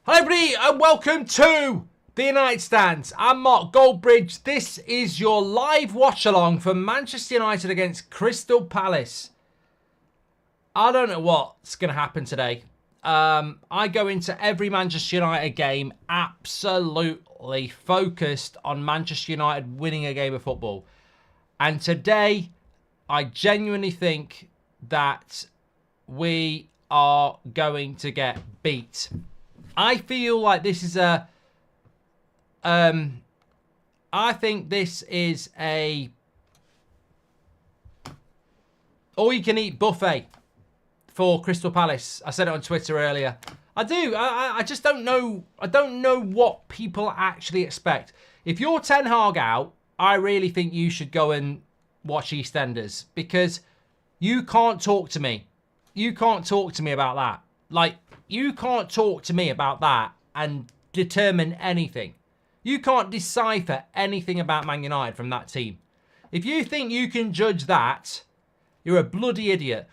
Hello everybody and welcome to the United Stand. I'm Mark Goldbridge. This is your live watch along for Manchester United against Crystal Palace. I don't know what's going to happen today. I go into every Manchester United game absolutely focused on Manchester United winning a game of football. And today, I genuinely think that we are going to get beat. I feel like this is I think this is a all-you-can-eat buffet for Crystal Palace. I said it on Twitter earlier. I do. I just don't know. I don't know what people actually expect. If you're Ten Hag out, I really think you should go and watch EastEnders because you can't talk to me. You can't talk to me about that. Like, you can't talk to me about that and determine anything. You can't decipher anything about Man United from that team. If you think you can judge that, you're a bloody idiot.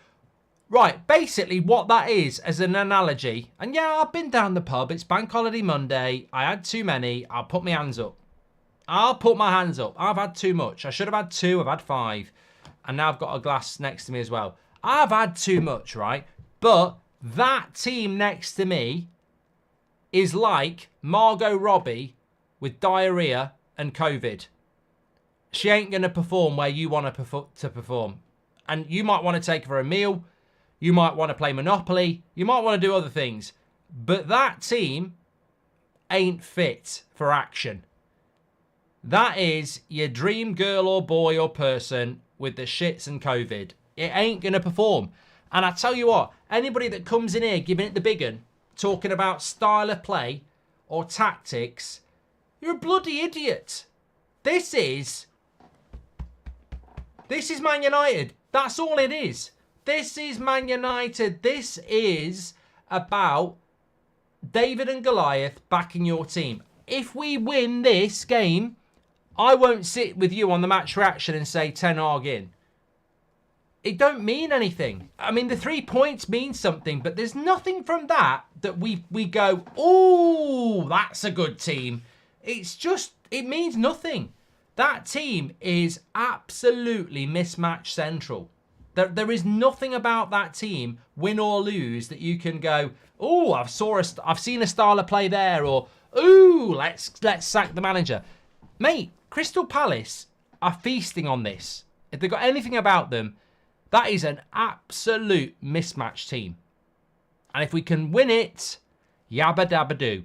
Right, basically what that is as an analogy, and yeah, I've been down the pub, it's Bank Holiday Monday, I had too many, I'll put my hands up. I'll put my hands up. I've had too much. I should have had 2, I've had 5. And now I've got a glass next to me as well. I've had too much, right? But that team next to me is like Margot Robbie with diarrhea and COVID. She ain't going to perform where you want to perform. And you might want to take her for a meal. You might want to play Monopoly. You might want to do other things. But that team ain't fit for action. That is your dream girl or boy or person with the shits and COVID. It ain't going to perform. And I tell you what, anybody that comes in here giving it the big un, talking about style of play or tactics, you're a bloody idiot. This is Man United. That's all it is. This is Man United. This is about David and Goliath backing your team. If we win this game, I won't sit with you on the match reaction and say Ten Hag in. It don't mean anything. I mean, the 3 points mean something, but there's nothing from that we go, oh, that's a good team. It's just, it means nothing. That team is absolutely mismatch central. There is nothing about that team, win or lose, that you can go, oh, I've seen a style of play there, or ooh, let's sack the manager. Mate, Crystal Palace are feasting on this. If they've got anything about them, that is an absolute mismatch team. And if we can win it, yabba dabba do.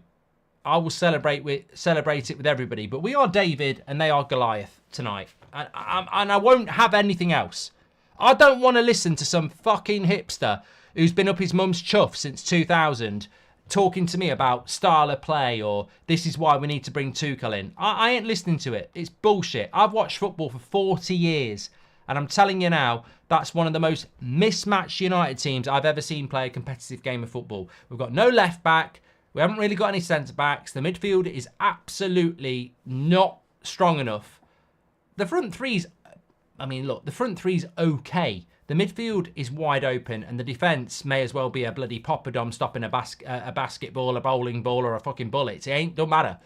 I will celebrate it with everybody. But we are David and they are Goliath tonight. And I won't have anything else. I don't want to listen to some fucking hipster who's been up his mum's chuff since 2000 talking to me about style of play or this is why we need to bring Tuchel in. I ain't listening to it. It's bullshit. I've watched football for 40 years. And I'm telling you now, that's one of the most mismatched United teams I've ever seen play a competitive game of football. We've got no left back. We haven't really got any centre backs. The midfield is absolutely not strong enough. The front three's, I mean, look, the front three's okay. The midfield is wide open and the defence may as well be a bloody poppadom stopping a basketball, a bowling ball or a fucking bullet. Don't matter.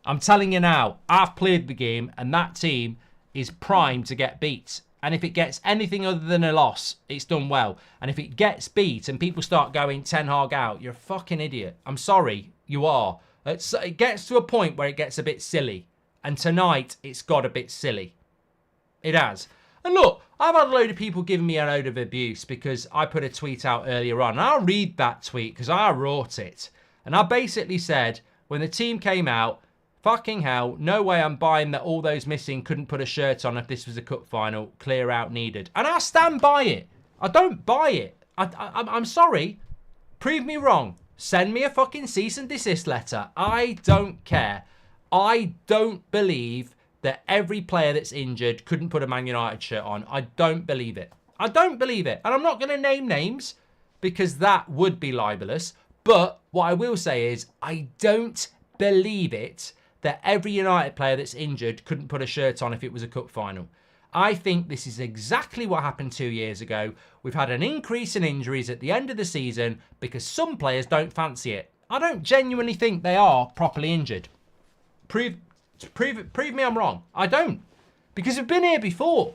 I'm telling you now, I've played the game and that team is primed to get beat. And if it gets anything other than a loss, it's done well. And if it gets beat and people start going Ten Hag out, you're a fucking idiot. I'm sorry, you are. It gets to a point where it gets a bit silly. And tonight, it's got a bit silly. It has. And look, I've had a load of people giving me a load of abuse because I put a tweet out earlier on. And I'll read that tweet because I wrote it. And I basically said, when the team came out, fucking hell, no way I'm buying that all those missing couldn't put a shirt on if this was a cup final. Clear out needed. And I stand by it. I don't buy it. I'm sorry. Prove me wrong. Send me a fucking cease and desist letter. I don't care. I don't believe that every player that's injured couldn't put a Man United shirt on. I don't believe it. I don't believe it. And I'm not going to name names because that would be libelous. But what I will say is I don't believe it that every United player that's injured couldn't put a shirt on if it was a cup final. I think this is exactly what happened 2 years ago. We've had an increase in injuries at the end of the season because some players don't fancy it. I don't genuinely think they are properly injured. Prove me I'm wrong. I don't. Because we've been here before.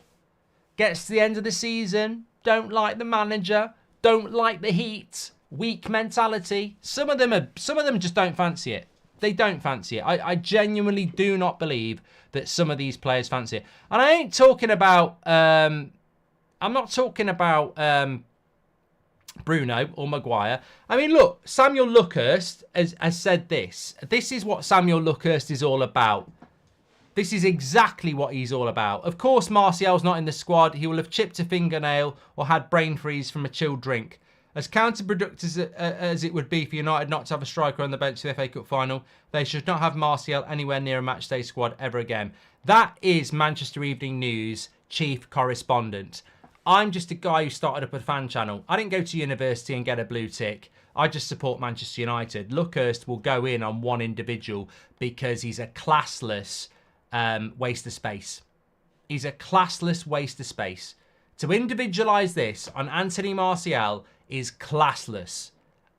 Gets to the end of the season, don't like the manager, don't like the heat, weak mentality. Some of them just don't fancy it. They don't fancy it. I genuinely do not believe that some of these players fancy it. And I ain't talking about I'm not talking about Bruno or Maguire. I mean, look, Samuel Luckhurst has said this. This is what Samuel Luckhurst is all about. This is exactly what he's all about. Of course, Martial's not in the squad. He will have chipped a fingernail or had brain freeze from a chilled drink. As counterproductive as it would be for United not to have a striker on the bench for the FA Cup final, they should not have Martial anywhere near a matchday squad ever again. That is Manchester Evening News chief correspondent. I'm just a guy who started up a fan channel. I didn't go to university and get a blue tick. I just support Manchester United. Luckhurst will go in on one individual because he's a classless waste of space. He's a classless waste of space. To individualise this on Anthony Martial is classless.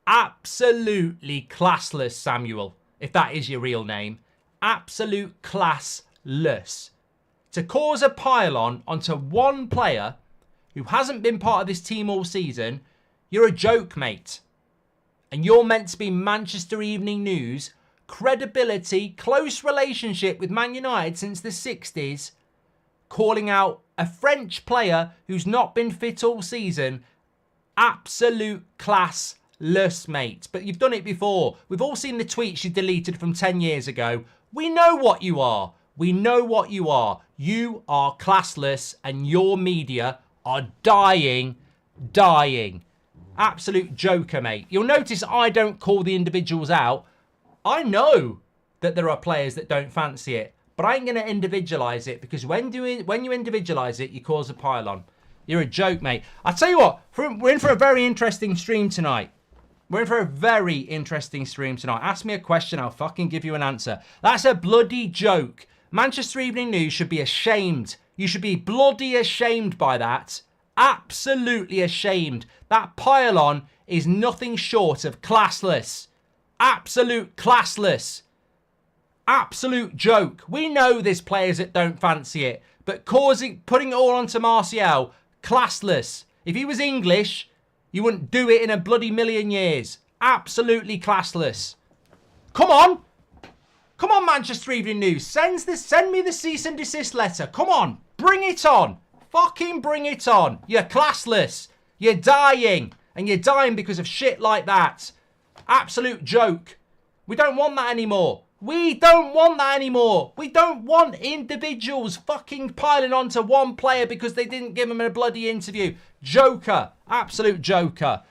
Absolutely classless, Samuel, if that is your real name. Absolute classless. To cause a pile-on onto one player who hasn't been part of this team all season, you're a joke, mate. And you're meant to be Manchester Evening News, credibility, close relationship with Man United since the 60s, calling out a French player who's not been fit all season. Absolute classless, mate. But you've done it before. We've all seen the tweets you deleted from 10 years ago. We know what you are. We know what you are. You are classless and your media are dying. Absolute joker, mate. You'll notice I don't call the individuals out. I know that there are players that don't fancy it, but I ain't going to individualise it because when you individualise it, you cause a pile-on. You're a joke, mate. I tell you what, we're in for a very interesting stream tonight. Ask me a question, I'll fucking give you an answer. That's a bloody joke. Manchester Evening News should be ashamed. You should be bloody ashamed by that. Absolutely ashamed. That pile-on is nothing short of classless. Absolute classless. Absolute joke. We know there's players that don't fancy it, but putting it all onto Martial, classless. If he was English, you wouldn't do it in a bloody million years. Absolutely classless. Come on. Come on, Manchester Evening News. Send me the cease and desist letter. Come on. Bring it on. Fucking bring it on. You're classless. You're dying. And you're dying because of shit like that. Absolute joke. We don't want that anymore. We don't want individuals fucking piling onto one player because they didn't give him a bloody interview. Joker. Absolute joker.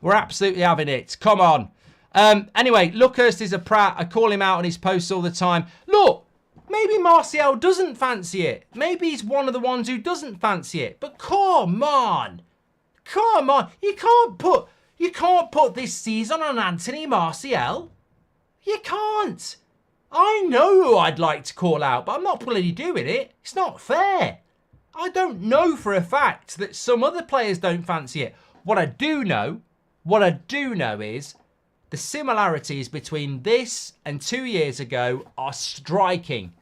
We're absolutely having it. Come on. Anyway, Luckhurst is a prat. I call him out on his posts all the time. Look, maybe Martial doesn't fancy it. Maybe he's one of the ones who doesn't fancy it. But come on. Come on. You can't put this season on Anthony Martial. You can't. I know who I'd like to call out, but I'm not bloody doing it. It's not fair. I don't know for a fact that some other players don't fancy it. What I do know is the similarities between this and 2 years ago are striking.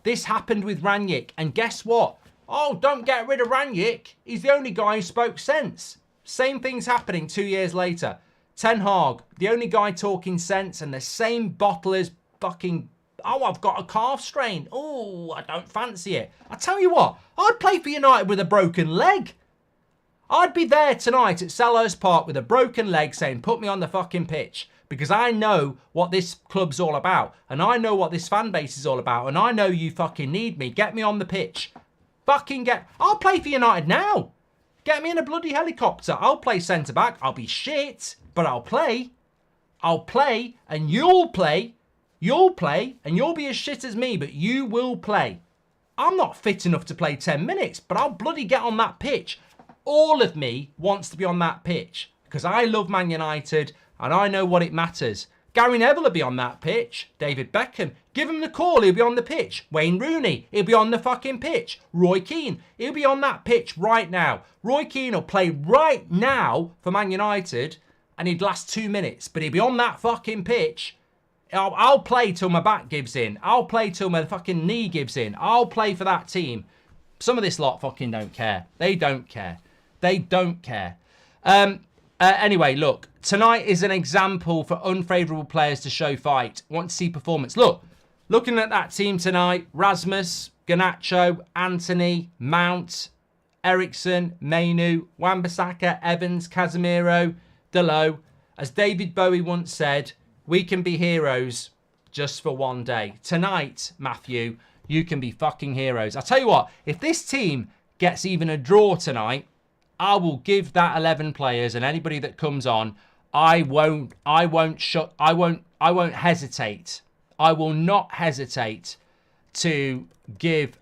This happened with Rangnick, and guess what? Oh, don't get rid of Rangnick. He's the only guy who spoke sense. Same thing's happening 2 years later. Ten Hag, the only guy talking sense, and the same bottlers fucking, oh, I've got a calf strain. Oh, I don't fancy it. I tell you what, I'd play for United with a broken leg. I'd be there tonight at Selhurst Park with a broken leg saying, put me on the fucking pitch. Because I know what this club's all about. And I know what this fan base is all about. And I know you fucking need me. Get me on the pitch. I'll play for United now. Get me in a bloody helicopter. I'll play centre-back. I'll be shit, but I'll play. I'll play, and you'll play. You'll play, and you'll be as shit as me, but you will play. I'm not fit enough to play 10 minutes, but I'll bloody get on that pitch. All of me wants to be on that pitch because I love Man United and I know what it matters. Gary Neville will be on that pitch. David Beckham, give him the call, he'll be on the pitch. Wayne Rooney, he'll be on the fucking pitch. Roy Keane, he'll be on that pitch right now. Roy Keane will play right now for Man United, and he'd last 2 minutes, but he'd be on that fucking pitch. I'll play till my back gives in. I'll play till my fucking knee gives in. I'll play for that team. Some of this lot fucking don't care. They don't care. They don't care. Anyway, look. Tonight is an example for unfavourable players to show fight. Want to see performance. Look. Looking at that team tonight. Rasmus, Garnacho, Anthony, Mount, Ericsson, Mainu, Wan-Bissaka, Evans, Casemiro, Dalot. As David Bowie once said, we can be heroes just for one day. Tonight, Matthew, you can be fucking heroes. I'll tell you what, if this team gets even a draw tonight, I will give that 11 players and anybody that comes on, I won't hesitate. I will not hesitate to give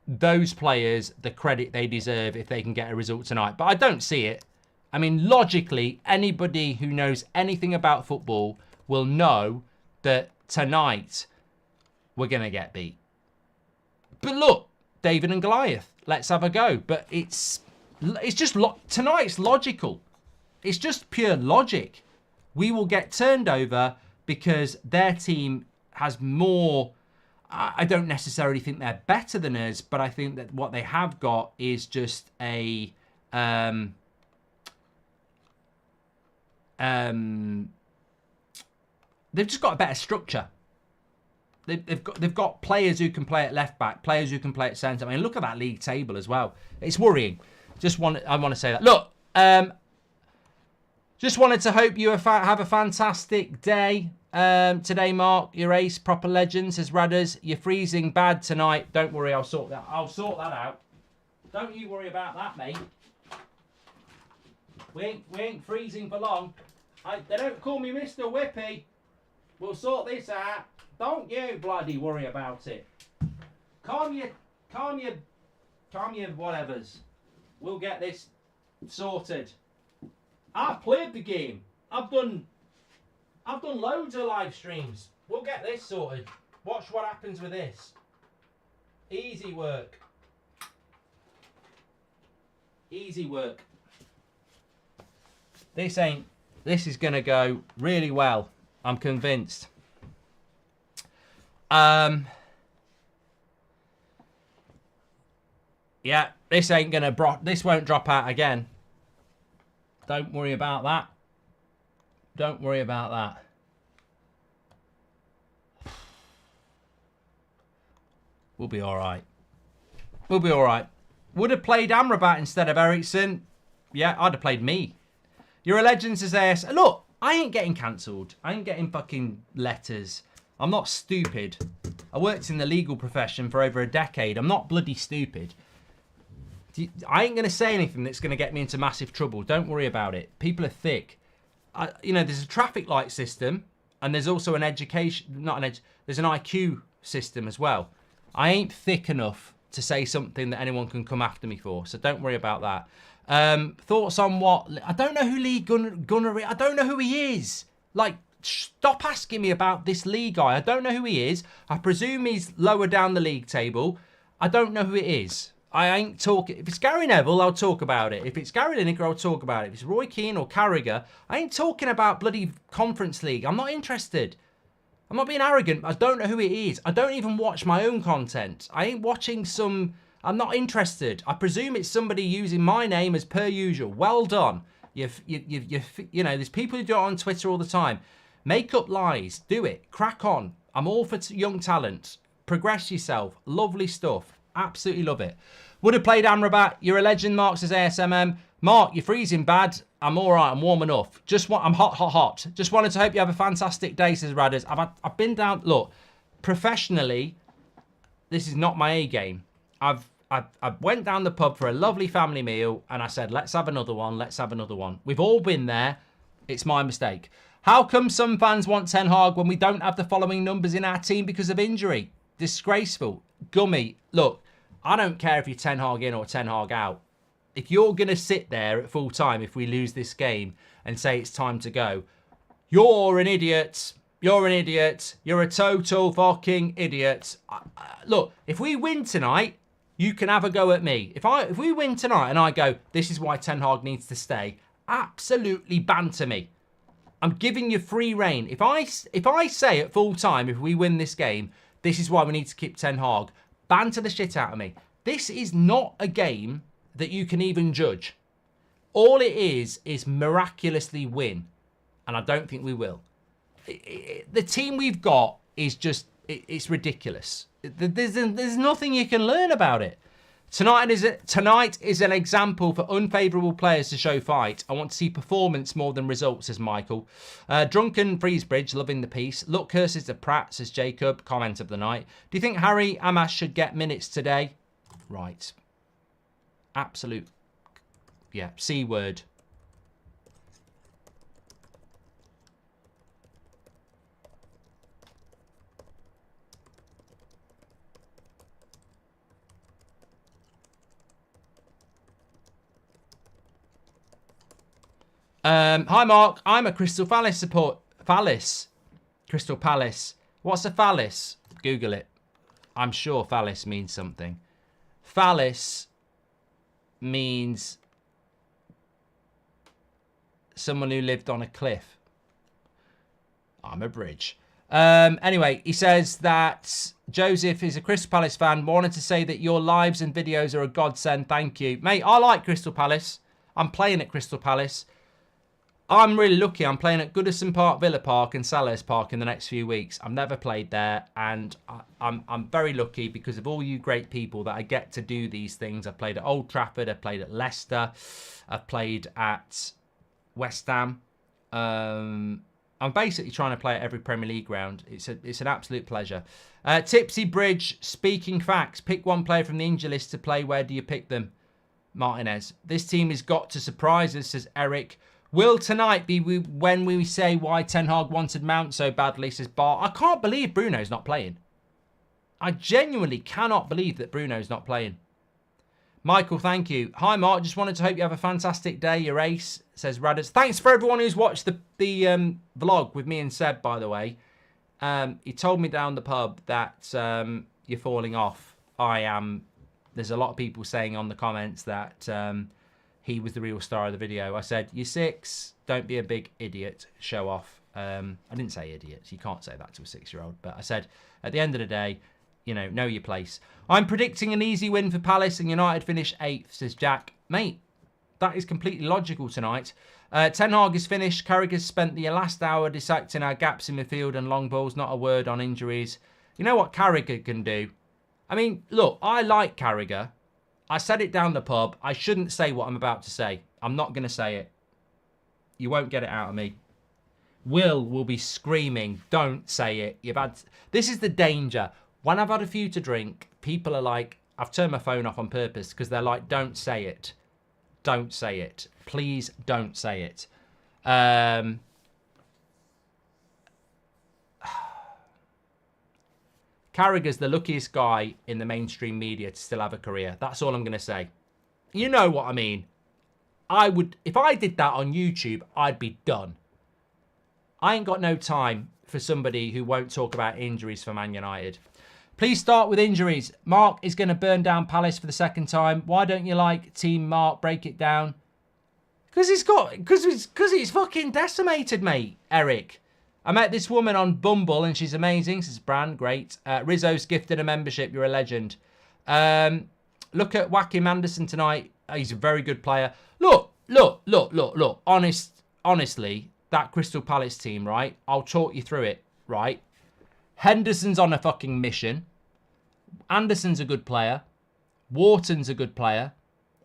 those players the credit they deserve if they can get a result tonight. But I don't see it. I mean, logically, anybody who knows anything about football will know that tonight we're going to get beat. But look, David and Goliath, let's have a go. But it's just, tonight's logical. It's just pure logic. We will get turned over because their team has more. I don't necessarily think they're better than us, but I think that what they have got is just a they've just got a better structure. They've got players who can play at left back, players who can play at centre. I mean, look at that league table as well. It's worrying. I want to say that. Look, just wanted to hope you have a fantastic day today, Mark. Your ace, proper legend, says Radders. You're freezing bad tonight. Don't worry, I'll sort that out. Don't you worry about that, mate. We ain't freezing for long. They don't call me Mr. Whippy. We'll sort this out. Don't you bloody worry about it. Calm your whatevers. We'll get this sorted. I've played the game. I've done loads of live streams. We'll get this sorted. Watch what happens with this. Easy work. Easy work. This is going to go really well. I'm convinced. Yeah, this won't drop out again. Don't worry about that. Don't worry about that. We'll be all right. We'll be all right. Would have played Amrabat instead of Ericsson. Yeah, I'd have played me. You're a legend, says AS. Look, I ain't getting cancelled. I ain't getting fucking letters. I'm not stupid. I worked in the legal profession for over a decade. I'm not bloody stupid. I ain't going to say anything that's going to get me into massive trouble. Don't worry about it. People are thick. There's a traffic light system, and there's also an education, there's an IQ system as well. I ain't thick enough to say something that anyone can come after me for, so don't worry about that. Thoughts on what? I don't know who Lee Gunner is. I don't know who he is. Like, stop asking me about this Lee guy. I don't know who he is. I presume he's lower down the league table. I don't know who it is. I ain't talking. If it's Gary Neville, I'll talk about it. If it's Gary Lineker, I'll talk about it. If it's Roy Keane or Carragher, I ain't talking about bloody Conference League. I'm not interested. I'm not being arrogant. I don't know who it is. I don't even watch my own content. I ain't watching some. I'm not interested. I presume it's somebody using my name as per usual. Well done. There's people who do it on Twitter all the time. Make up lies. Do it. Crack on. I'm all for young talent. Progress yourself. Lovely stuff. Absolutely love it. Would have played Amrabat. You're a legend, Mark, says ASMM. Mark, you're freezing bad. I'm all right. I'm warm enough. I'm hot. Just wanted to hope you have a fantastic day, says Radders. I've been down. Look, professionally, this is not my A game. I went down the pub for a lovely family meal, and I said, let's have another one. Let's have another one. We've all been there. It's my mistake. How come some fans want Ten Hag when we don't have the following numbers in our team because of injury? Disgraceful. Gummy, look, I don't care if you're Ten Hag in or Ten Hag out. If you're going to sit there at full time if we lose this game and say it's time to go, you're an idiot. You're an idiot. You're a total fucking idiot. Look, if we win tonight, you can have a go at me. If we win tonight and I go, this is why Ten Hag needs to stay, absolutely banter me. I'm giving you free reign. If I say at full time, if we win this game, this is why we need to keep Ten Hag, banter the shit out of me. This is not a game that you can even judge. All it is miraculously win. And I don't think we will. The team we've got is just, it's ridiculous. There's nothing you can learn about it. Tonight is an example for unfavourable players to show fight. I want to see performance more than results, says Michael. Drunken Freezebridge, loving the piece. Look, curses to Pratt, says Jacob. Comment of the night. Do you think Harry Amash should get minutes today? Right. Absolute. Yeah, C word. Hi, Mark. I'm a Crystal Palace support. Crystal Palace. What's a phallus? Google it. I'm sure phallus means something. Phallus means someone who lived on a cliff. I'm a bridge. Anyway, he says that Joseph is a Crystal Palace fan. Wanted to say that your lives and videos are a godsend. Thank you. Mate, I like Crystal Palace. I'm playing at Crystal Palace. I'm really lucky. I'm playing at Goodison Park, Villa Park and Selhurst Park in the next few weeks. I've never played there, and I'm very lucky because of all you great people that I get to do these things. I've played at Old Trafford. I've played at Leicester. I've played at West Ham. I'm basically trying to play at every Premier League ground. It's an absolute pleasure. Tipsy Bridge, speaking facts. Pick one player from the injury list to play. Where do you pick them? Martinez. This team has got to surprise us, says Eric. Will tonight be when we say why Ten Hag wanted Mount so badly, says Bart. I can't believe Bruno's not playing. I genuinely cannot believe that Bruno's not playing. Michael, thank you. Hi, Mark. Just wanted to hope you have a fantastic day. You're ace, says Radders. Thanks for everyone who's watched the vlog with me and Seb, by the way. He told me down the pub that you're falling off. I am. There's a lot of people saying on the comments that he was the real star of the video. I said, you're 6. Don't be a big idiot. Show off. I didn't say idiots. You can't say that to a 6-year-old. But I said, at the end of the day, you know your place. I'm predicting an easy win for Palace and United finish 8th, says Jack. Mate, that is completely logical tonight. Ten Hag is finished. Carragher's spent the last hour dissecting our gaps in midfield and long balls. Not a word on injuries. You know what Carragher can do? I mean, look, I like Carragher. I said it down the pub. I shouldn't say what I'm about to say. I'm not going to say it. You won't get it out of me. Will be screaming, don't say it. This is the danger. When I've had a few to drink, people are like, I've turned my phone off on purpose because they're like, don't say it. Don't say it. Please don't say it. Carragher's the luckiest guy in the mainstream media to still have a career. That's all I'm going to say. You know what I mean. If I did that on YouTube, I'd be done. I ain't got no time for somebody who won't talk about injuries for Man United. Please start with injuries. Mark is going to burn down Palace for the second time. Why don't you like Team Mark? Break it down. Because he's fucking decimated, mate, Eric. I met this woman on Bumble and she's amazing. Says Bran, great. Rizzo's gifted a membership. You're a legend. Look at Joachim Anderson tonight. He's a very good player. Look. Honestly, that Crystal Palace team, right? I'll talk you through it, right? Henderson's on a fucking mission. Anderson's a good player. Wharton's a good player.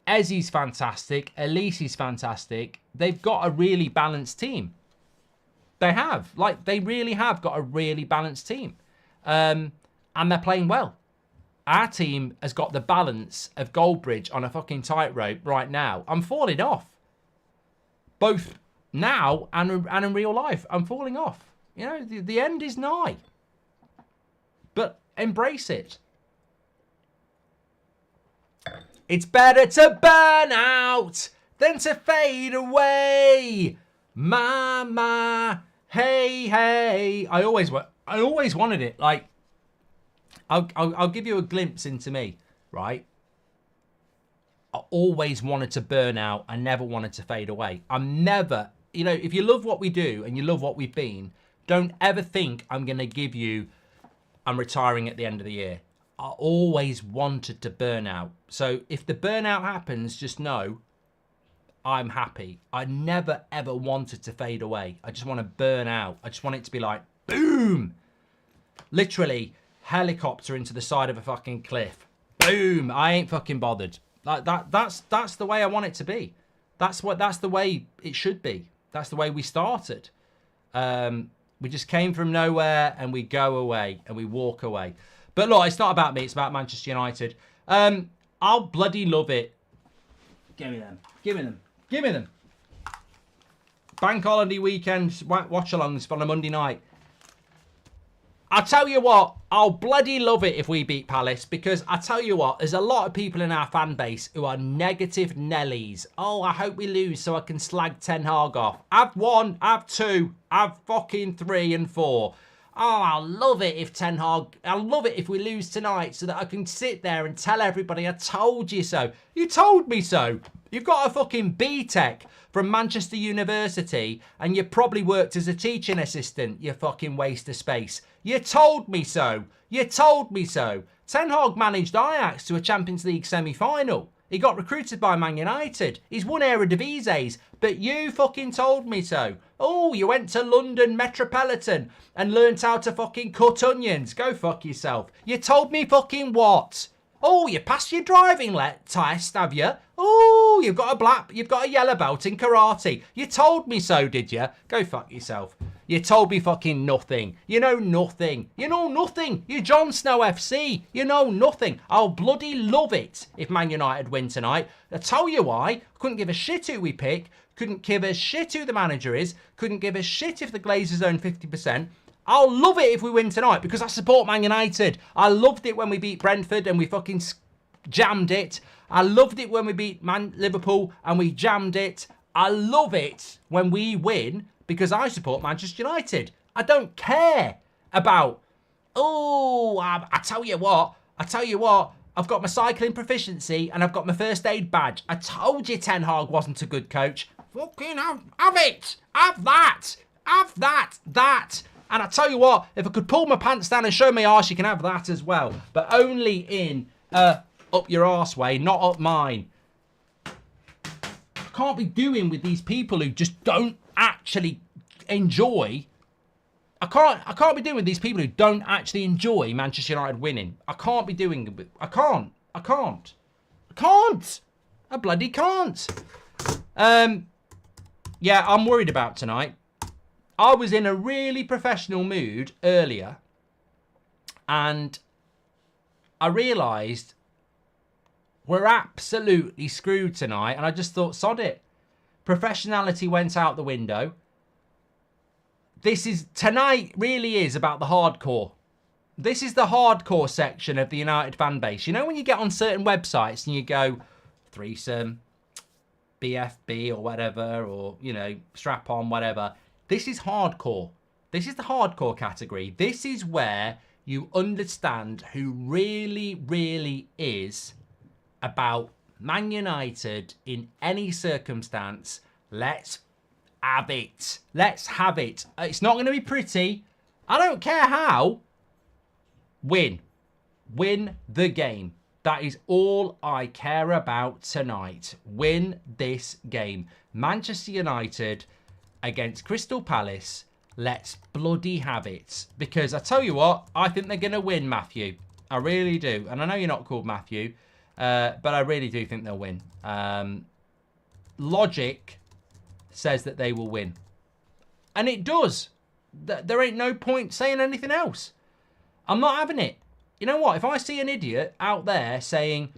Ezzy's fantastic. Elise's fantastic. They've got a really balanced team. They have. They really have got a really balanced team. And they're playing well. Our team has got the balance of Goldbridge on a fucking tightrope right now. I'm falling off. Both now and in real life. I'm falling off. You know, the end is nigh. But embrace it. It's better to burn out than to fade away. Mama, hey. I always wanted it. Like, I'll give you a glimpse into me, right? I always wanted to burn out. I never wanted to fade away. I'm never, you know, if you love what we do and you love what we've been, don't ever think I'm going to give you, I'm retiring at the end of the year. I always wanted to burn out. So if the burnout happens, just know I'm happy. I never, ever wanted to fade away. I just want to burn out. I just want it to be like, boom. Literally, helicopter into the side of a fucking cliff. Boom. I ain't fucking bothered. Like that's the way I want it to be. That's the way it should be. That's the way we started. We just came from nowhere and we go away and we walk away. But look, it's not about me. It's about Manchester United. I'll bloody love it. Give me them. Give me them. Give me them. Bank holiday weekend watch-alongs on a Monday night. I'll tell you what, I'll bloody love it if we beat Palace, because I tell you what, there's a lot of people in our fan base who are negative Nellies. Oh, I hope we lose so I can slag Ten Hag off. I've 1, I've 2, I've fucking 3 and 4. Oh, I'll love it if Ten Hag, I'll love it if we lose tonight so that I can sit there and tell everybody I told you so. You told me so. You've got a fucking BTEC from Manchester University and you probably worked as a teaching assistant, you fucking waste of space. You told me so. You told me so. Ten Hag managed Ajax to a Champions League semi-final. He got recruited by Man United. He's won Eredivises, but you fucking told me so. Oh, you went to London Metropolitan and learnt how to fucking cut onions. Go fuck yourself. You told me fucking what? Oh, you passed your driving test, have you? Oh, you've got a yellow belt in karate. You told me so, did you? Go fuck yourself. You told me fucking nothing. You know nothing. You know nothing. You're Jon Snow FC. You know nothing. I'll bloody love it if Man United win tonight. I'll tell you why. I couldn't give a shit who we pick. Couldn't give a shit who the manager is. Couldn't give a shit if the Glazers own 50%. I'll love it if we win tonight because I support Man United. I loved it when we beat Brentford and we fucking jammed it. I loved it when we beat Liverpool and we jammed it. I love it when we win because I support Manchester United. I don't care about, oh, I tell you what, I've got my cycling proficiency and I've got my first aid badge. I told you Ten Hag wasn't a good coach. Fucking have it. Have that. And I tell you what, if I could pull my pants down and show my arse, you can have that as well. But only in up your arse way, not up mine. I can't be doing with these people who just don't actually enjoy. I can't be doing with these people who don't actually enjoy Manchester United winning. I can't be doing it. I can't. I bloody can't. Yeah, I'm worried about tonight. I was in a really professional mood earlier and I realised we're absolutely screwed tonight and I just thought, sod it. Professionality went out the window. Tonight really is about the hardcore. This is the hardcore section of the United fan base. You know when you get on certain websites and you go, threesome, BFB or whatever, or, you know, strap on, whatever. This is hardcore. This is the hardcore category. This is where you understand who really, really is about Man United in any circumstance. Let's have it. Let's have it. It's not going to be pretty. I don't care how. Win. Win the game. That is all I care about tonight. Win this game. Manchester United against Crystal Palace. Let's bloody have it. Because I tell you what, I think they're going to win, Matthew. I really do. And I know you're not called Matthew, but I really do think they'll win. Logic says that they will win. And it does. There ain't no point saying anything else. I'm not having it. You know what? If I see an idiot out there saying,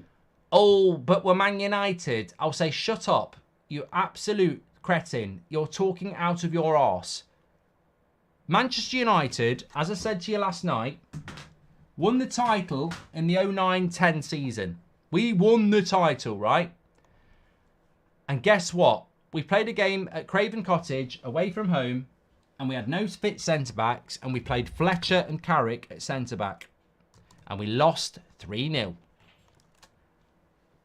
oh, but we're Man United, I'll say, shut up. You absolute cretin. You're talking out of your arse. Manchester United, as I said to you last night, won the title in the 09-10 season. We won the title, right? And guess what? We played a game at Craven Cottage, away from home, and we had no fit centre-backs, and we played Fletcher and Carrick at centre-back. And we lost 3-0.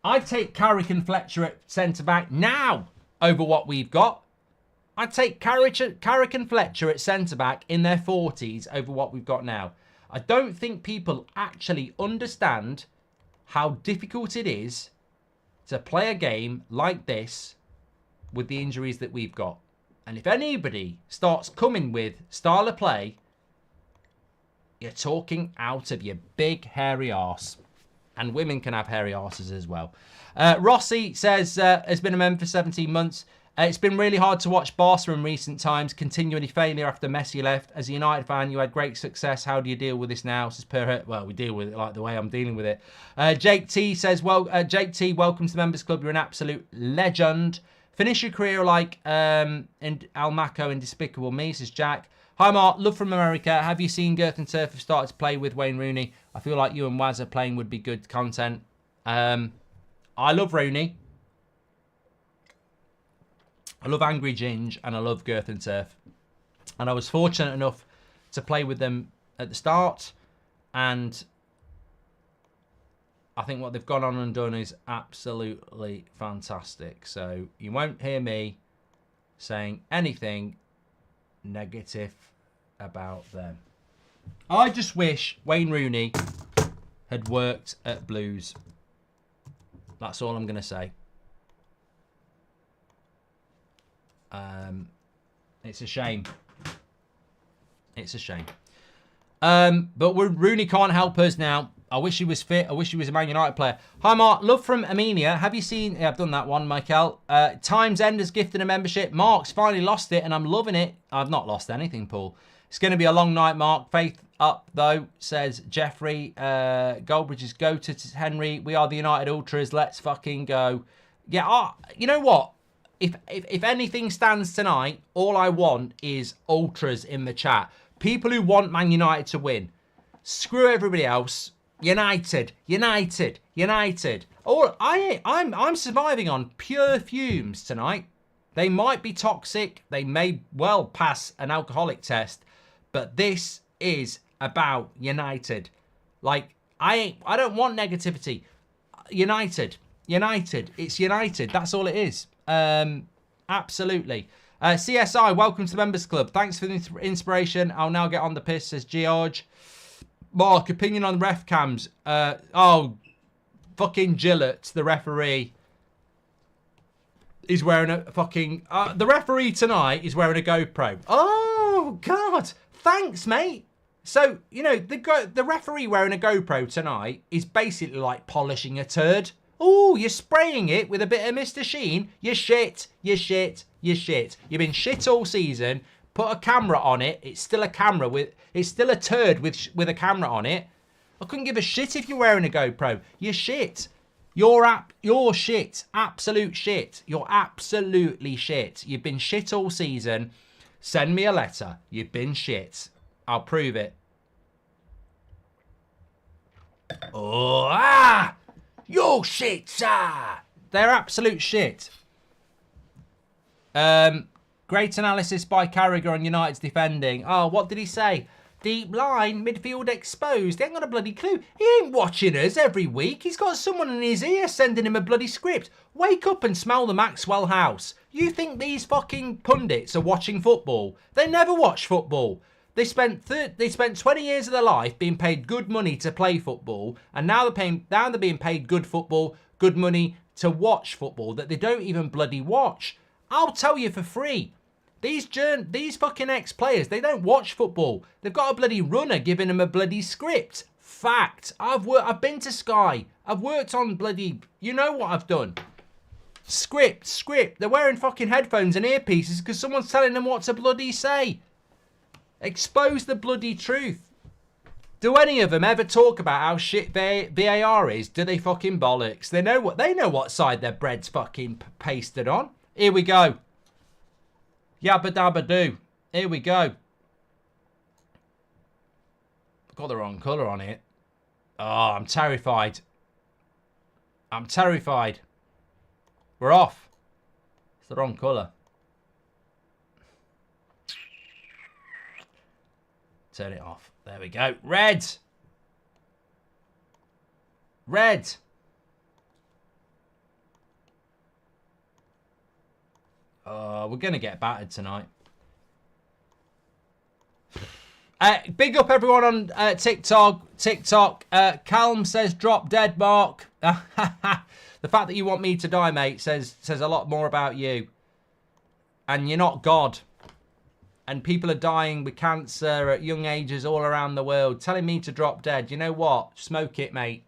I'd take Carrick and Fletcher at centre-back now over what we've got. I'd take Carrick and Fletcher at centre-back in their 40s over what we've got now. I don't think people actually understand how difficult it is to play a game like this with the injuries that we've got. And if anybody starts coming with style of play, you're talking out of your big hairy arse. And women can have hairy arses as well. Rossi says, has been a member for 17 months. It's been really hard to watch Barca in recent times, continually failure after Messi left. As a United fan, you had great success. How do you deal with this now? Says well, we deal with it like the way I'm dealing with it. Jake T says, Jake T, welcome to the Members Club. You're an absolute legend. Finish your career like in Almaco in Despicable Me, says Jack. Hi, Mark. Love from America. Have you seen Girth and Turf have started to play with Wayne Rooney? I feel like you and Waz are playing would be good content. I love Rooney. I love Angry Ginge and I love Girth and Turf. And I was fortunate enough to play with them at the start. And I think what they've gone on and done is absolutely fantastic. So you won't hear me saying anything negative about them. I just wish Wayne Rooney had worked at Blues. That's all I'm going to say. It's a shame. It's a shame. But Rooney can't help us now. I wish he was fit. I wish he was a Man United player. Hi, Mark. Love from Amelia. Have you seen... Yeah, I've done that one, Michael. Times End has gifted a membership. Mark's finally lost it, and I'm loving it. I've not lost anything, Paul. It's going to be a long night, Mark. Faith up, though, says Jeffrey. Goldbridge's go to Henry. We are the United Ultras. Let's fucking go. Yeah, you know what? If anything stands tonight, all I want is Ultras in the chat. People who want Man United to win. Screw everybody else. United, United, United. Oh, I'm surviving on pure fumes tonight. They might be toxic. They may well pass an alcoholic test. But this is about United. Like, I don't want negativity. United. United. It's United. That's all it is. Absolutely. CSI, welcome to the Members Club. Thanks for the inspiration. I'll now get on the piss, says George. Mark, opinion on ref cams. Fucking Gillett, the referee, is wearing a fucking... the referee tonight is wearing a GoPro. Oh, God. Thanks, mate. So, you know, the referee wearing a GoPro tonight is basically like polishing a turd. Oh, you're spraying it with a bit of Mr. Sheen. You're shit. You're shit. You're shit. You've been shit all season. Put a camera on it. It's still a camera with... It's still a turd with a camera on it. I couldn't give a shit if you're wearing a GoPro. You're shit. You're shit. Absolute shit. You're absolutely shit. You've been shit all season. Send me a letter. You've been shit. I'll prove it. Oh, you're shit, sir. They're absolute shit. Great analysis by Carragher on United's defending. Oh, what did he say? Deep line, midfield exposed. He ain't got a bloody clue. He ain't watching us every week. He's got someone in his ear sending him a bloody script. Wake up and smell the Maxwell house. You think these fucking pundits are watching football? They never watch football. They spent 20 years of their life being paid good money to play football, and now they're being paid good money to watch football that they don't even bloody watch. I'll tell you for free. These fucking ex-players, they don't watch football. They've got a bloody runner giving them a bloody script. Fact. I've been to Sky. I've worked on bloody... You know what I've done. Script. They're wearing fucking headphones and earpieces because someone's telling them what to bloody say. Expose the bloody truth. Do any of them ever talk about how shit VAR is? Do they fucking bollocks? They know what side their bread's fucking pasted on. Here we go. Yabba dabba do. Here we go. Got the wrong colour on it. Oh, I'm terrified. I'm terrified. We're off. It's the wrong colour. Turn it off. There we go. Red. Red. We're going to get battered tonight. Big up everyone on TikTok. Calm says drop dead, Mark. The fact that you want me to die, mate, says a lot more about you. And you're not God. And people are dying with cancer at young ages all around the world. Telling me to drop dead. You know what? Smoke it, mate.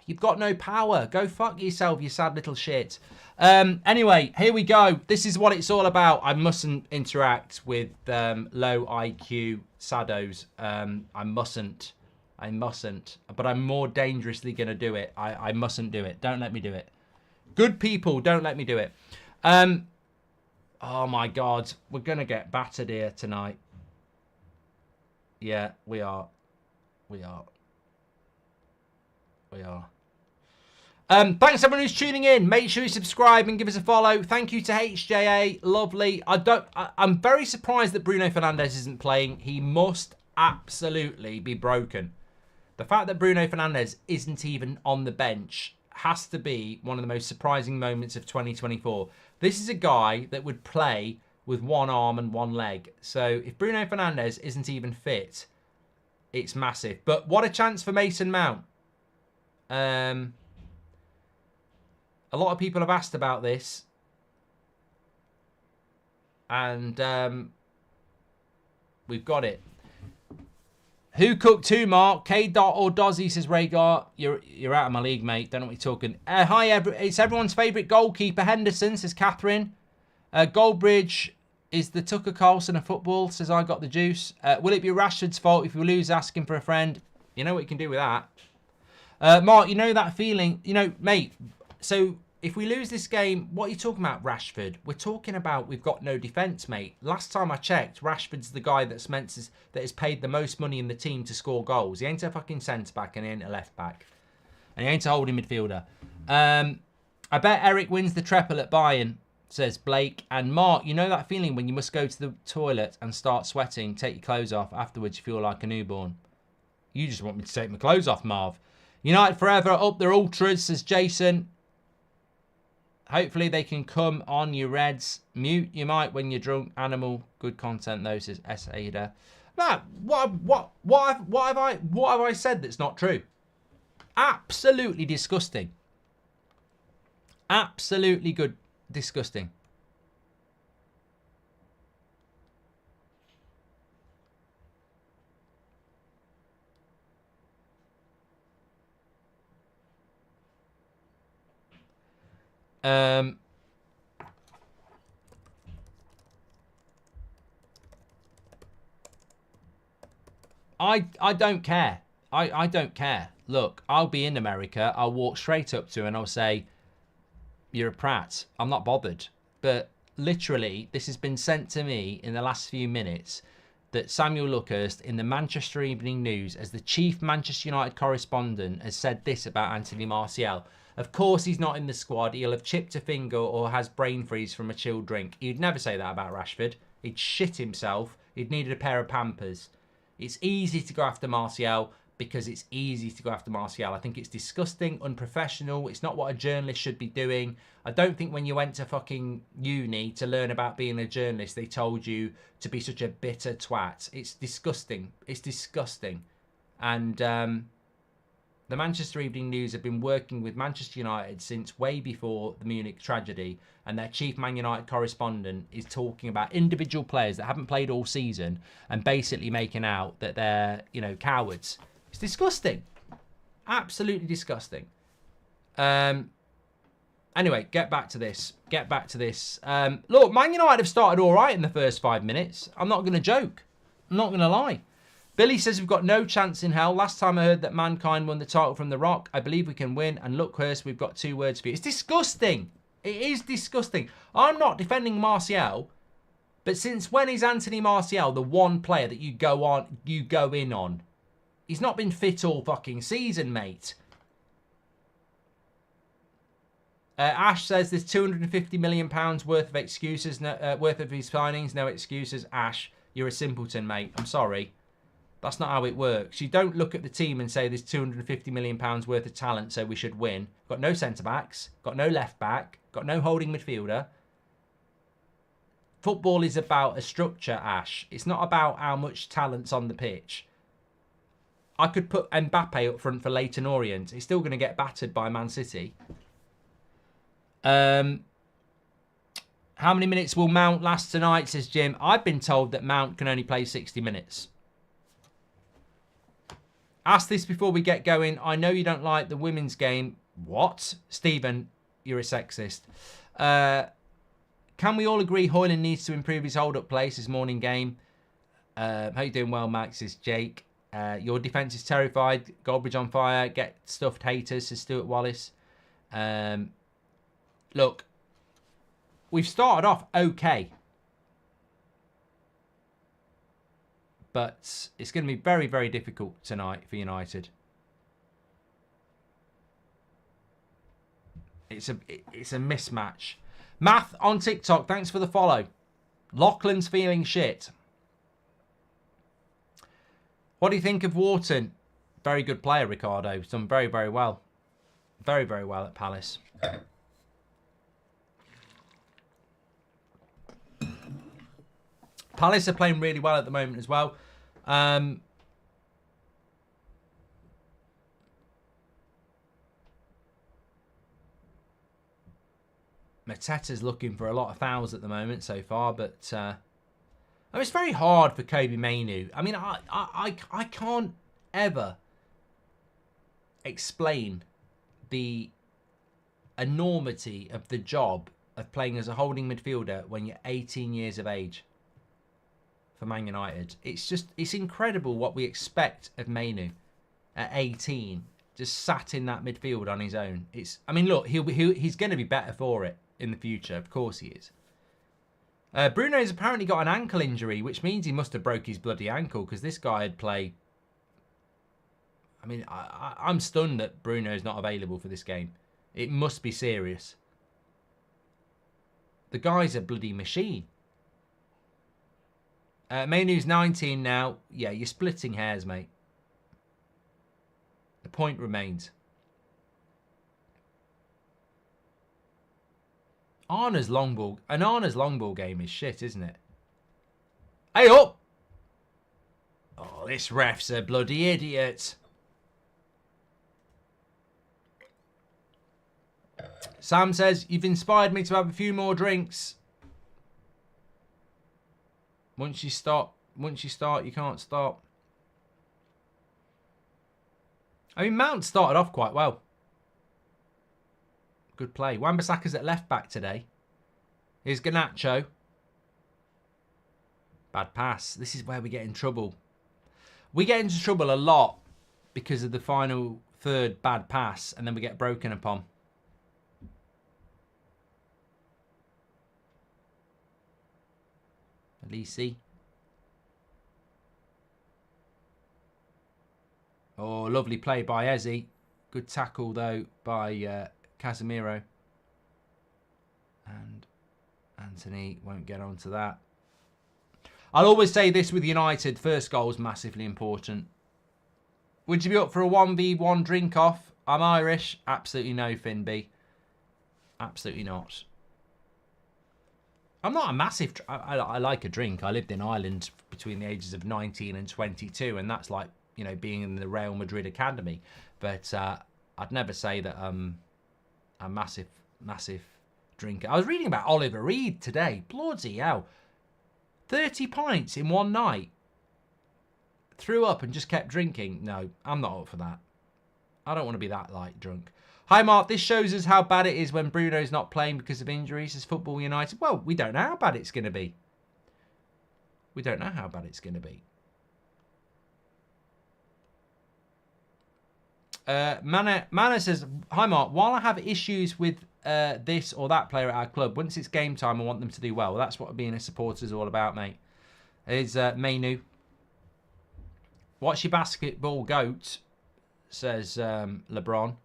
You've got no power. Go fuck yourself, you sad little shit. Anyway, here we go. This is what it's all about. I mustn't interact with low IQ saddos. I mustn't. But I'm more dangerously going to do it. I mustn't do it. Don't let me do it. Good people, don't let me do it. Oh, my God. We're going to get battered here tonight. Yeah, we are. Thanks everyone who's tuning in. Make sure you subscribe and give us a follow. Thank you to HJA. Lovely. I'm very surprised that Bruno Fernandes isn't playing. He must absolutely be broken. The fact that Bruno Fernandes isn't even on the bench has to be one of the most surprising moments of 2024. This is a guy that would play with one arm and one leg. So if Bruno Fernandes isn't even fit, it's massive. But what a chance for Mason Mount. A lot of people have asked about this. And we've got it. Who cooked who, Mark? K. Dot or Dozzy, says Rhaegar. You're out of my league, mate. Don't know what you're talking. Hi, it's everyone's favourite goalkeeper, Henderson, says Catherine. Goldbridge is the Tucker Carlson of football, says I got the juice. Will it be Rashford's fault if we lose asking for a friend? You know what you can do with that. Mark, you know that feeling, you know, mate, so if we lose this game, what are you talking about, Rashford? We're talking about we've got no defence, mate. Last time I checked, Rashford's the guy that is paid the most money in the team to score goals. He ain't a fucking centre-back and he ain't a left-back. And he ain't a holding midfielder. I bet Eric wins the treble at Bayern, says Blake. And Mark, you know that feeling when you must go to the toilet and start sweating, take your clothes off, afterwards you feel like a newborn. You just want me to take my clothes off, Marv. United forever, up their ultras, says Jason. Hopefully they can come on, you Reds. Mute you might when you're drunk. Animal, good content though, says S. Ada. Man, what have I said that's not true? Absolutely disgusting. Absolutely good, disgusting. I don't care. I don't care. Look, I'll be in America. I'll walk straight up to her and I'll say, you're a prat. I'm not bothered. But literally, this has been sent to me in the last few minutes that Samuel Luckhurst in the Manchester Evening News, as the chief Manchester United correspondent, has said this about Anthony Martial. Of course he's not in the squad. He'll have chipped a finger or has brain freeze from a chilled drink. He'd never say that about Rashford. He'd shit himself. He'd needed a pair of Pampers. It's easy to go after Martial because it's easy to go after Martial. I think it's disgusting, unprofessional. It's not what a journalist should be doing. I don't think when you went to fucking uni to learn about being a journalist, they told you to be such a bitter twat. It's disgusting. It's disgusting. And the Manchester Evening News have been working with Manchester United since way before the Munich tragedy, and their chief Man United correspondent is talking about individual players that haven't played all season and basically making out that they're, you know, cowards. It's disgusting. Absolutely disgusting. Anyway, get back to this. Look, Man United have started all right in the first 5 minutes. I'm not going to joke. I'm not going to lie. Billy says we've got no chance in hell. Last time I heard that Mankind won the title from The Rock. I believe we can win. And look, Hurst, we've got 2 words for you. It's disgusting. It is disgusting. I'm not defending Martial, but since when is Anthony Martial the one player that you go in on? He's not been fit all fucking season, mate. Ash says there's £250 million worth of excuses, worth of his signings. No excuses. Ash, you're a simpleton, mate. I'm sorry. That's not how it works. You don't look at the team and say there's £250 million worth of talent, so we should win. Got no centre-backs. Got no left-back. Got no holding midfielder. Football is about a structure, Ash. It's not about how much talent's on the pitch. I could put Mbappe up front for Leyton Orient. He's still going to get battered by Man City. How many minutes will Mount last tonight, says Jim. I've been told that Mount can only play 60 minutes. Ask this before we get going. I know you don't like the women's game. What? Stephen, you're a sexist. Can we all agree Hoyland needs to improve his hold-up play this morning game? How you doing well, Max, says Jake. Your defence is terrified. Goldbridge on fire. Get stuffed haters, says Stuart Wallace. Look, we've started off okay. But it's going to be very, very difficult tonight for United. It's a mismatch. Math on TikTok, thanks for the follow. Lachlan's feeling shit. What do you think of Wharton? Very good player, Ricardo. He's done very, very well. Very, very well at Palace. Palace are playing really well at the moment as well. Mateta's looking for a lot of fouls at the moment so far, but I mean, it's very hard for Kobe Mainoo. I mean, I can't ever explain the enormity of the job of playing as a holding midfielder when you're 18 years of age for Man United. It's incredible what we expect of Mainoo at 18, just sat in that midfield on his own. I mean, look, he's going to be better for it in the future. Of course he is. Bruno's apparently got an ankle injury, which means he must have broke his bloody ankle, because this guy had played. I mean, I'm stunned that Bruno's not available for this game. It must be serious. The guy's a bloody machine. Mainoo's 19 now. Yeah, you're splitting hairs, mate. The point remains. Arna's long ball. An Arna's long ball game is shit, isn't it? Hey up! Oh, this ref's a bloody idiot. Sam says, you've inspired me to have a few more drinks. Once you start, you can't stop. I mean, Mount started off quite well. Good play. Wan-Bissaka's at left back today. Here's Garnacho. Bad pass. This is where we get in trouble. We get into trouble a lot because of the final third bad pass, and then we get broken upon. Alisi. Oh, lovely play by Eze. Good tackle, though, by Casemiro. And Anthony won't get onto that. I'll always say this with United. First goal is massively important. Would you be up for a 1v1 drink off? I'm Irish. Absolutely no, Finby. Absolutely not. I'm not a massive... I like a drink. I lived in Ireland between the ages of 19 and 22, and that's like, you know, being in the Real Madrid academy. But I'd never say that I'm a massive drinker. I was reading about Oliver Reed today. Bloody hell. 30 pints in one night. Threw up and just kept drinking. No, I'm not up for that. I don't want to be that light drunk. Hi, Mark. This shows us how bad it is when Bruno's not playing because of injuries. Is Football United? Well, we don't know how bad it's going to be. We don't know how bad it's going to be. Mana says, hi, Mark. While I have issues with this or that player at our club, once it's game time, I want them to do well. Well, that's what being a supporter is all about, mate. Is Mainoo. Watch your basketball goat, says LeBron.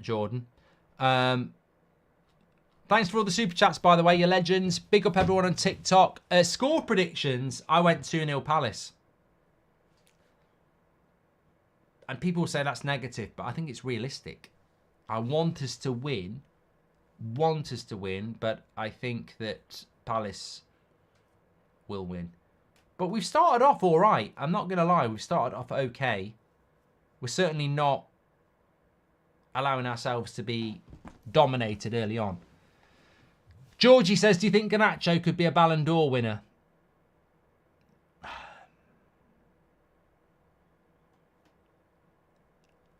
Jordan. Thanks for all the super chats, by the way, you legends. Big up everyone on TikTok. Score predictions, I went 2-0 Palace. And people say that's negative, but I think it's realistic. I want us to win want us to win, but I think that Palace will win. But we've started off all right. I'm not going to lie. We've started off okay. We're certainly not allowing ourselves to be dominated early on. Georgie says, do you think Garnacho could be a Ballon d'Or winner?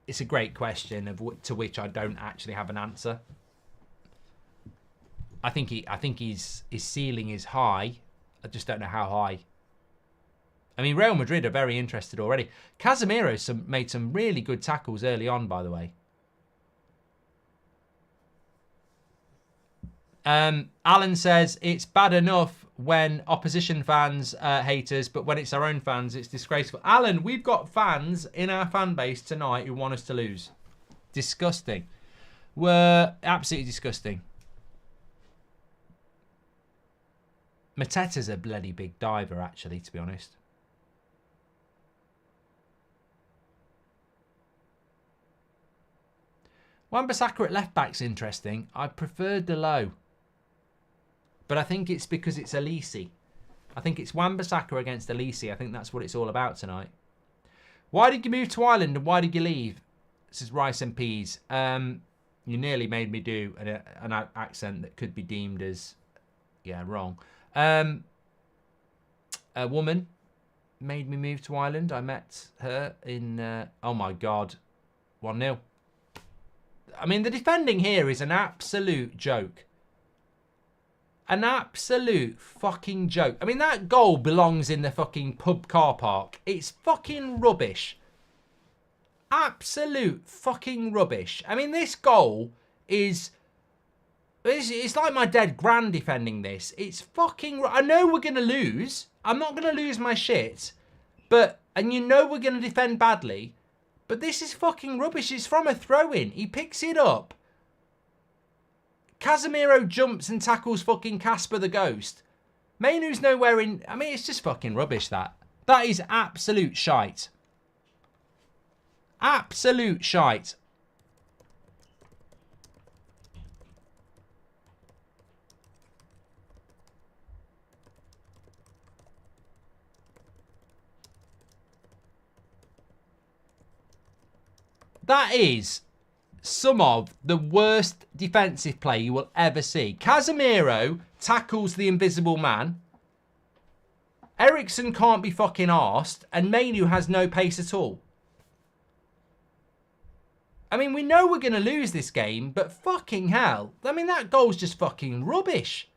It's a great question to which I don't actually have an answer. I think his ceiling is high. I just don't know how high. I mean, Real Madrid are very interested already. Casemiro made some really good tackles early on, by the way. Alan says, it's bad enough when opposition fans hate us, but when it's our own fans, it's disgraceful. Alan, we've got fans in our fan base tonight who want us to lose. Disgusting. We're absolutely disgusting. Mateta's a bloody big diver, actually, to be honest. Wan-Bissaka at left-back's interesting. I prefer Delo. But I think it's because it's Elise. I think it's Wan-Bissaka against Elise. I think that's what it's all about tonight. Why did you move to Ireland and why did you leave? This is Rice and Peas. You nearly made me do an accent that could be deemed as, yeah, wrong. A woman made me move to Ireland. I met her in, oh my God, 1-0. I mean, the defending here is an absolute joke. An absolute fucking joke. I mean, that goal belongs in the fucking pub car park. It's fucking rubbish. Absolute fucking rubbish. I mean, this goal is... It's like my dead gran defending this. It's fucking... I know we're going to lose. I'm not going to lose my shit. But... And you know we're going to defend badly. But this is fucking rubbish. It's from a throw-in. He picks it up. Casemiro jumps and tackles fucking Casper the Ghost. Mainu's nowhere in... I mean, it's just fucking rubbish, that. That is absolute shite. Absolute shite. That is some of the worst defensive play you will ever see. Casemiro tackles the invisible man. Eriksen can't be fucking arsed. And Mainu has no pace at all. I mean, we know we're going to lose this game, but fucking hell. I mean, that goal's just fucking rubbish.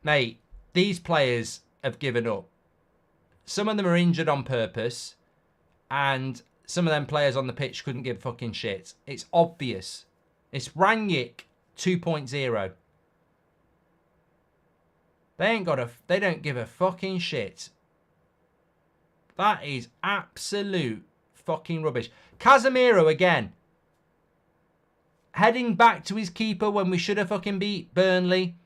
Mate, these players have given up. Some of them are injured on purpose. And some of them players on the pitch couldn't give fucking shit. It's obvious. It's Rangnick 2.0. They don't give a fucking shit. That is absolute fucking rubbish. Casemiro again. Heading back to his keeper when we should have fucking beat Burnley.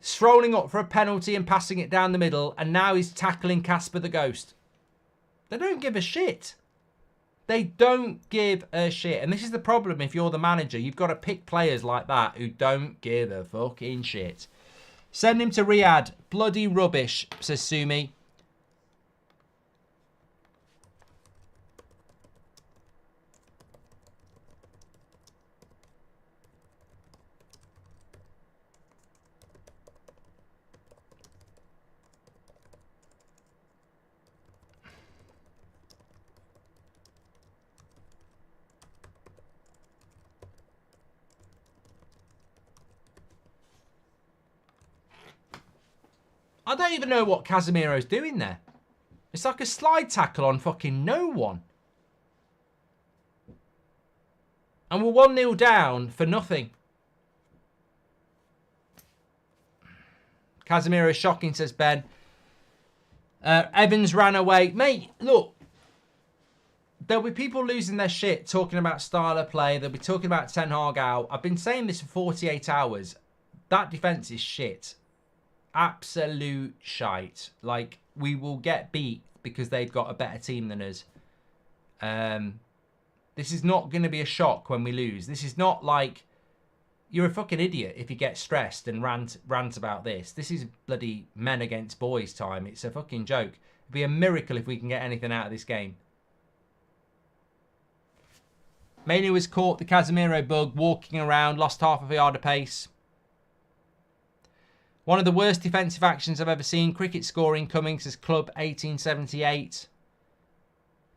Strolling up for a penalty and passing it down the middle. And now he's tackling Casper the Ghost. They don't give a shit. They don't give a shit. And this is the problem if you're the manager. You've got to pick players like that who don't give a fucking shit. Send him to Riyadh. Bloody rubbish, says Sumi. I don't even know what Casemiro's doing there. It's like a slide tackle on fucking no one. And we're 1-0 down for nothing. Casemiro's shocking, says Ben. Evans ran away. Mate, look. There'll be people losing their shit talking about style of play. They'll be talking about Ten Hag out. I've been saying this for 48 hours. That defence is shit. Absolute shite. Like, we will get beat because they've got a better team than us. This is not going to be a shock when we lose. This is not like... You're a fucking idiot if you get stressed and rant about this. This is bloody men against boys time. It's a fucking joke. It'd be a miracle if we can get anything out of this game. Manu has caught the Casemiro bug, walking around, lost half of a yard of pace. One of the worst defensive actions I've ever seen. Cricket scoring coming, says Club 1878.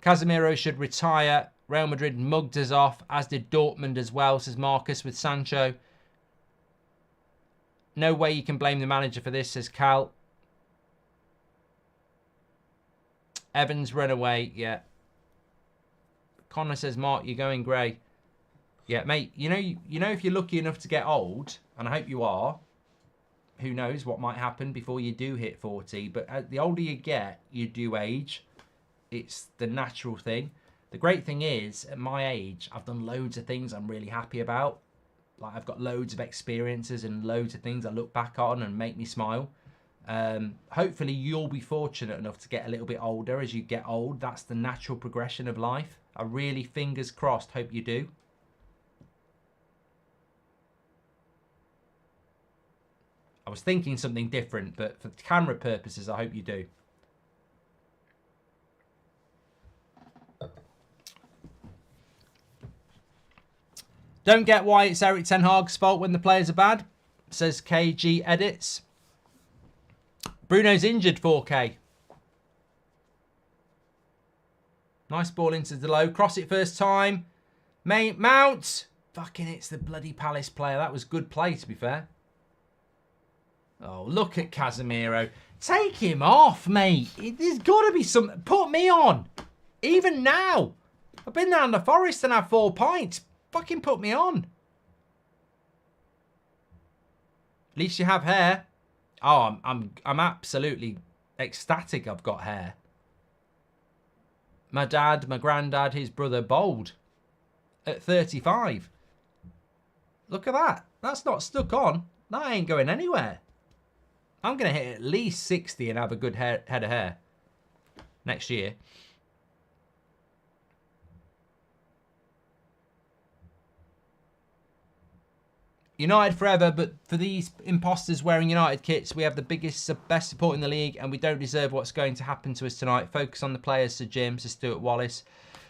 Casemiro should retire. Real Madrid mugged us off, as did Dortmund as well, says Marcus with Sancho. No way you can blame the manager for this, says Cal. Evans run away, yeah. Connor says, Mark, you're going grey. Yeah, mate, you know if you're lucky enough to get old, and I hope you are, who knows what might happen before you do hit 40, but the older you get, you do age. It's the natural thing. The great thing is, at my age, I've done loads of things I'm really happy about. Like, I've got loads of experiences and loads of things I look back on and make me smile. Hopefully, you'll be fortunate enough to get a little bit older as you get old. That's the natural progression of life. I really, fingers crossed, hope you do. I was thinking something different, but for camera purposes, I hope you do. Don't get why it's Eric Ten Hag's fault when the players are bad, says KG Edits. Bruno's injured, 4K. Nice ball into the low. Cross it first time. Mount. Fucking it's the bloody Palace player. That was good play, to be fair. Oh, look at Casemiro. Take him off, mate. There's got to be some... Put me on. Even now. I've been down the forest and had 4 pints. Fucking put me on. At least you have hair. Oh, I'm absolutely ecstatic I've got hair. My dad, my granddad, his brother, bald. At 35. Look at that. That's not stuck on. That ain't going anywhere. I'm going to hit at least 60 and have a good head of hair next year. United forever, but for these imposters wearing United kits, we have the biggest, best support in the league, and we don't deserve what's going to happen to us tonight. Focus on the players, says Jim, says Stuart Wallace.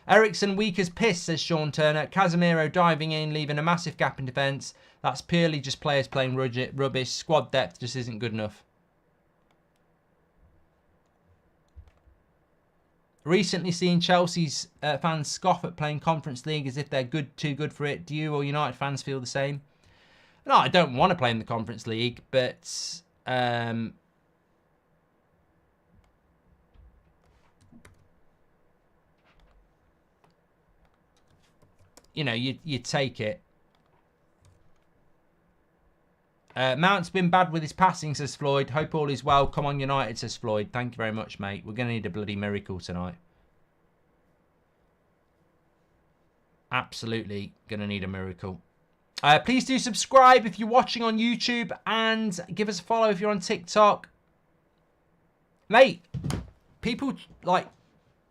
Ericsson weak as piss, says Sean Turner. Casemiro diving in, leaving a massive gap in defence. That's purely just players playing rubbish. Squad depth just isn't good enough. Recently seen Chelsea's fans scoff at playing Conference League as if they're too good for it. Do you or United fans feel the same? No, I don't want to play in the Conference League, but you know, you take it. Mount's been bad with his passing, says Floyd. Hope all is well. Come on, United, says Floyd. Thank you very much, mate. We're going to need a bloody miracle tonight. Absolutely going to need a miracle. Please do subscribe if you're watching on YouTube, and give us a follow if you're on TikTok. Mate, people, like,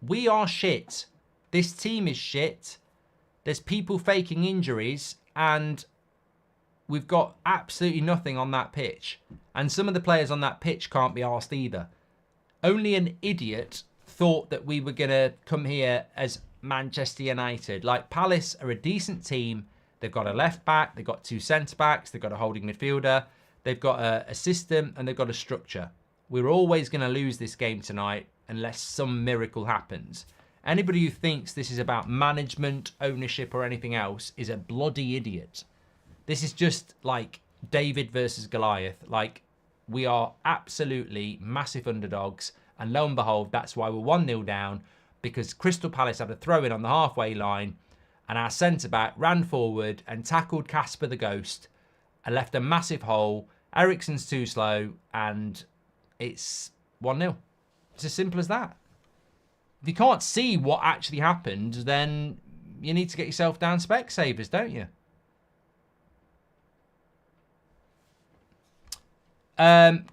we are shit. This team is shit. There's people faking injuries, and we've got absolutely nothing on that pitch. And some of the players on that pitch can't be arsed either. Only an idiot thought that we were going to come here as Manchester United. Like, Palace are a decent team. They've got a left back, they've got 2 centre backs, they've got a holding midfielder, they've got a system, and they've got a structure. We're always going to lose this game tonight unless some miracle happens. Anybody who thinks this is about management, ownership, or anything else is a bloody idiot. This is just like David versus Goliath. Like, we are absolutely massive underdogs, and lo and behold, that's why we're 1-0 down, because Crystal Palace had a throw-in on the halfway line, and our centre-back ran forward and tackled Casper the Ghost and left a massive hole. Ericsson's too slow, and it's 1-0. It's as simple as that. If you can't see what actually happened, then you need to get yourself down Specsavers, don't you?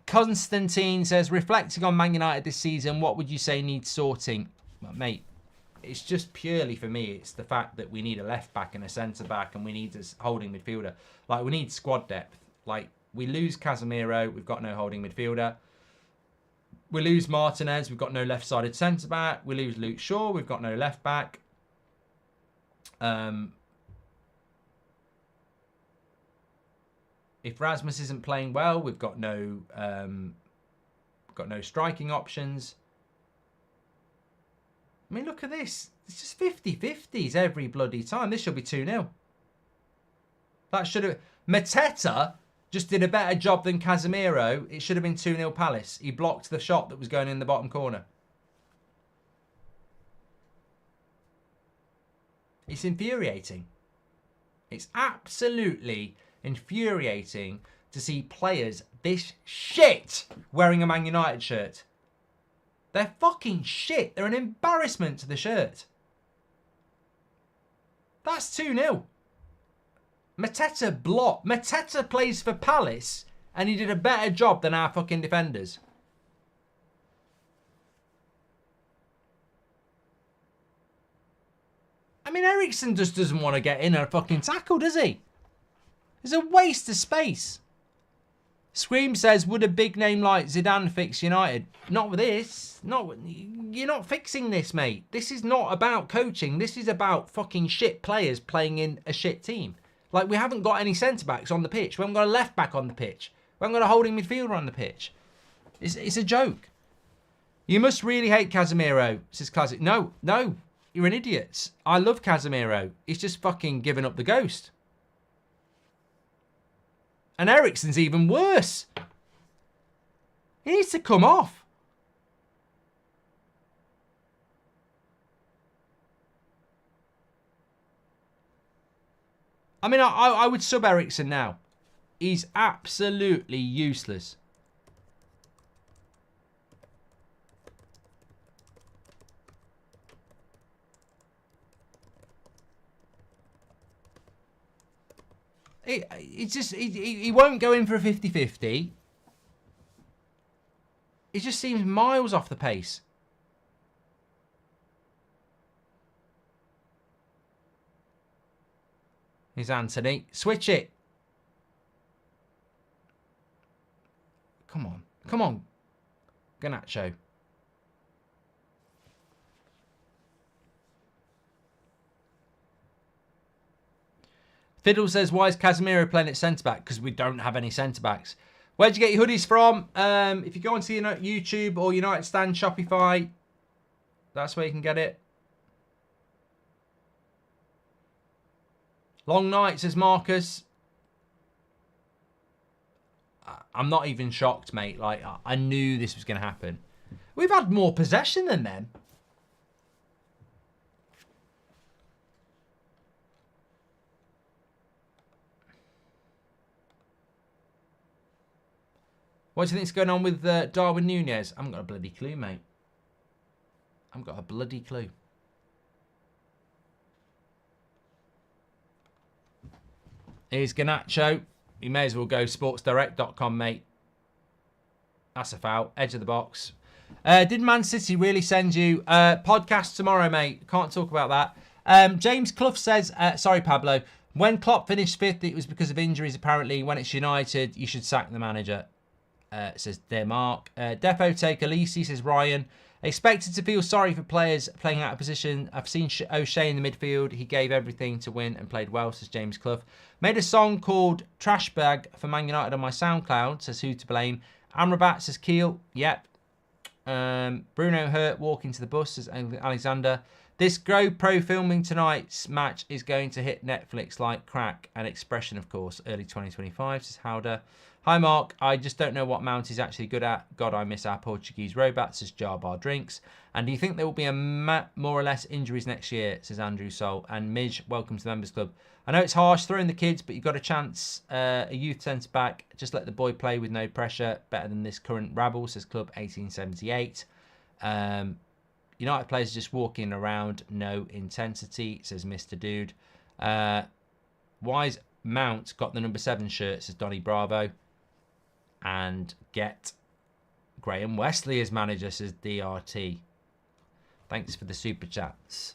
Constantine says, reflecting on Man United this season, what would you say needs sorting? Well, mate, It's just purely for me, it's the fact that we need a left back and a centre back, and we need a holding midfielder. Like, we need squad depth. Like, we lose Casemiro, we've got no holding midfielder. We lose Martinez, we've got no left-sided centre back. We lose Luke Shaw, we've got no left back. If Rasmus isn't playing well, we've got no striking options. I mean, look at this. It's just 50-50s every bloody time. This should be 2-0. That should have... Mateta just did a better job than Casemiro. It should have been 2-0 Palace. He blocked the shot that was going in the bottom corner. It's infuriating. It's absolutely infuriating to see players this shit wearing a Man United shirt. They're fucking shit. They're an embarrassment to the shirt. That's 2-0. Mateta blocked. Mateta plays for Palace and he did a better job than our fucking defenders. I mean, Eriksen just doesn't want to get in a fucking tackle, does he? It's a waste of space. Scream says, would a big name like Zidane fix United? Not with this. You're not fixing this, mate. This is not about coaching. This is about fucking shit players playing in a shit team. Like, we haven't got any centre-backs on the pitch. We haven't got a left-back on the pitch. We haven't got a holding midfielder on the pitch. It's a joke. You must really hate Casemiro, says Classic. No, you're an idiot. I love Casemiro. He's just fucking given up the ghost. And Eriksen's even worse. He needs to come off. I mean, I would sub Eriksen now. He's absolutely useless. He won't go in for a 50-50. He just seems miles off the pace. Here's Anthony. Switch it. Come on. Come on. Garnacho. Fiddle says, why is Casemiro playing at centre-back? Because we don't have any centre-backs. Where'd you get your hoodies from? If you go onto YouTube or United Stand Shopify, that's where you can get it. Long night, says Marcus. I'm not even shocked, mate. Like, I knew this was going to happen. We've had more possession than them. What do you think's going on with Darwin Núñez? I haven't got a bloody clue, mate. I haven't got a bloody clue. Here's Garnacho. You may as well go sportsdirect.com, mate. That's a foul. Edge of the box. Did Man City really send you podcast tomorrow, mate? Can't talk about that. James Clough says, sorry, Pablo. When Klopp finished fifth, it was because of injuries, apparently. When it's United, you should sack the manager. Says Demark. Defo take Elise, says Ryan. Expected to feel sorry for players playing out of position. I've seen O'Shea in the midfield. He gave everything to win and played well, says James Clough. Made a song called Trash Bag for Man United on my SoundCloud, says Who to Blame. Amrabat says Keel. Yep. Bruno Hurt walking to the bus, says Alexander. This GoPro filming tonight's match is going to hit Netflix like crack. An expression, of course, early 2025, says Howder. Hi, Mark. I just don't know what Mount is actually good at. God, I miss our Portuguese robots, says Jarbar Drinks. And do you think there will be more or less injuries next year, says Andrew Sol. And Midge, welcome to the Members Club. I know it's harsh throwing the kids, but you've got a chance. A youth centre-back. Just let the boy play with no pressure. Better than this current rabble, says Club 1878. United players are just walking around. No intensity, says Mr. Dude. Why's Mount got the number 7 shirt, says Donny Bravo. And get Graham Wesley as manager, says DRT. Thanks for the super chats.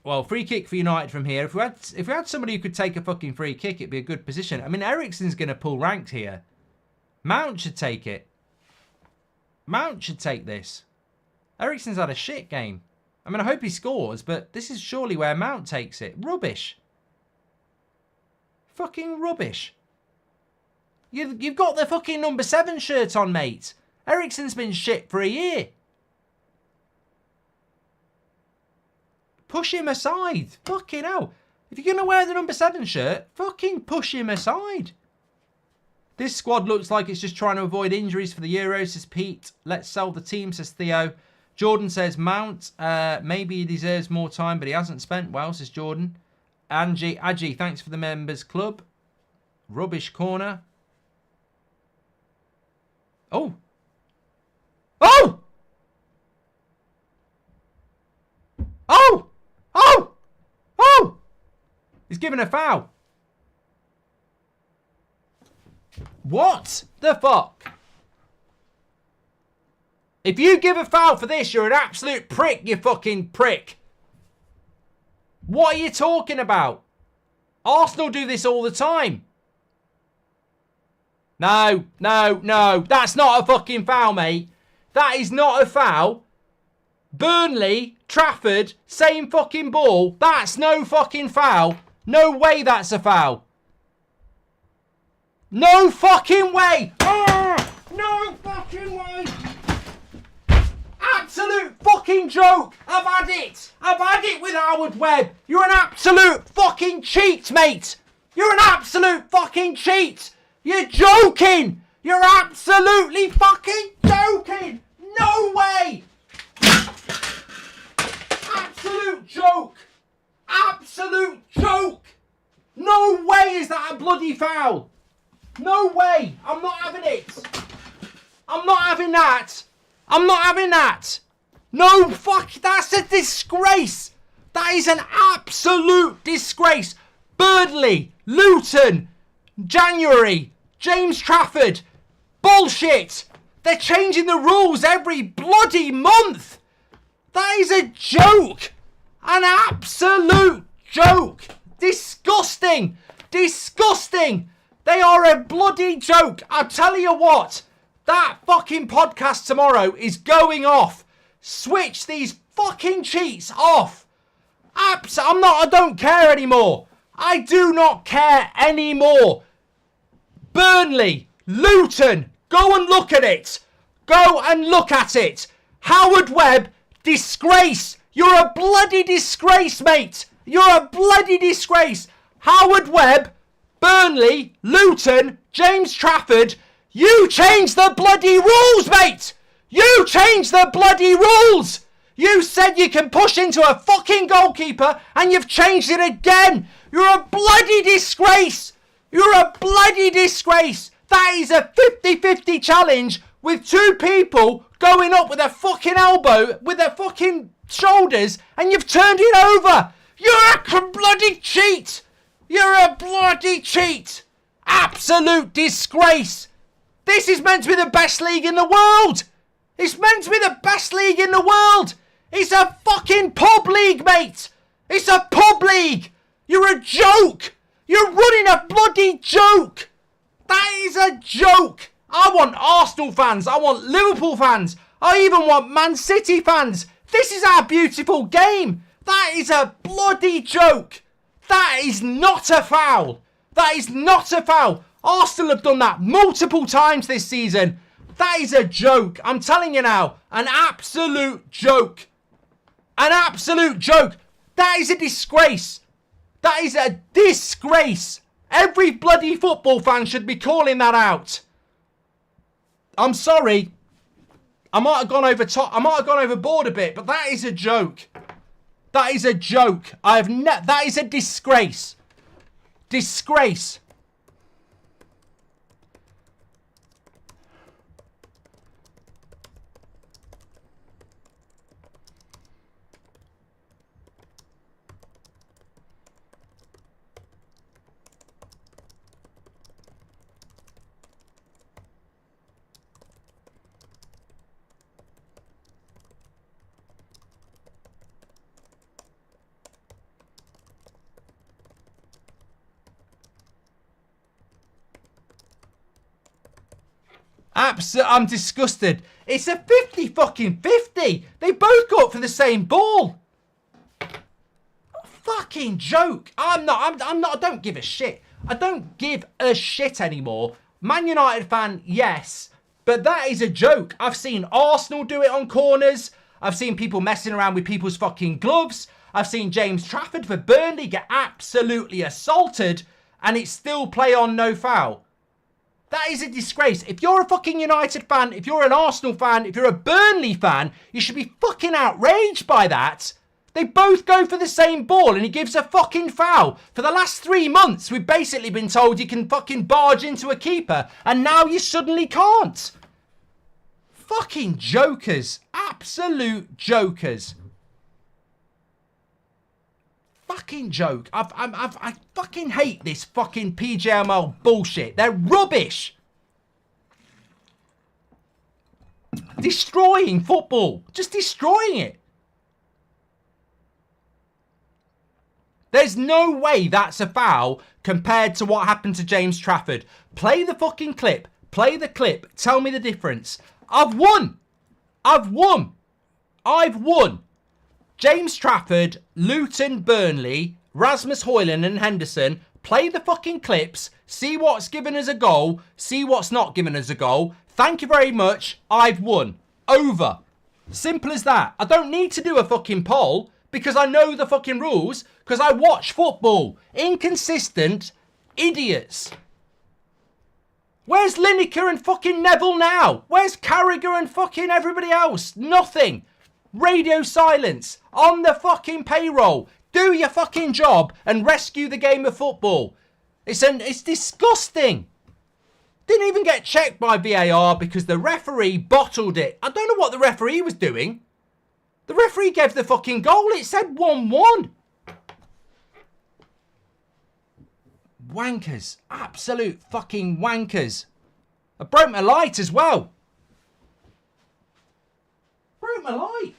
Well, free kick for United from here. If we had somebody who could take a fucking free kick, it'd be a good position. I mean, Eriksen's going to pull rank here. Mount should take it. Mount should take this. Eriksen's had a shit game. I mean, I hope he scores, but this is surely where Mount takes it. Rubbish. Fucking rubbish. You've got the fucking number 7 shirt on, mate. Eriksen's been shit for a year. Push him aside. Fucking hell. If you're going to wear the number 7 shirt, fucking push him aside. This squad looks like it's just trying to avoid injuries for the Euros, says Pete. Let's sell the team, says Theo. Jordan says Mount, maybe he deserves more time, but he hasn't spent well, says Jordan. Aji, thanks for the members club. Rubbish corner. Oh. Oh! Oh! Oh! Oh! He's given a foul. What the fuck? If you give a foul for this, you're an absolute prick, you fucking prick. What are you talking about? Arsenal do this all the time. No. That's not a fucking foul, mate. That is not a foul. Burnley, Trafford, same fucking ball. That's no fucking foul. No way that's a foul. No fucking way. No fucking way. Absolute fucking joke. I've had it. I've had it with Howard Webb. You're an absolute fucking cheat, mate. You're an absolute fucking cheat. You're joking. You're absolutely fucking joking. No way. Absolute joke. Absolute joke. No way is that a bloody foul. No way. I'm not having it. I'm not having that. I'm not having that. No, fuck. That's a disgrace. That is an absolute disgrace. Burnley, Luton, January, James Trafford. Bullshit. They're changing the rules every bloody month. That is a joke. An absolute joke. Disgusting. Disgusting. They are a bloody joke. I'll tell you what. That fucking podcast tomorrow is going off. Switch these fucking cheats off. I don't care anymore. I do not care anymore. Burnley, Luton, go and look at it. Go and look at it. Howard Webb, disgrace. You're a bloody disgrace, mate. You're a bloody disgrace. Howard Webb, Burnley, Luton, James Trafford. You changed the bloody rules, mate. You changed the bloody rules. You said you can push into a fucking goalkeeper and you've changed it again. You're a bloody disgrace. You're a bloody disgrace. That is a 50-50 challenge with two people going up with a fucking elbow, with their fucking shoulders, and you've turned it over. You're a bloody cheat. You're a bloody cheat. Absolute disgrace. This is meant to be the best league in the world. It's meant to be the best league in the world. It's a fucking pub league, mate. It's a pub league. You're a joke. You're running a bloody joke. That is a joke. I want Arsenal fans. I want Liverpool fans. I even want Man City fans. This is our beautiful game. That is a bloody joke. That is not a foul. That is not a foul. Arsenal have done that multiple times this season. That is a joke. I'm telling you now. An absolute joke. An absolute joke. That is a disgrace. That is a disgrace. Every bloody football fan should be calling that out. I'm sorry. I might have gone over top. I might have gone overboard a bit, but that is a joke. That is a joke. That is a disgrace. Disgrace. I'm disgusted. It's a 50 fucking 50. They both go up for the same ball. Fucking joke. I'm not, I don't give a shit. I don't give a shit anymore. Man United fan, yes. But that is a joke. I've seen Arsenal do it on corners. I've seen people messing around with people's fucking gloves. I've seen James Trafford for Burnley get absolutely assaulted and it's still play on, no foul. That is a disgrace. If you're a fucking United fan, if you're an Arsenal fan, if you're a Burnley fan, you should be fucking outraged by that. They both go for the same ball and he gives a fucking foul. For the last 3 months, we've basically been told you can fucking barge into a keeper and now you suddenly can't. Fucking jokers. Absolute jokers. Fucking joke. I fucking hate this fucking PJML bullshit. They're rubbish. Destroying football. Just destroying it. There's no way that's a foul compared to what happened to James Trafford. Play the fucking clip. Play the clip. Tell me the difference. I've won. I've won. I've won. James Trafford, Luton, Burnley, Rasmus Højlund and Henderson. Play the fucking clips. See what's given us a goal. See what's not given us a goal. Thank you very much. I've won. Over. Simple as that. I don't need to do a fucking poll because I know the fucking rules because I watch football. Inconsistent idiots. Where's Lineker and fucking Neville now? Where's Carragher and fucking everybody else? Nothing. Radio silence. On the fucking payroll. Do your fucking job and rescue the game of football. It's disgusting. Didn't even get checked by VAR because the referee bottled it. I don't know what the referee was doing. The referee gave the fucking goal. It said 1-1. Wankers. Absolute fucking wankers. I broke my light as well. Broke my light.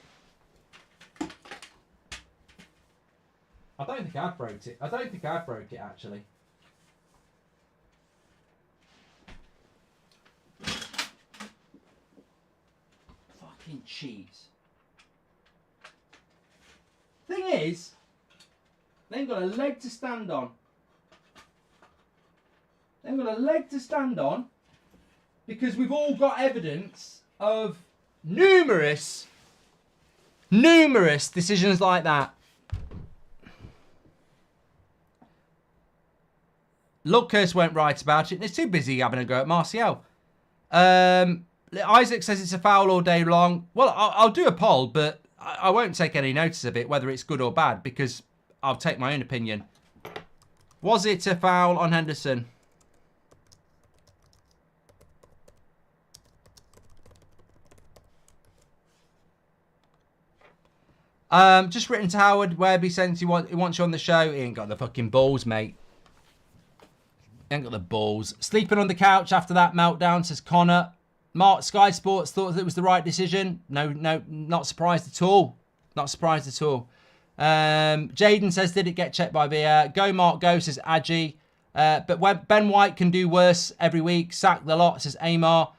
I don't think I broke it. I don't think I broke it actually. Fucking cheese. Thing is, they ain't got a leg to stand on. They ain't got a leg to stand on because we've all got evidence of numerous decisions like that. Lucas went right about it and it's too busy having a go at Martial. Isaac says it's a foul all day long. Well, I'll do a poll, but I won't take any notice of it, whether it's good or bad, because I'll take my own opinion. Was it a foul on Henderson? Just written to Howard Webby saying he wants you on the show. He ain't got the fucking balls, mate. He ain't got the balls. Sleeping on the couch after that meltdown, says Connor. Mark, Sky Sports thought that it was the right decision. No, not surprised at all. Not surprised at all. Jaden says, did it get checked by VAR? Go Mark, go, says Adji. But Ben White can do worse every week. Sack the lot, says Amar.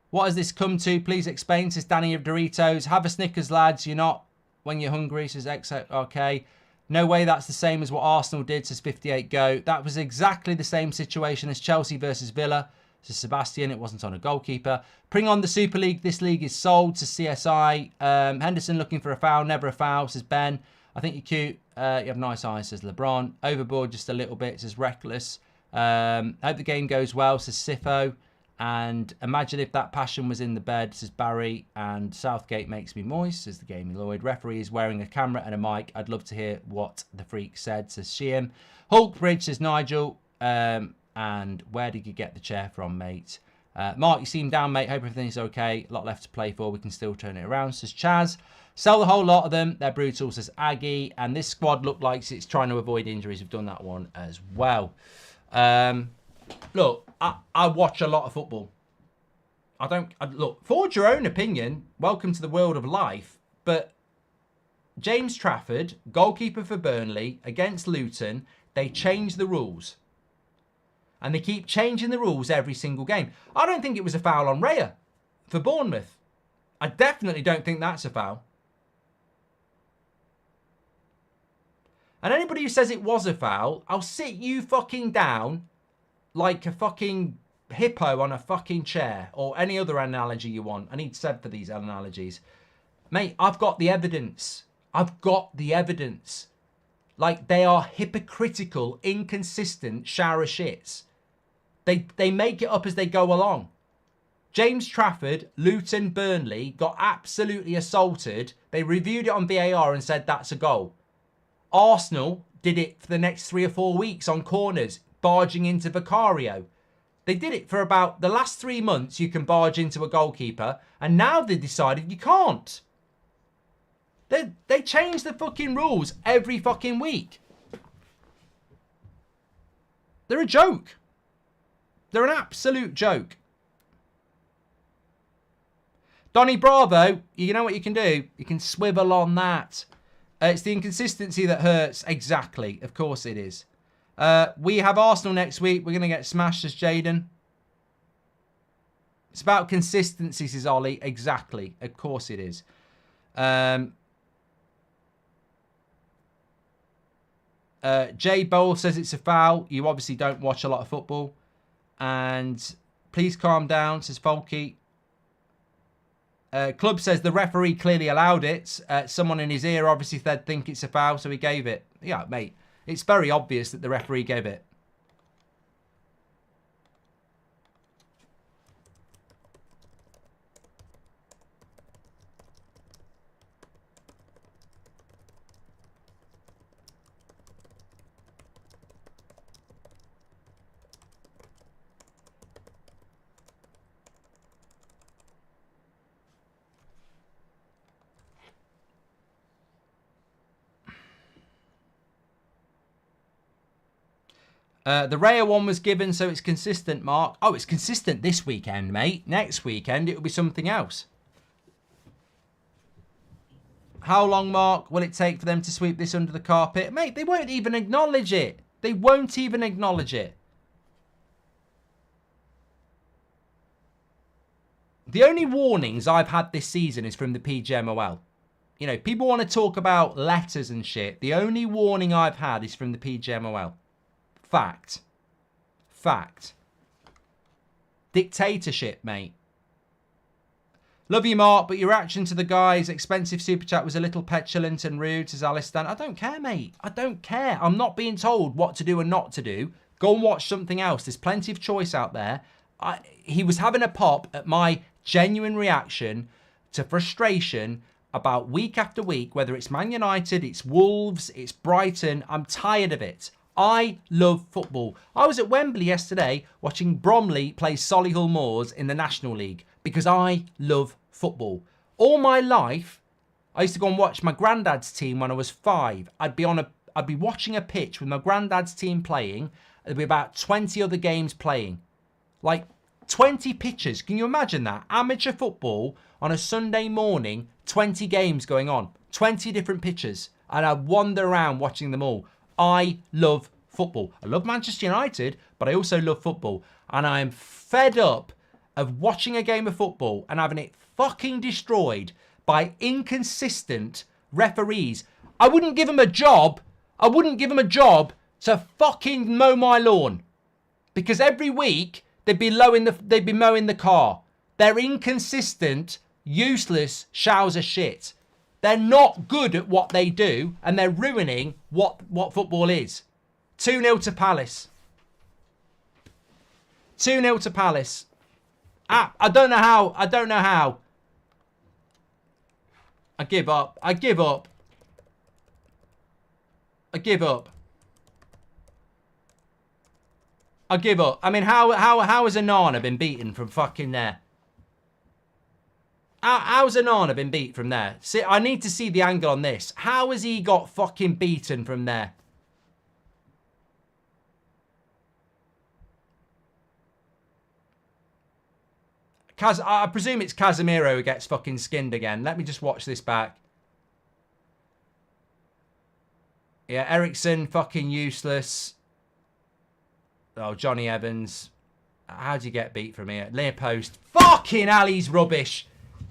What has this come to? Please explain, says Danny of Doritos. Have a Snickers, lads. You're not when you're hungry, says XOK. No way that's the same as what Arsenal did, says 58 Go. That was exactly the same situation as Chelsea versus Villa, says Sebastian. It wasn't on a goalkeeper. Bring on the Super League. This league is sold, says CSI. Henderson looking for a foul. Never a foul, says Ben. I think you're cute. You have nice eyes, says LeBron. Overboard just a little bit, says Reckless. Hope the game goes well, says Sifo. And imagine if that passion was in the bed, says Barry. And Southgate makes me moist, says the Gaming Lloyd. Referee is wearing a camera and a mic. I'd love to hear what the freak said, says Sheehan. Hulkbridge, says Nigel. And where did you get the chair from, mate? Mark, you seem down, mate. Hope everything's okay. A lot left to play for. We can still turn it around, says Chaz. Sell the whole lot of them. They're brutal, says Aggie. And this squad looked like it's trying to avoid injuries. We've done that one as well. Look, I watch a lot of football. Look, forge your own opinion. Welcome to the world of life. But James Trafford, goalkeeper for Burnley, against Luton, they changed the rules. And they keep changing the rules every single game. I don't think it was a foul on Raya for Bournemouth. I definitely don't think that's a foul. And anybody who says it was a foul, I'll sit you fucking down like a fucking hippo on a fucking chair, or any other analogy you want. I need Seb for these analogies. Mate, I've got the evidence. I've got the evidence. Like, they are hypocritical, inconsistent shower of shits. They make it up as they go along. James Trafford, Luton, Burnley got absolutely assaulted. They reviewed it on VAR and said that's a goal. Arsenal did it for the next 3 or 4 weeks on corners, barging into Vicario. They did it for about the last 3 months. You can barge into a goalkeeper, and now they decided you can't. They change the fucking rules every fucking week. They're a joke. They're an absolute joke. Donny Bravo, you know what you can do? You can swivel on that. It's the inconsistency that hurts. Exactly. Of course it is. We have Arsenal next week. We're going to get smashed as Jaden. It's about consistency, says Ollie. Exactly. Of course it is. Jay Bowl says it's a foul. You obviously don't watch a lot of football. And please calm down, says Folky. Club says the referee clearly allowed it. Someone in his ear obviously said think it's a foul, so he gave it. Yeah, mate. It's very obvious that the referee gave it. The Raya one was given, so it's consistent, Mark. Oh, it's consistent this weekend, mate. Next weekend, it will be something else. How long, Mark, will it take for them to sweep this under the carpet? Mate, they won't even acknowledge it. They won't even acknowledge it. The only warnings I've had this season is from the PGMOL. You know, people want to talk about letters and shit. The only warning I've had is from the PGMOL. Fact. Fact. Dictatorship, mate. Love you, Mark, but your reaction to the guy's expensive super chat was a little petulant and rude, says Alistan. I don't care, mate. I don't care. I'm not being told what to do and not to do. Go and watch something else. There's plenty of choice out there. He was having a pop at my genuine reaction to frustration about week after week, whether it's Man United, it's Wolves, it's Brighton. I'm tired of it. I love football. I was at Wembley yesterday watching Bromley play Solihull Moors in the National League because I love football. All my life, I used to go and watch my granddad's team when I was 5. I'd be watching a pitch with my granddad's team playing. There'd be about 20 other games playing. Like 20 pitches. Can you imagine that? Amateur football on a Sunday morning, 20 games going on. 20 different pitches. And I'd wander around watching them all. I love football. I love Manchester United, but I also love football. And I am fed up of watching a game of football and having it fucking destroyed by inconsistent referees. I wouldn't give them a job. I wouldn't give them a job to fucking mow my lawn. Because every week they'd be mowing the car. They're inconsistent, useless showers of shit. They're not good at what they do, and they're ruining what football is. 2-0 to Palace. 2-0 to Palace. I don't know how. I don't know how. I give up. I give up. I give up. I give up. I mean, how has Onana been beaten from fucking there? How's Onana been beat from there? See, I need to see the angle on this. How has he got fucking beaten from there? I presume it's Casemiro who gets fucking skinned again. Let me just watch this back. Yeah, Ericsson, fucking useless. Oh, Johnny Evans. How'd you get beat from here? Near post. Fucking hell, he's rubbish.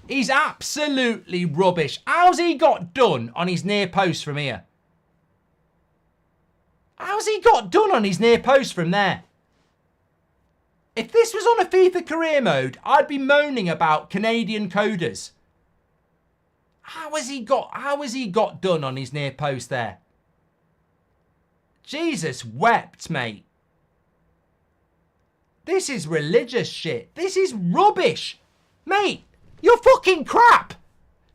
He's absolutely rubbish. How's he got done on his near post from here? How's he got done on his near post from there? If this was on a FIFA career mode, I'd be moaning about Canadian coders. How has he got done on his near post there? Jesus wept, mate. This is religious shit. This is rubbish. Mate, you're fucking crap.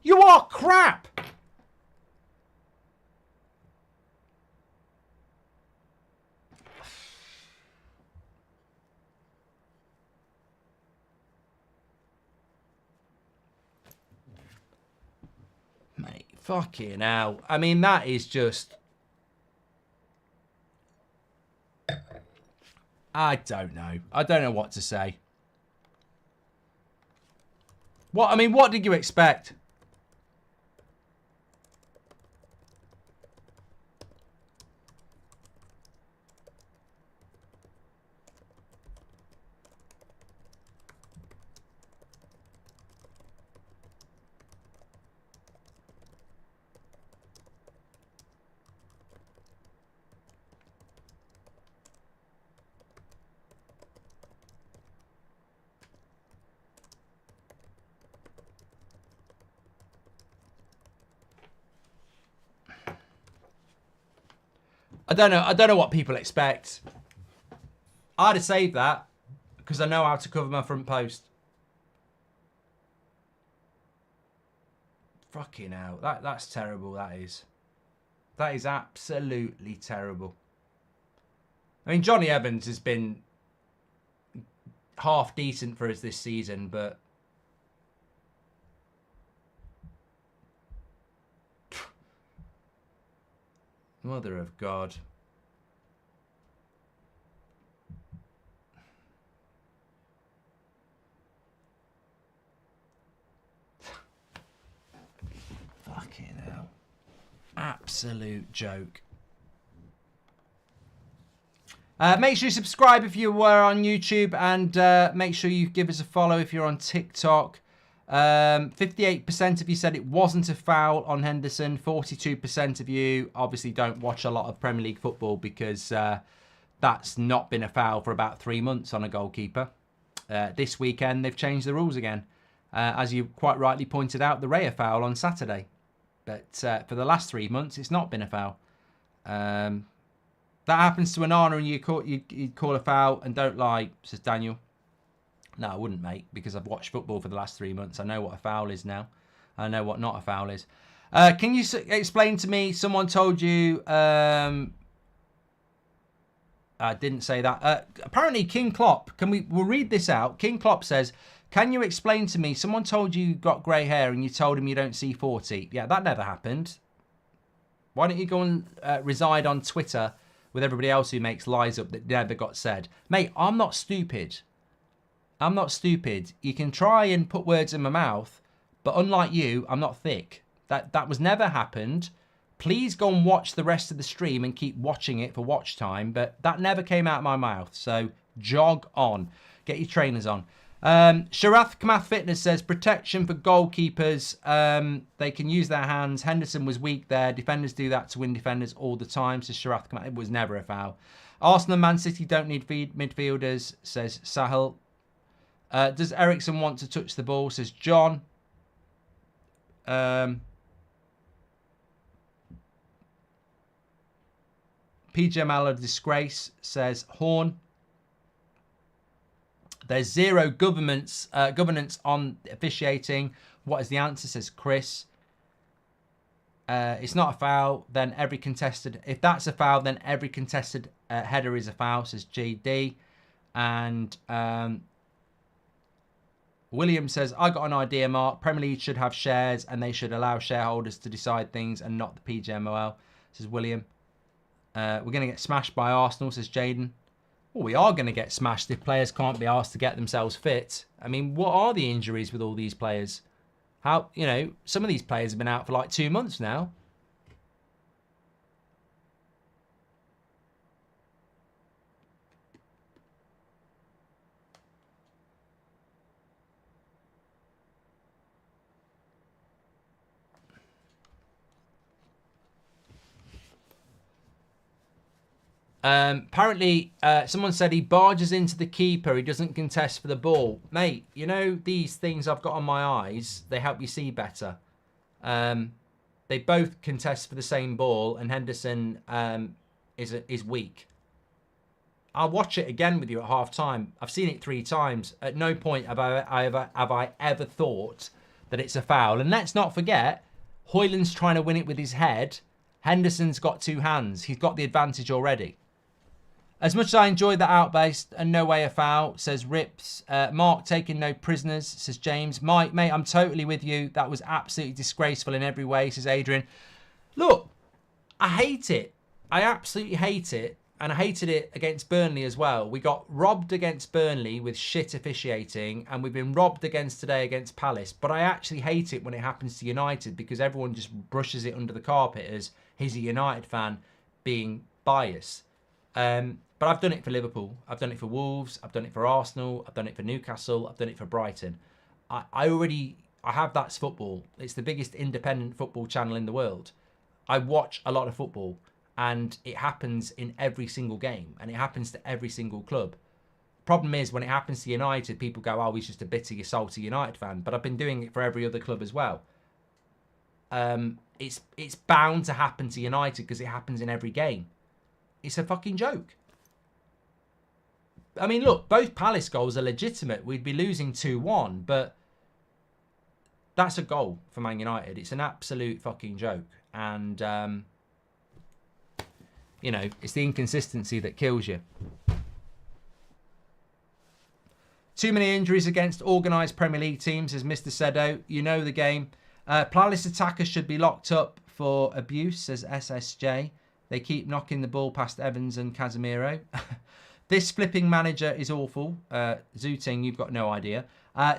You are crap. Mate, fucking hell. I mean, that is just... I don't know. I don't know what to say. What did you expect? I don't know what people expect. I'd have saved that because I know how to cover my front post. Fucking hell. That's terrible, that is. That is absolutely terrible. I mean, Johnny Evans has been half decent for us this season, but... Mother of God. Fucking hell. Absolute joke. Make sure you subscribe if you were on YouTube, and make sure you give us a follow if you're on TikTok. 58% of you said it wasn't a foul on Henderson. 42% of you obviously don't watch a lot of Premier League football because that's not been a foul for about 3 months on a goalkeeper. This weekend they've changed the rules again. As you quite rightly pointed out, the Raya foul on Saturday. But for the last 3 months it's not been a foul. That happens to Onana and you'd call a foul, and don't lie, says Daniel. No, I wouldn't, mate, because I've watched football for the last 3 months. I know what a foul is now. I know what not a foul is. Can you explain to me, someone told you... I didn't say that. Apparently, King Klopp, we'll read this out. King Klopp says, can you explain to me, someone told you got grey hair and you told him you don't see 40. Yeah, that never happened. Why don't you go and reside on Twitter with everybody else who makes lies up that never got said? Mate, I'm not stupid. I'm not stupid. You can try and put words in my mouth, but unlike you, I'm not thick. That was never happened. Please go and watch the rest of the stream and keep watching it for watch time, but that never came out of my mouth. So jog on. Get your trainers on. Sharath Kamath Fitness says, protection for goalkeepers. They can use their hands. Henderson was weak there. Defenders do that to win defenders all the time, says Sharath Kamath. It was never a foul. Arsenal and Man City don't need midfielders, says Sahel. Does Ericsson want to touch the ball, says John. PGML a disgrace, says Horn. There's zero governance on officiating. What is the answer, says Chris. It's not a foul, then every contested... If that's a foul, then every contested header is a foul, says JD. And... William says, I got an idea, Mark. Premier League should have shares and they should allow shareholders to decide things and not the PGMOL, says William. We're going to get smashed by Arsenal, says Jaden. Well, we are going to get smashed if players can't be asked to get themselves fit. I mean, what are the injuries with all these players? How, some of these players have been out for like 2 months now. Apparently, someone said he barges into the keeper. He doesn't contest for the ball. Mate, you know these things I've got on my eyes, they help you see better. They both contest for the same ball, and Henderson is weak. I'll watch it again with you at half time. I've seen it 3 times. At no point have I ever thought that it's a foul. And let's not forget, Højlund's trying to win it with his head. Henderson's got 2 hands. He's got the advantage already. As much as I enjoyed that outburst, and no way a foul, says Rips. Mark taking no prisoners, says James. Mate, I'm totally with you. That was absolutely disgraceful in every way, says Adrian. Look, I hate it. I absolutely hate it. And I hated it against Burnley as well. We got robbed against Burnley with shit officiating, and we've been robbed today against Palace. But I actually hate it when it happens to United, because everyone just brushes it under the carpet as he's a United fan being biased. But I've done it for Liverpool. I've done it for Wolves. I've done it for Arsenal. I've done it for Newcastle. I've done it for Brighton. I have That's Football. It's the biggest independent football channel in the world. I watch a lot of football. And it happens in every single game. And it happens to every single club. Problem is, when it happens to United, people go, oh, he's just a bitter, salty United fan. But I've been doing it for every other club as well. It's bound to happen to United because it happens in every game. It's a fucking joke. I mean, look, both Palace goals are legitimate. We'd be losing 2-1. But that's a goal for Man United. It's an absolute fucking joke. And... you know, it's the inconsistency that kills you. Too many injuries against organised Premier League teams, says Mr. Sedo. You know the game. Palace attackers should be locked up for abuse, says SSJ. They keep knocking the ball past Evans and Casemiro. This flipping manager is awful. Zooting, you've got no idea.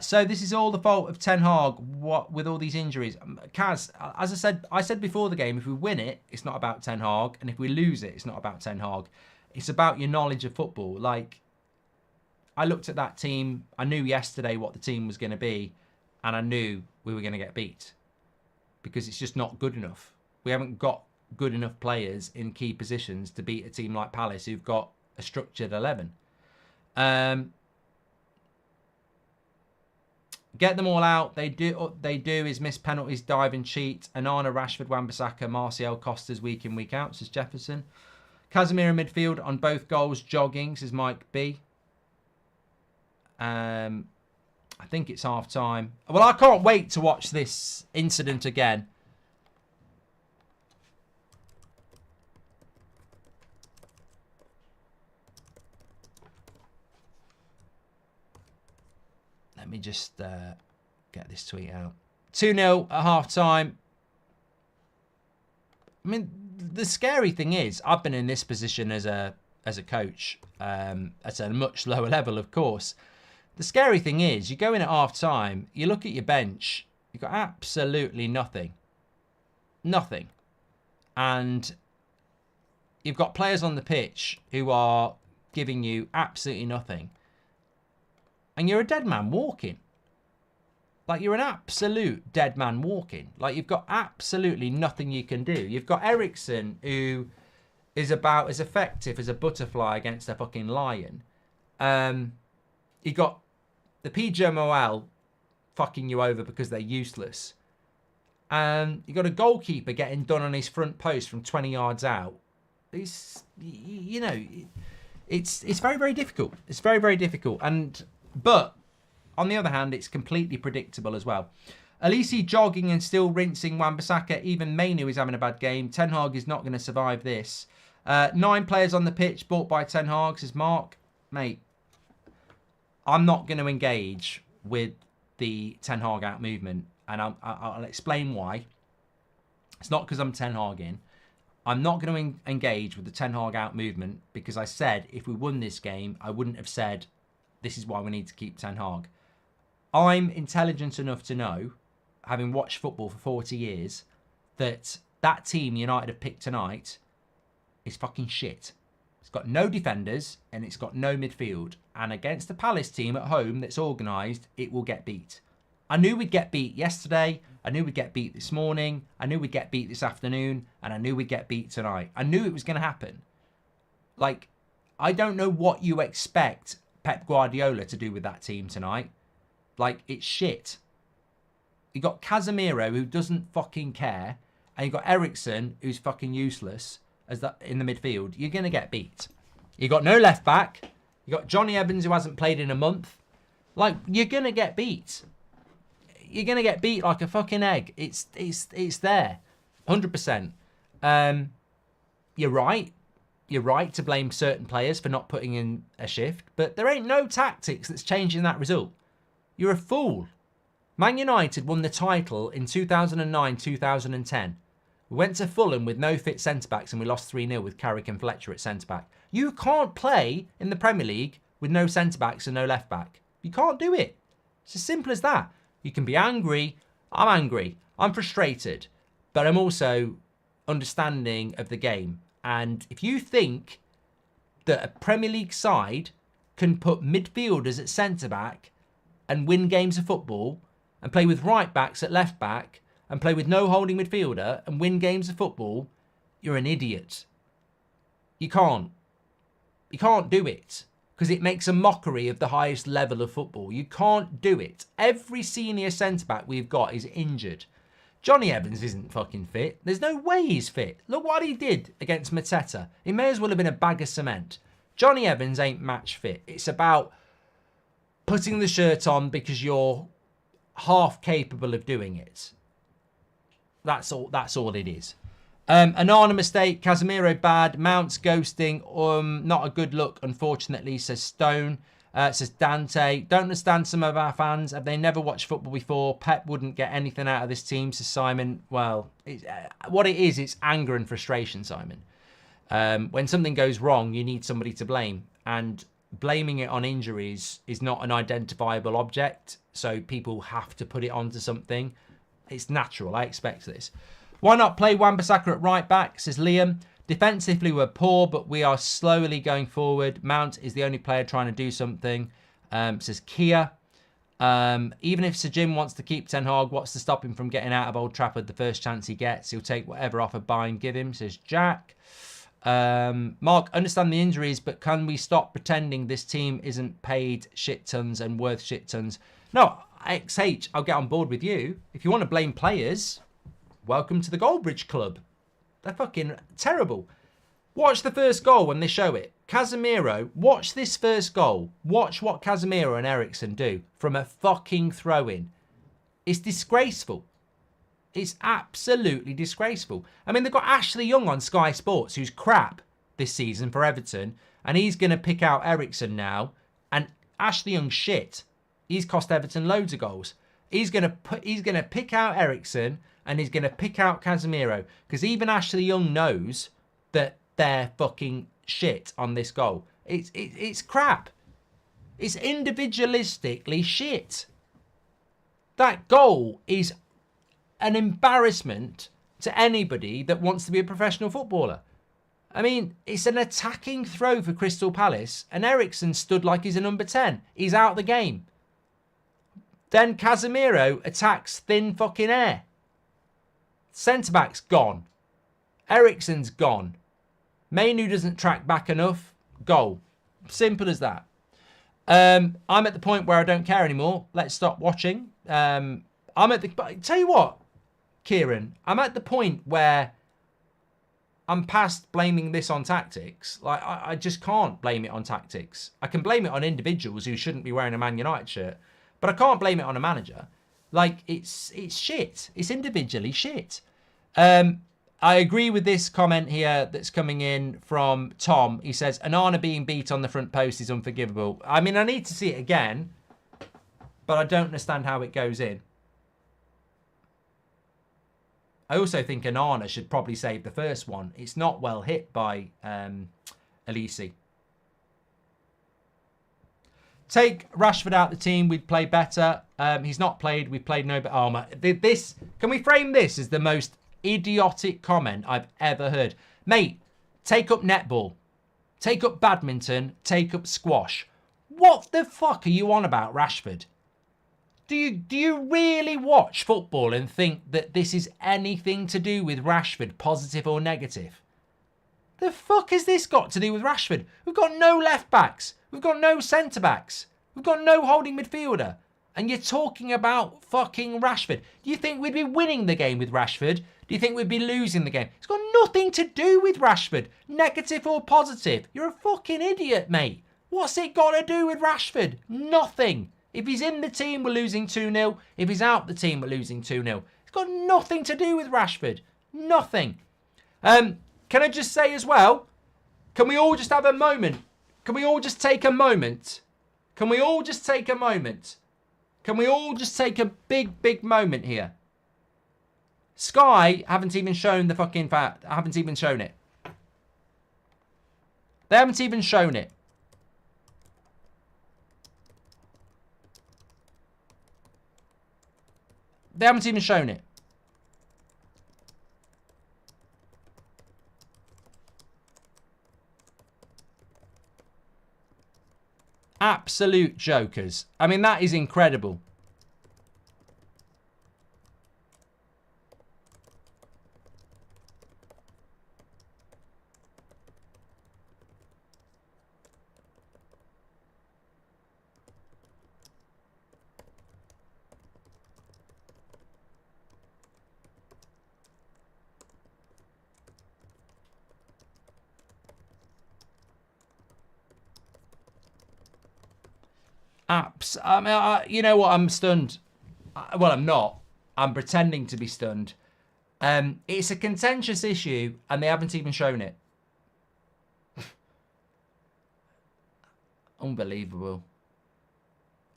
So this is all the fault of Ten Hag, what with all these injuries. Kaz, as I said before the game, if we win it, it's not about Ten Hag. And if we lose it, it's not about Ten Hag. It's about your knowledge of football. Like, I looked at that team. I knew yesterday what the team was going to be. And I knew we were going to get beat. Because it's just not good enough. We haven't got good enough players in key positions to beat a team like Palace who've got a structured 11. Get them all out. They do is miss penalties, dive and cheat. Anana, Rashford, Wan-Bissaka, Martial, Costas week in, week out, says Jefferson. Casemiro midfield on both goals, jogging, says Mike B. I think it's half time. Well, I can't wait to watch this incident again. Let me just get this tweet out. 2-0 at half-time. I mean, the scary thing is, I've been in this position as a coach at a much lower level, of course. The scary thing is, you go in at half-time, you look at your bench, you've got absolutely nothing. Nothing. And you've got players on the pitch who are giving you absolutely nothing. And you're a dead man walking. Like, you're an absolute dead man walking. Like, you've got absolutely nothing you can do. You've got Eriksen, who is about as effective as a butterfly against a fucking lion. You got the PGMOL fucking you over because they're useless. And you got a goalkeeper getting done on his front post from 20 yards out. It's, you know, it's very, very difficult. It's very, very difficult. But, on the other hand, it's completely predictable as well. Elise jogging and still rinsing Wan-Bissaka. Even Mainu is having a bad game. Ten Hag is not going to survive this. 9 players on the pitch bought by Ten Hag, says Mark. Mate, I'm not going to engage with the Ten Hag out movement. And I'll explain why. It's not because I'm Ten Hag in. I'm not going to engage with the Ten Hag out movement because I said if we won this game, I wouldn't have said this is why we need to keep Ten Hag. I'm intelligent enough to know, having watched football for 40 years, that team United have picked tonight is fucking shit. It's got no defenders and it's got no midfield. And against the Palace team at home that's organised, it will get beat. I knew we'd get beat yesterday. I knew we'd get beat this morning. I knew we'd get beat this afternoon. And I knew we'd get beat tonight. I knew it was going to happen. Like, I don't know what you expect Pep Guardiola to do with that team tonight. Like, it's shit. You got Casemiro, who doesn't fucking care, and you got Eriksen, who's fucking useless as that in the midfield. You're going to get beat. You got no left back. You got Johnny Evans, who hasn't played in a month. Like, you're going to get beat. You're going to get beat like a fucking egg. It's there. 100%. You're right. You're right to blame certain players for not putting in a shift, but there ain't no tactics that's changing that result. You're a fool. Man United won the title in 2009-2010. We went to Fulham with no fit centre-backs and we lost 3-0 with Carrick and Fletcher at centre-back. You can't play in the Premier League with no centre-backs and no left-back. You can't do it. It's as simple as that. You can be angry. I'm angry. I'm frustrated. But I'm also understanding of the game. And if you think that a Premier League side can put midfielders at centre-back and win games of football and play with right-backs at left-back and play with no holding midfielder and win games of football, you're an idiot. You can't. You can't do it because it makes a mockery of the highest level of football. You can't do it. Every senior centre-back we've got is injured. Johnny Evans isn't fucking fit. There's no way he's fit. Look what he did against Mateta. He may as well have been a bag of cement. Johnny Evans ain't match fit. It's about putting the shirt on because you're half capable of doing it. That's all it is. Onana mistake, Casemiro bad, Mount's ghosting, not a good look, unfortunately, says Stone. Says Dante, don't understand some of our fans. Have they never watched football before? Pep wouldn't get anything out of this team, says Simon. Well, what it is, it's anger and frustration, Simon. When something goes wrong, you need somebody to blame. And blaming it on injuries is not an identifiable object. So people have to put it onto something. It's natural. I expect this. Why not play Wan-Bissaka at right back, says Liam. Defensively, we're poor, but we are slowly going forward. Mount is the only player trying to do something, says Kia. Even if Sir Jim wants to keep Ten Hag, what's to stop him from getting out of Old Trafford the first chance he gets? He'll take whatever offer Bayern give him, says Jack. Mark, understand the injuries, but can we stop pretending this team isn't paid shit tons and worth shit tons? No, XH, I'll get on board with you. If you want to blame players, welcome to the Goldbridge Club. They're fucking terrible. Watch the first goal when they show it. Casemiro, watch this first goal. Watch what Casemiro and Eriksen do from a fucking throw-in. It's disgraceful. It's absolutely disgraceful. I mean, they've got Ashley Young on Sky Sports, who's crap this season for Everton, and he's going to pick out Eriksen now. And Ashley Young's shit. He's cost Everton loads of goals. He's going to pick out Eriksen and he's going to pick out Casemiro because even Ashley Young knows that they're fucking shit on this goal. It's crap. It's individualistically shit. That goal is an embarrassment to anybody that wants to be a professional footballer. I mean, it's an attacking throw for Crystal Palace and Eriksen stood like he's a number 10. He's out the game. Then Casemiro attacks thin fucking air. Centre-back's gone. Eriksen's gone. Mainu doesn't track back enough. Goal. Simple as that. I'm at the point where I don't care anymore. Let's stop watching. Tell you what, Kieran, I'm at the point where I'm past blaming this on tactics. Like, I just can't blame it on tactics. I can blame it on individuals who shouldn't be wearing a Man United shirt, but I can't blame it on a manager. Like, it's shit. It's individually shit. I agree with this comment here that's coming in from Tom. He says, Onana being beat on the front post is unforgivable. I mean, I need to see it again, but I don't understand how it goes in. I also think Onana should probably save the first one. It's not well hit by Elise. Take Rashford out the team. We'd play better. He's not played. We've played no better. Oh, can we frame this as the most idiotic comment I've ever heard? Mate, take up netball. Take up badminton. Take up squash. What the fuck are you on about, Rashford? Do you really watch football and think that this is anything to do with Rashford, positive or negative? The fuck has this got to do with Rashford? We've got no left backs. We've got no centre backs. We've got no holding midfielder. And you're talking about fucking Rashford. Do you think we'd be winning the game with Rashford? Do you think we'd be losing the game? It's got nothing to do with Rashford. Negative or positive. You're a fucking idiot, mate. What's it got to do with Rashford? Nothing. If he's in the team, we're losing 2-0. If he's out the team, we're losing 2-0. It's got nothing to do with Rashford. Nothing. Can I just say as well, can we all just have a moment? Can we all just take a moment? Can we all just take a moment? Can we all just take a big moment here? Sky haven't even shown the fucking fact. Haven't even shown it. They haven't even shown it. They haven't even shown it. Absolute jokers. I mean, that is incredible. I mean, you know what? I'm stunned. Well, I'm not. I'm pretending to be stunned. It's a contentious issue, and they haven't even shown it. Unbelievable.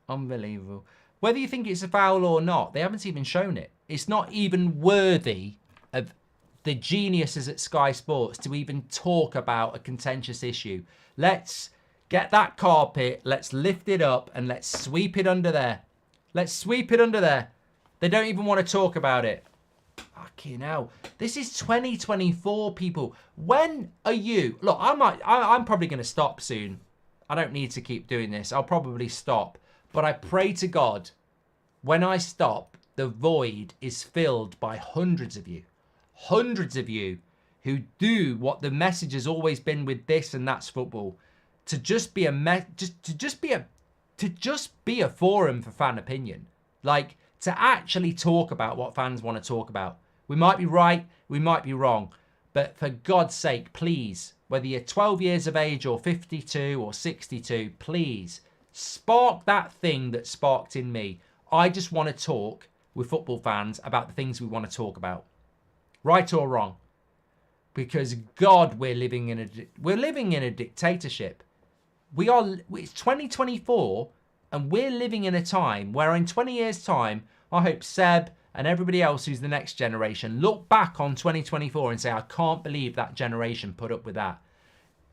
Unbelievable. Whether you think it's a foul or not, they haven't even shown it. It's not even worthy of the geniuses at Sky Sports to even talk about a contentious issue. Let's get that carpet, let's lift it up, and let's sweep it under there. Let's sweep it under there. They don't even want to talk about it. Fucking hell. This is 2024, people. When are you... Look, I'm probably going to stop soon. I don't need to keep doing this. I'll probably stop. But I pray to God, when I stop, the void is filled by hundreds of you. Hundreds of you who do what the message has always been with this, and that's football. To just be a forum for fan opinion. Like, to actually talk about what fans want to talk about. We might be right, we might be wrong, but for God's sake, please, whether you're 12 years of age or 52 or 62, please spark that thing that sparked in me. I just want to talk with football fans about the things we want to talk about, right or wrong. Because God, we're living in a dictatorship. It's 2024, and we're living in a time where in 20 years' time, I hope Seb and everybody else who's the next generation look back on 2024 and say, I can't believe that generation put up with that.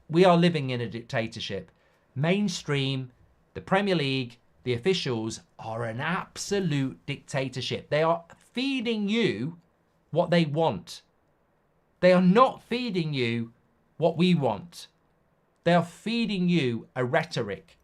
We are living in a dictatorship. Mainstream, the Premier League, the officials are an absolute dictatorship. They are feeding you what they want. They are not feeding you what we want. They are feeding you a rhetoric.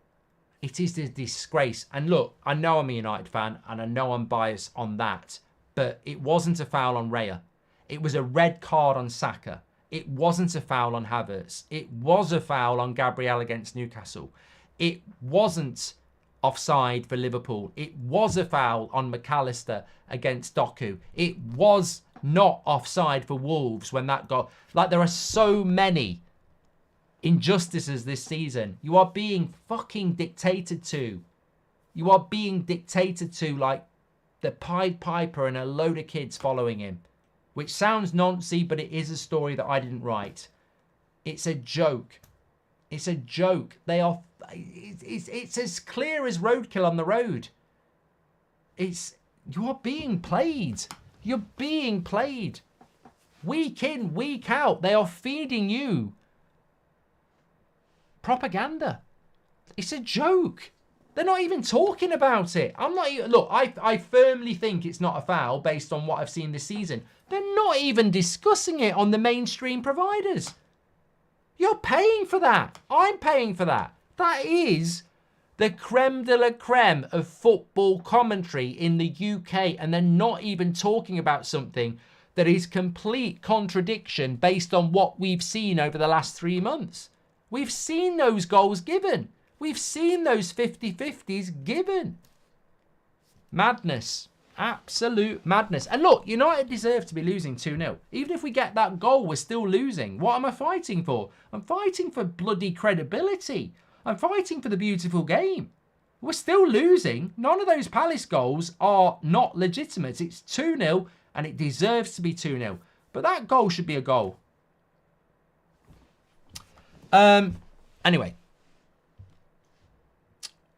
It is a disgrace. And look, I know I'm a United fan and I know I'm biased on that, but it wasn't a foul on Raya. It was a red card on Saka. It wasn't a foul on Havertz. It was a foul on Gabriel against Newcastle. It wasn't offside for Liverpool. It was a foul on McAllister against Doku. It was not offside for Wolves when that got... Like, there are so many injustices this season. You are being fucking dictated to. You are being dictated to like the Pied Piper and a load of kids following him. Which sounds nonsense, but it is a story that I didn't write. It's a joke. It's a joke. They are... It's as clear as roadkill on the road. You are being played. You're being played. Week in, week out. They are feeding you propaganda. It's a joke. They're not even talking about it. I'm not even... Look, I firmly think it's not a foul based on what I've seen this season. They're not even discussing it on the mainstream providers. You're paying for that. I'm paying for that. That is the creme de la creme of football commentary in the UK, and they're not even talking about something that is complete contradiction based on what we've seen over the last 3 months. We've seen those goals given. We've seen those 50-50s given. Madness. Absolute madness. And look, United deserve to be losing 2-0. Even if we get that goal, we're still losing. What am I fighting for? I'm fighting for bloody credibility. I'm fighting for the beautiful game. We're still losing. None of those Palace goals are not legitimate. It's 2-0 and it deserves to be 2-0. But that goal should be a goal. Anyway.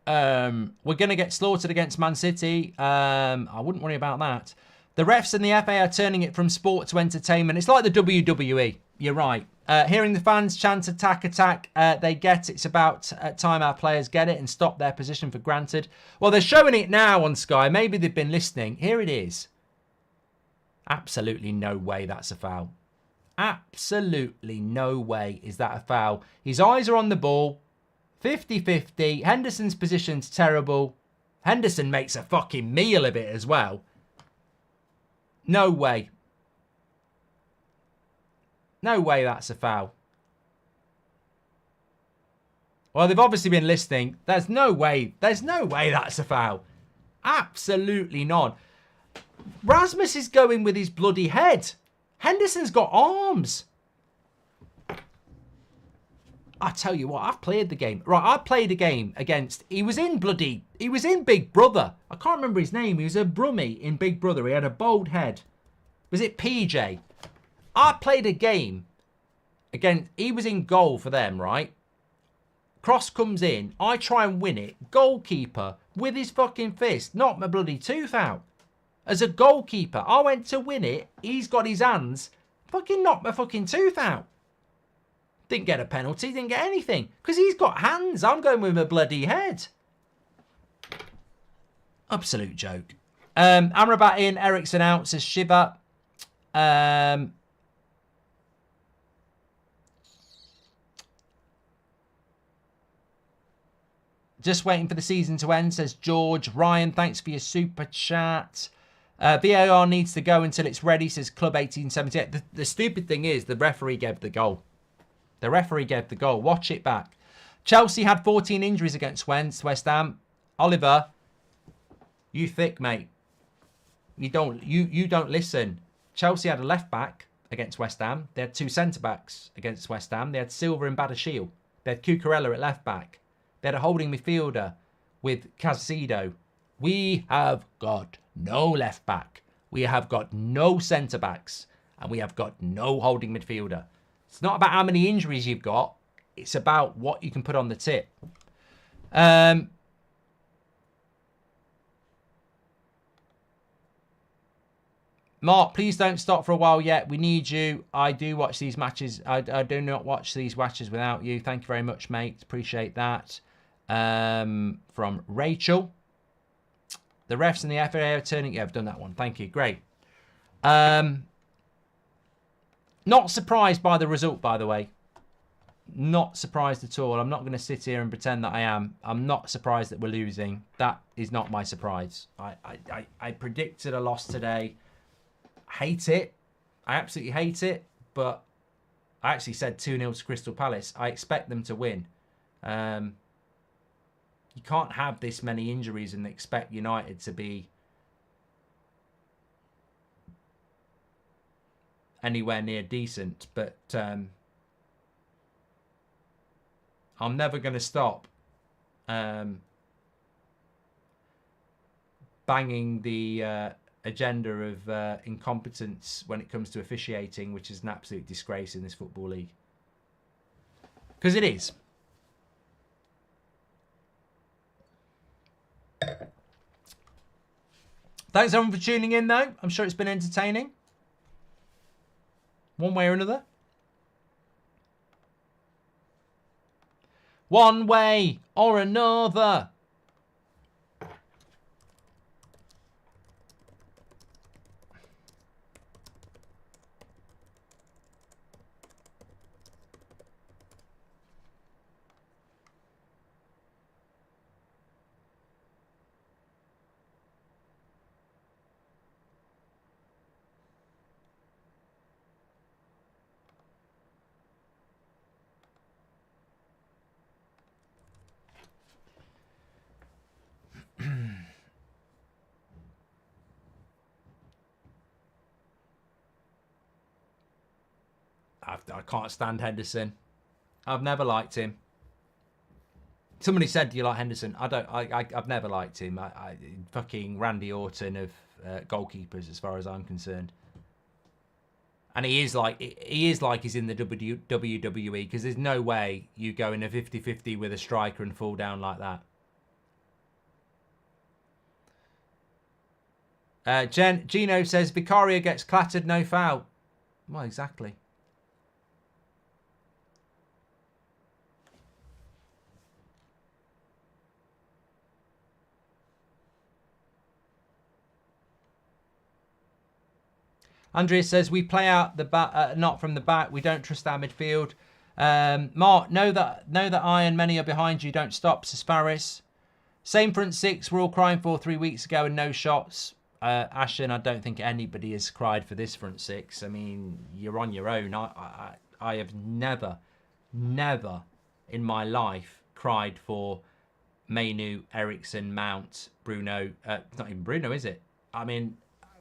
We're going to get slaughtered against Man City. I wouldn't worry about that. The refs and the FA are turning it from sport to entertainment. It's like the WWE. You're right. Hearing the fans chant attack, they get it's about time our players get it and stop their position for granted. Well, they're showing it now on Sky. Maybe they've been listening. Here it is. Absolutely no way that's a foul. Absolutely no way is that a foul. His eyes are on the ball. 50-50. Henderson's position's terrible. Henderson makes a fucking meal of it as well. No way. No way that's a foul. Well, they've obviously been listening. There's no way. There's no way that's a foul. Absolutely not. Rasmus is going with his bloody head. Henderson's got arms. I tell you what, I've played the game. Right, I played a game against... He was in Big Brother. I can't remember his name. He was a brummie in Big Brother. He had a bald head. Was it PJ? I played a game against... He was in goal for them, right? Cross comes in. I try and win it. Goalkeeper with his fucking fist. Knocked my bloody tooth out. As a goalkeeper, I went to win it. He's got his hands. Fucking knocked my fucking tooth out. Didn't get a penalty, didn't get anything. Because he's got hands. I'm going with a bloody head. Absolute joke. Amrabat in, Ericsson out, says Shiva. Just waiting for the season to end, says George. Ryan, thanks for your super chat. VAR needs to go until it's ready, says Club 1878. The stupid thing is the referee gave the goal. The referee gave the goal. Watch it back. Chelsea had 14 injuries against West Ham. Oliver, you thick, mate. You don't listen. Chelsea had a left back against West Ham. They had 2 centre backs against West Ham. They had Silva and Badashil. They had Cucurella at left back. They had a holding midfielder with Casido. We have got no left back. We have got no centre backs. And we have got no holding midfielder. It's not about how many injuries you've got. It's about what you can put on the tip. Mark, please don't stop for a while yet. We need you. I do watch these matches. I do not watch these matches without you. Thank you very much, mate. Appreciate that. From Rachel. The refs and the FA are turning... Yeah, I've done that one. Thank you. Great. Not surprised by the result, by the way. Not surprised at all. I'm not going to sit here and pretend that I am. I'm not surprised that we're losing. That is not my surprise. I predicted a loss today. Hate it. I absolutely hate it. But I actually said 2-0 to Crystal Palace. I expect them to win. You can't have this many injuries and expect United to be anywhere near decent, but I'm never going to stop banging the agenda of incompetence when it comes to officiating, which is an absolute disgrace in this football league. Because it is. Thanks everyone for tuning in though. I'm sure it's been entertaining. One way or another. One way or another. I can't stand Henderson. I've never liked him. Somebody said, "Do you like Henderson?" I don't. I've never liked him. Fucking Randy Orton of goalkeepers, as far as I'm concerned. And he is like he's in the WWE, because there's no way you go in a 50-50 with a striker and fall down like that. Gino says Vicario gets clattered, no foul. Well, exactly. Andrea says we play out the back, not from the back. We don't trust our midfield. Mark, know that I and many are behind you. Don't stop, Sasparis. Same front six we're all crying for 3 weeks ago and no shots. Ashen, I don't think anybody has cried for this front six. I mean, you're on your own. I have never in my life cried for Mainu, Ericsson, Mount, Bruno. It's not even Bruno, is it? I mean,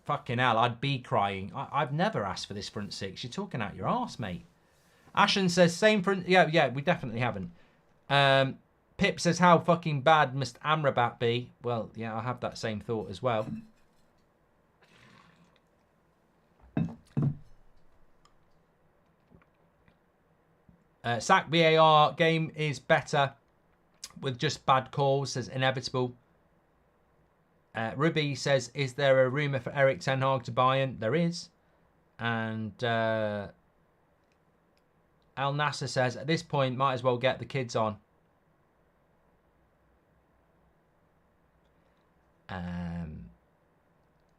fucking hell, I'd be crying. I've never asked for this front six. You're talking out your arse, mate. Ashen says, same front... Yeah, we definitely haven't. Pip says, how fucking bad must Amrabat be? Well, yeah, I have that same thought as well. Sack VAR game is better with just bad calls, says inevitable. Ruby says, is there a rumour for Eric Ten Hag to Bayern? There is. And Al Nasser says, at this point, might as well get the kids on.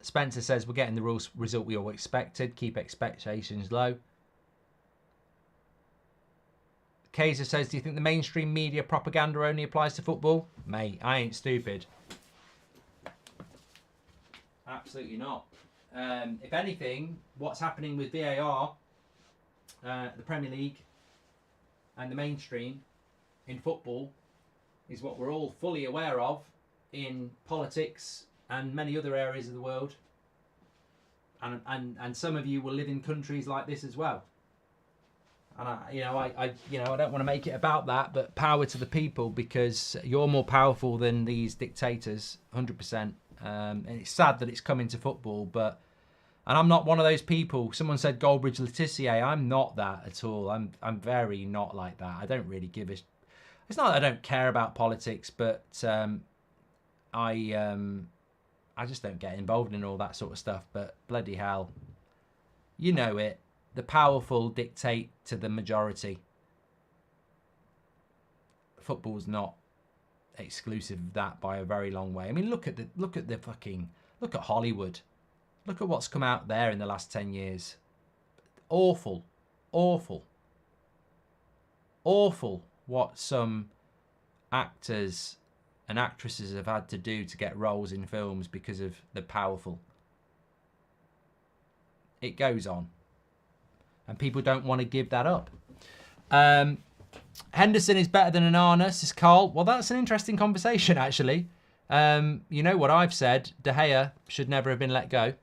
Spencer says, we're getting the result we all expected. Keep expectations low. Kaiser says, do you think the mainstream media propaganda only applies to football? Mate, I ain't stupid. Absolutely not. If anything, what's happening with VAR, the Premier League, and the mainstream in football is what we're all fully aware of in politics and many other areas of the world. And some of you will live in countries like this as well. And I don't want to make it about that, but power to the people, because you're more powerful than these dictators, 100%. And it's sad that it's coming to football, and I'm not one of those people. Someone said Goldbridge Letitia. I'm not that at all. I'm very not like that. I don't really give a... It's not that I don't care about politics, but I just don't get involved in all that sort of stuff. But bloody hell, you know it. The powerful dictate to the majority. Football's not exclusive of that by a very long way. I mean, look at Hollywood. Look at what's come out there in the last 10 years. Awful what some actors and actresses have had to do to get roles in films because of the powerful. It goes on, and people don't want to give that up. Henderson is better than Onana, says Carl. Well, that's an interesting conversation, actually. You know what I've said. De Gea should never have been let go.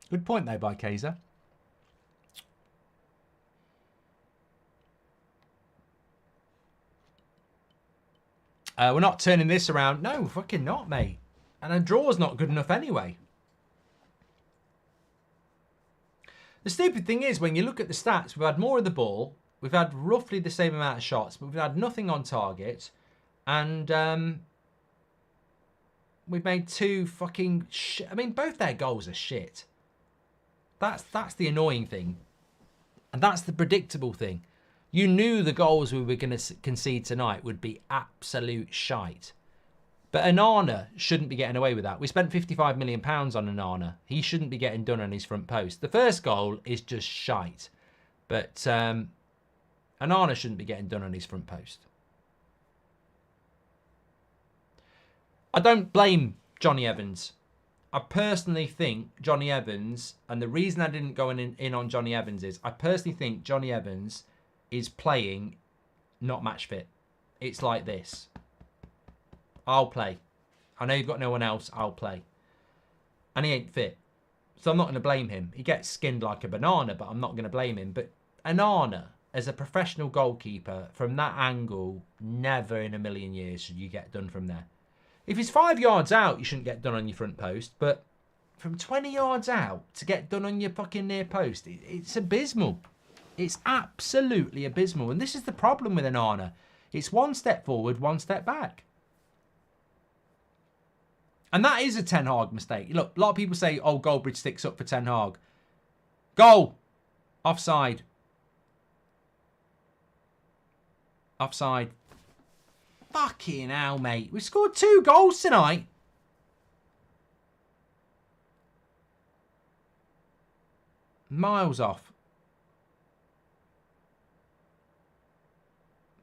Good point, though, by Kaiser. We're not turning this around. No, fucking not, mate. And a draw's not good enough anyway. The stupid thing is, when you look at the stats, we've had more of the ball, we've had roughly the same amount of shots, but we've had nothing on target, and we've made two fucking I mean, both their goals are shit. That's the annoying thing, and that's the predictable thing. You knew the goals we were going to concede tonight would be absolute shite. But Onana shouldn't be getting away with that. We spent £55 million on Onana. He shouldn't be getting done on his front post. The first goal is just shite. But Onana shouldn't be getting done on his front post. I don't blame Johnny Evans. I personally think Johnny Evans, and the reason I didn't go in on Johnny Evans is, I personally think Johnny Evans is playing not match fit. It's like this. I'll play. I know you've got no one else. I'll play. and he ain't fit. So I'm not going to blame him. He gets skinned like a banana, but I'm not going to blame him. But Onana, as a professional goalkeeper, from that angle, never in a million years should you get done from there. If he's 5 yards out, you shouldn't get done on your front post. But from 20 yards out to get done on your fucking near post, it's abysmal. It's absolutely abysmal. And this is the problem with Onana. It's one step forward, one step back. And that is a Ten Hag mistake. Look, a lot of people say, oh, Goldbridge sticks up for Ten Hag. Goal. Offside. Offside. Fucking hell, mate. We scored 2 goals tonight. Miles off.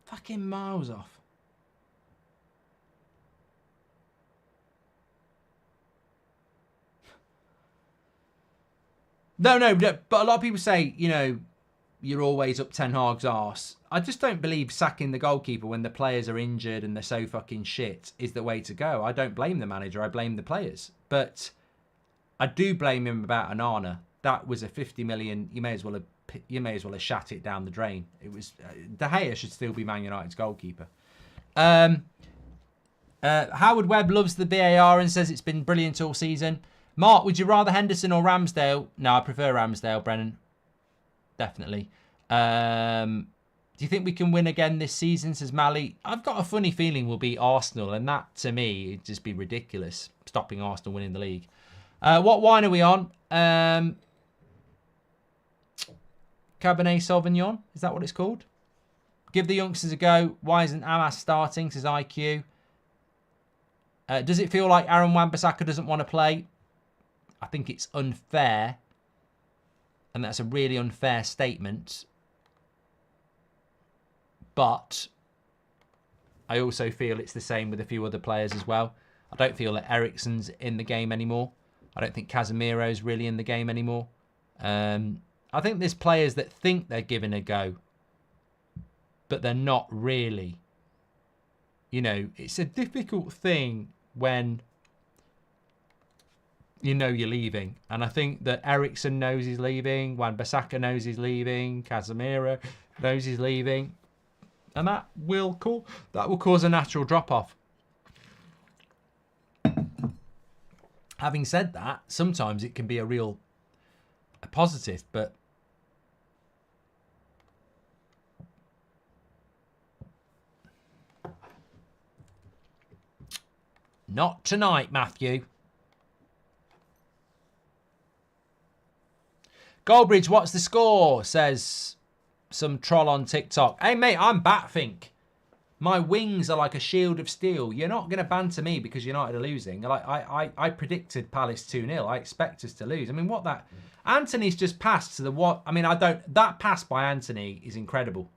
Fucking miles off. No, but a lot of people say, you know, you're always up Ten Hag's arse. I just don't believe sacking the goalkeeper when the players are injured and they're so fucking shit is the way to go. I don't blame the manager. I blame the players. But I do blame him about Onana. That was a 50 million. You may as well have shat it down the drain. It was De Gea should still be Man United's goalkeeper. Howard Webb loves the VAR and says it's been brilliant all season. Mark, would you rather Henderson or Ramsdale? No, I prefer Ramsdale, Brennan. Definitely. Do you think we can win again this season, says Mally? I've got a funny feeling we'll beat Arsenal, and that, to me, it'd just be ridiculous, stopping Arsenal winning the league. What wine are we on? Cabernet Sauvignon? Is that what it's called? Give the youngsters a go. Why isn't Amas starting, says IQ. Does it feel like Aaron Wan-Bissaka doesn't want to play? I think it's unfair. And that's a really unfair statement. But I also feel it's the same with a few other players as well. I don't feel that Eriksen's in the game anymore. I don't think Casemiro's really in the game anymore. I think there's players that think they're giving a go, but they're not really. You know, it's a difficult thing when you know you're leaving. And I think that Eriksen knows he's leaving. Wan-Bissaka knows he's leaving. Casemiro knows he's leaving. And that will cause a natural drop-off. Having said that, sometimes it can be a positive, but not tonight, Matthew. Goldbridge, what's the score? Says some troll on TikTok. Hey, mate, I'm Batfink. My wings are like a shield of steel. You're not going to banter me because United are losing. Like I predicted Palace 2-0. I expect us to lose. I mean, Anthony's just passed to that pass by Anthony is incredible.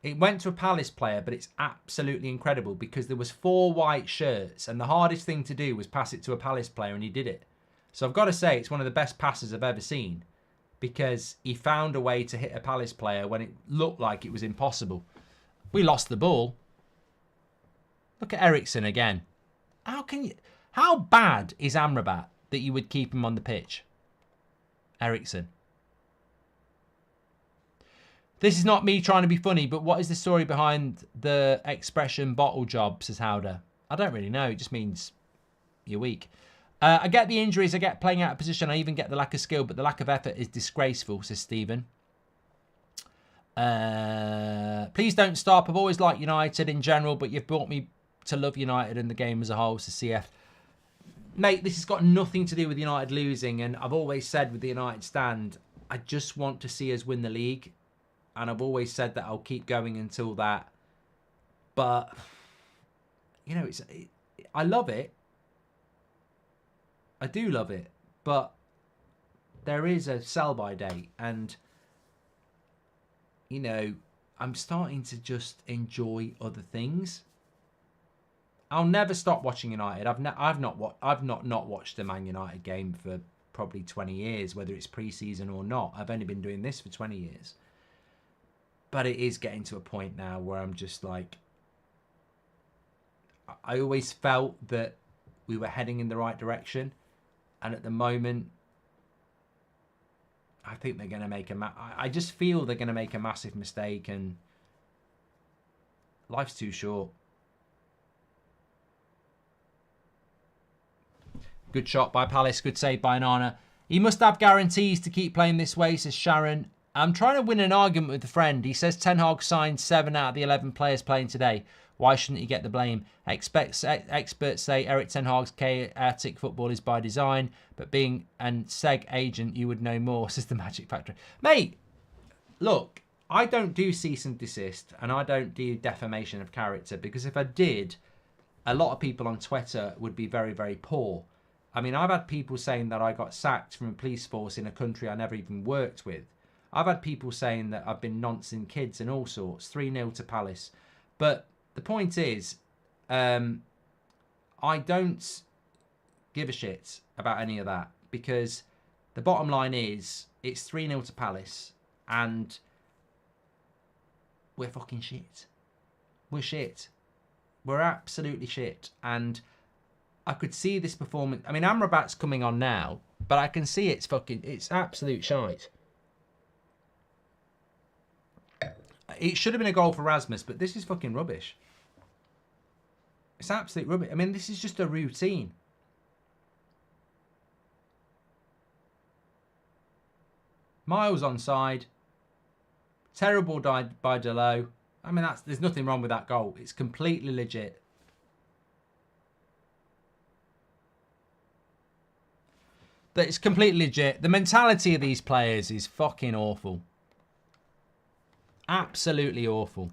It went to a Palace player, but it's absolutely incredible because there was 4 white shirts and the hardest thing to do was pass it to a Palace player and he did it. So I've got to say it's one of the best passes I've ever seen because he found a way to hit a Palace player when it looked like it was impossible. We lost the ball. Look at Eriksen again. How bad is Amrabat that you would keep him on the pitch? Eriksen. This is not me trying to be funny, but what is the story behind the expression bottle job, says Howder? I don't really know. It just means you're weak. I get the injuries. I get playing out of position. I even get the lack of skill, but the lack of effort is disgraceful, says Stephen. Please don't stop. I've always liked United in general, but you've brought me to love United and the game as a whole, says CF. Mate, this has got nothing to do with United losing, and I've always said with the United stand, I just want to see us win the league. And I've always said that I'll keep going until that. But, you know, I love it. I do love it. But there is a sell-by date. And, you know, I'm starting to just enjoy other things. I'll never stop watching United. I've not watched a Man United game for probably 20 years, whether it's pre-season or not. I've only been doing this for 20 years. But it is getting to a point now where I'm just like, I always felt that we were heading in the right direction. And at the moment, I think they're going to make I just feel they're going to make a massive mistake, and life's too short. Good shot by Palace. Good save by Nana. He must have guarantees to keep playing this way, says Sharon. I'm trying to win an argument with a friend. He says Ten Hag signed 7 out of the 11 players playing today. Why shouldn't he get the blame? Experts say Eric Ten Hag's chaotic football is by design, but being an SEG agent, you would know more, says the Magic Factory. Mate, look, I don't do cease and desist, and I don't do defamation of character, because if I did, a lot of people on Twitter would be very, very poor. I mean, I've had people saying that I got sacked from a police force in a country I never even worked with. I've had people saying that I've been noncing kids and all sorts. 3-0 to Palace. But the point is, I don't give a shit about any of that, because the bottom line is it's 3-0 to Palace and we're fucking shit. We're shit. We're absolutely shit. And I could see this performance. I mean, Amrabat's coming on now, but I can see it's absolute shite. It should have been a goal for Rasmus, but this is fucking rubbish. It's absolute rubbish. I mean, this is just a routine. Miles onside. Terrible died by Delo. I mean, there's nothing wrong with that goal. It's completely legit. It's completely legit. The mentality of these players is fucking awful. Absolutely awful.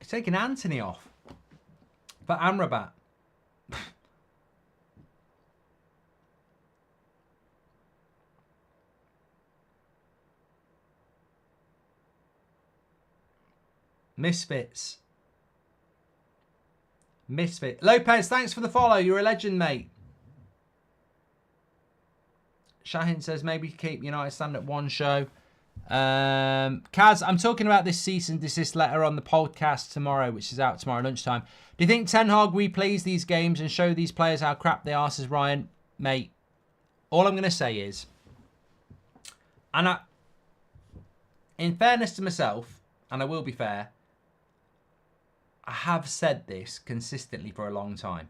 Taking Anthony off for Amrabat. Misfits. Misfit. Lopez, thanks for the follow. You're a legend, mate. Shahin says maybe keep United stand at one show. Kaz, I'm talking about this cease and desist letter on the podcast tomorrow, which is out tomorrow lunchtime. Do you think Ten Hag replays these games and show these players how crap they are, says Ryan? Mate, all I'm going to say is, and in fairness to myself, and I will be fair, I have said this consistently for a long time.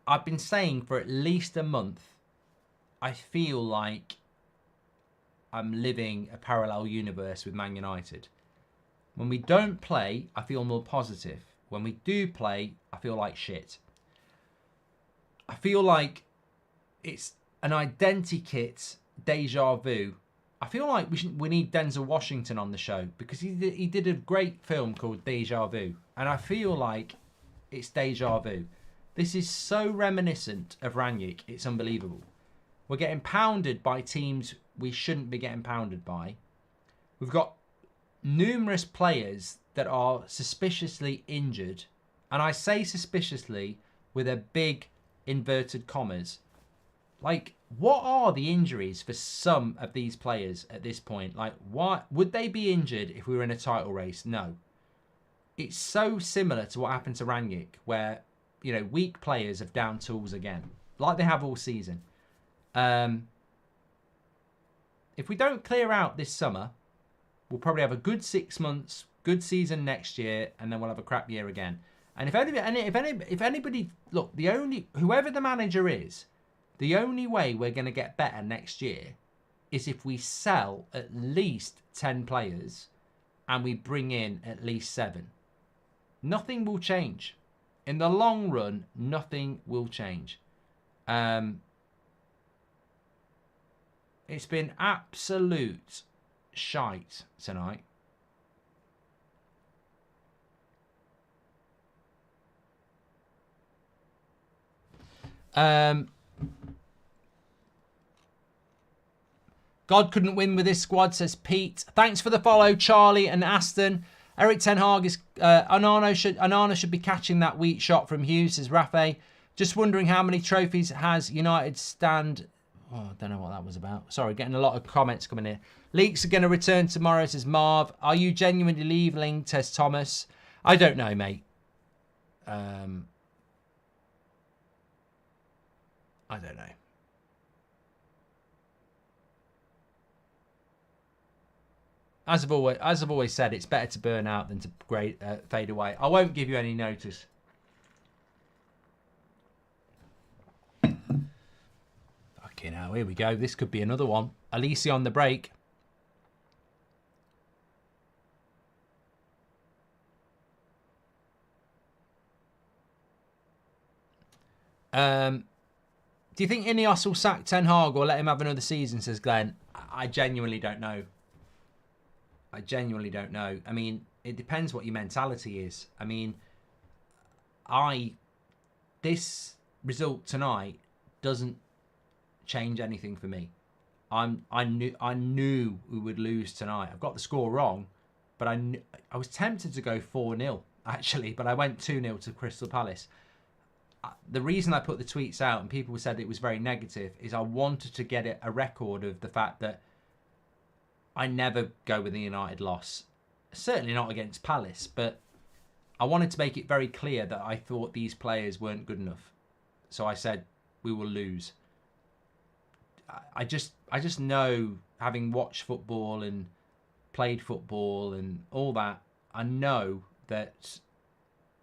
I've been saying for at least a month, I feel like I'm living a parallel universe with Man United. When we don't play, I feel more positive. When we do play, I feel like shit. I feel like it's an identikit deja vu. I feel like we need Denzel Washington on the show, because he did a great film called Deja Vu, and I feel like it's deja vu. This is so reminiscent of Rangnick, it's unbelievable. We're getting pounded by teams we shouldn't be getting pounded by. We've got numerous players that are suspiciously injured, and I say suspiciously with a big inverted commas. Like, what are the injuries for some of these players at this point? Like, what would they be injured if we were in a title race? No. It's so similar to what happened to Rangnick, where, you know, weak players have down tools again, like they have all season. If we don't clear out this summer, we'll probably have a good 6 months, good season next year, and then we'll have a crap year again. And if anybody, look, whoever the manager is, the only way we're going to get better next year is if we sell at least 10 players and we bring in at least 7. Nothing will change. In the long run, nothing will change. It's been absolute shite tonight. God couldn't win with this squad, says Pete. Thanks for the follow, Charlie and Aston. Eric Ten Hag is Onana should be catching that weak shot from Hughes, says Rafe. Just wondering how many trophies has United stand. Oh, I don't know what that was about. Sorry, getting a lot of comments coming in. Leaks are going to return tomorrow, says Marv. Are you genuinely leaving, says Thomas. I don't know, mate. I don't know. As I've always said, it's better to burn out than to fade away. I won't give you any notice. Fucking hell, here we go. This could be another one. Alicia on the break. Do you think Ineos will sack Ten Hag or let him have another season, says Glenn? I genuinely don't know. I genuinely don't know. I mean, it depends what your mentality is. I mean, this result tonight doesn't change anything for me. I knew we would lose tonight. I've got the score wrong, but I was tempted to go 4-0 actually, but I went 2-0 to Crystal Palace. The reason I put the tweets out and people said it was very negative is I wanted to get a record of the fact that I never go with a United loss. Certainly not against Palace, but I wanted to make it very clear that I thought these players weren't good enough. So I said, we will lose. I just know, having watched football and played football and all that, I know that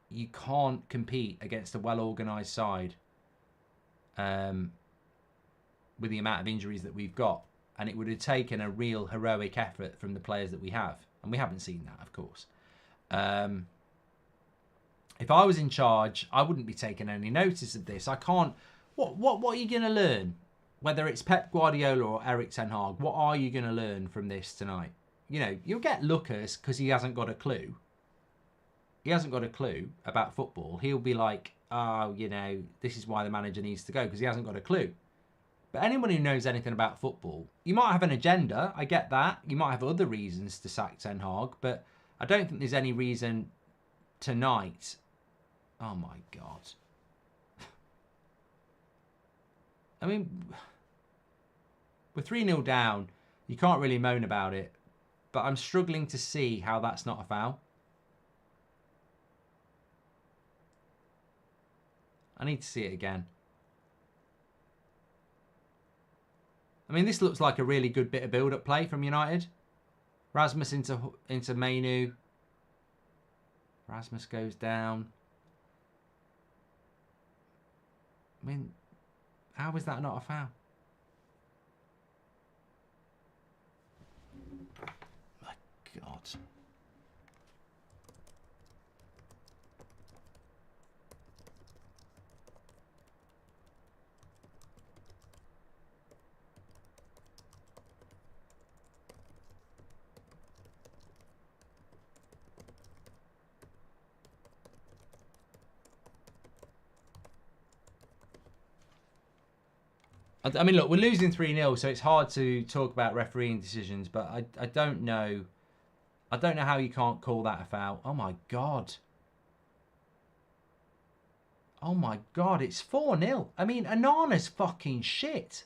you can't compete against a well-organised side with the amount of injuries that we've got. And it would have taken a real heroic effort from the players that we have. And we haven't seen that, of course. If I was in charge, I wouldn't be taking any notice of this. I can't... What are you going to learn? Whether it's Pep Guardiola or Eric Ten Hag, what are you going to learn from this tonight? You know, you'll get Lucas because he hasn't got a clue. He hasn't got a clue about football. He'll be like, oh, you know, this is why the manager needs to go, because he hasn't got a clue. But anyone who knows anything about football, you might have an agenda. I get that. You might have other reasons to sack Ten Hag, but I don't think there's any reason tonight. Oh, my God. I mean, we're 3-0 down. You can't really moan about it, but I'm struggling to see how that's not a foul. I need to see it again. I mean, this looks like a really good bit of build-up play from United. Rasmus into Mainu. Rasmus goes down. I mean, how is that not a foul? My God. I mean, look, we're losing 3-0, so it's hard to talk about refereeing decisions, but I don't know. I don't know how you can't call that a foul. Oh, my God. Oh, my God, it's 4-0. I mean, Onana's fucking shit.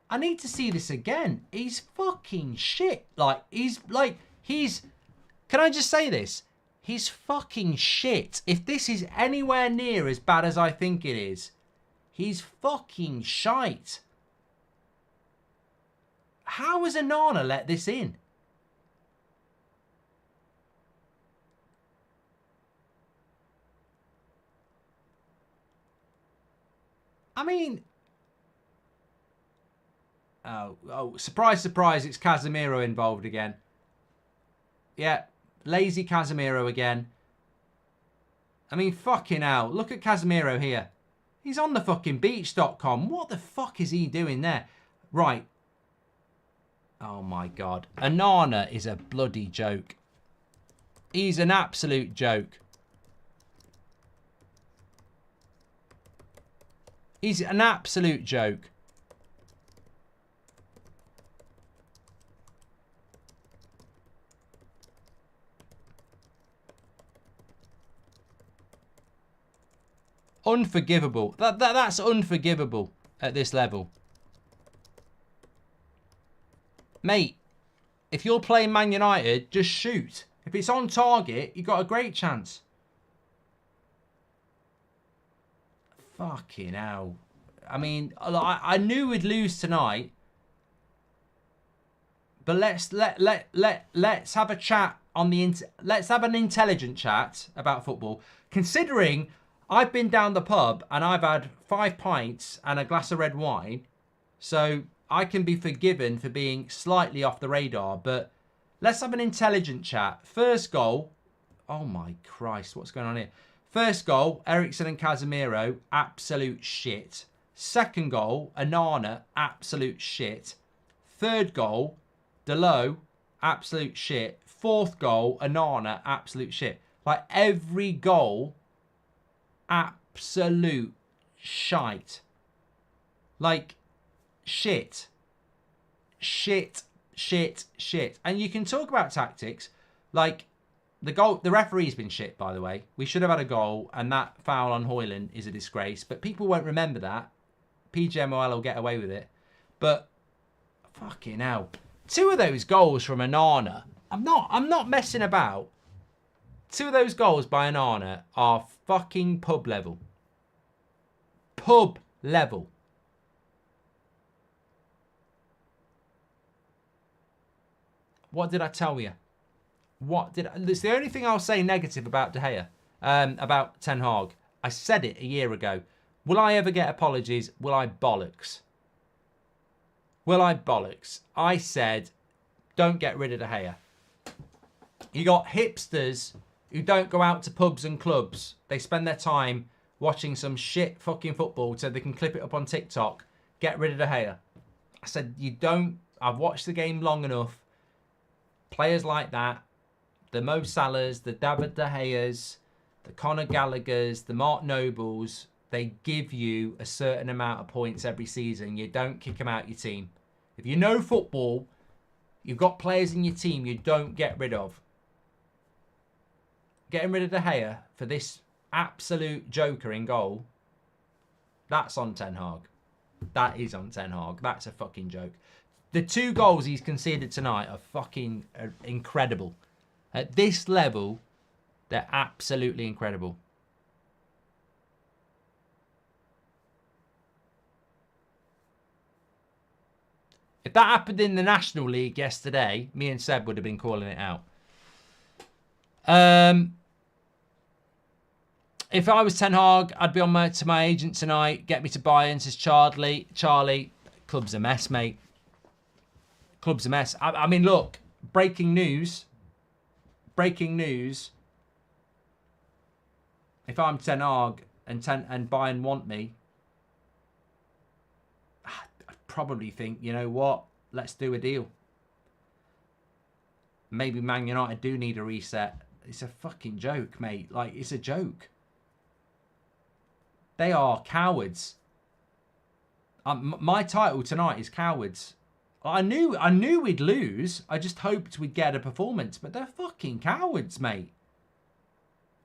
I need to see this again. He's fucking shit. He's... Can I just say this? He's fucking shit. If this is anywhere near as bad as I think it is... He's fucking shite. How has Onana let this in? I mean... Oh, surprise, surprise, it's Casemiro involved again. Yeah, lazy Casemiro again. I mean, fucking hell. Look at Casemiro here. He's on the fucking beach.com. What the fuck is he doing there? Right. Oh, my God. Onana is a bloody joke. He's an absolute joke. He's an absolute joke. Unforgivable. That's unforgivable at this level. Mate, if you're playing Man United, just shoot. If it's on target, you've got a great chance. Fucking hell. I mean, I knew we'd lose tonight. But let's have a chat on the let's have an intelligent chat about football. Considering I've been down the pub and I've had 5 pints and a glass of red wine, so I can be forgiven for being slightly off the radar. But let's have an intelligent chat. First goal. Oh my Christ, what's going on here? First goal, Eriksen and Casemiro, absolute shit. Second goal, Onana, absolute shit. Third goal, Delo, absolute shit. Fourth goal, Onana, absolute shit. Like every goal, absolute shite. Like shit. Shit, shit, shit. And you can talk about tactics. Like the referee's been shit, by the way. We should have had a goal, and that foul on Højlund is a disgrace. But people won't remember that. PGMOL will get away with it. But fucking hell. 2 of those goals from Onana. I'm not messing about. 2 of those goals by Onana are fucking pub level. Pub level. What did I tell you? It's the only thing I'll say negative about De Gea. About Ten Hag. I said it a year ago. Will I ever get apologies? Will I bollocks? Will I bollocks? I said, don't get rid of De Gea. You got hipsters who don't go out to pubs and clubs. They spend their time watching some shit fucking football so they can clip it up on TikTok. Get rid of De Gea. I said, you don't. I've watched the game long enough. Players like that, the Mo Salahs, the David De Geas, the Conor Gallaghers, the Mark Nobles, they give you a certain amount of points every season. You don't kick them out your team. If you know football, you've got players in your team you don't get rid of. Getting rid of De Gea for this absolute joker in goal, that's on Ten Hag. That is on Ten Hag. That's a fucking joke. The 2 goals he's conceded tonight are fucking incredible. At this level, they're absolutely incredible. If that happened in the National League yesterday, me and Seb would have been calling it out. If I was Ten Hag, I'd be on to my agent tonight. Get me to Bayern, says Charlie. Club's a mess, mate. Club's a mess. I mean, look, breaking news. Breaking news. If I'm Ten Hag and Bayern want me, I'd probably think, you know what? Let's do a deal. Maybe Man United do need a reset. It's a fucking joke, mate. Like, it's a joke. They are cowards. My title tonight is cowards. I knew we'd lose. I just hoped we'd get a performance. But they're fucking cowards, mate.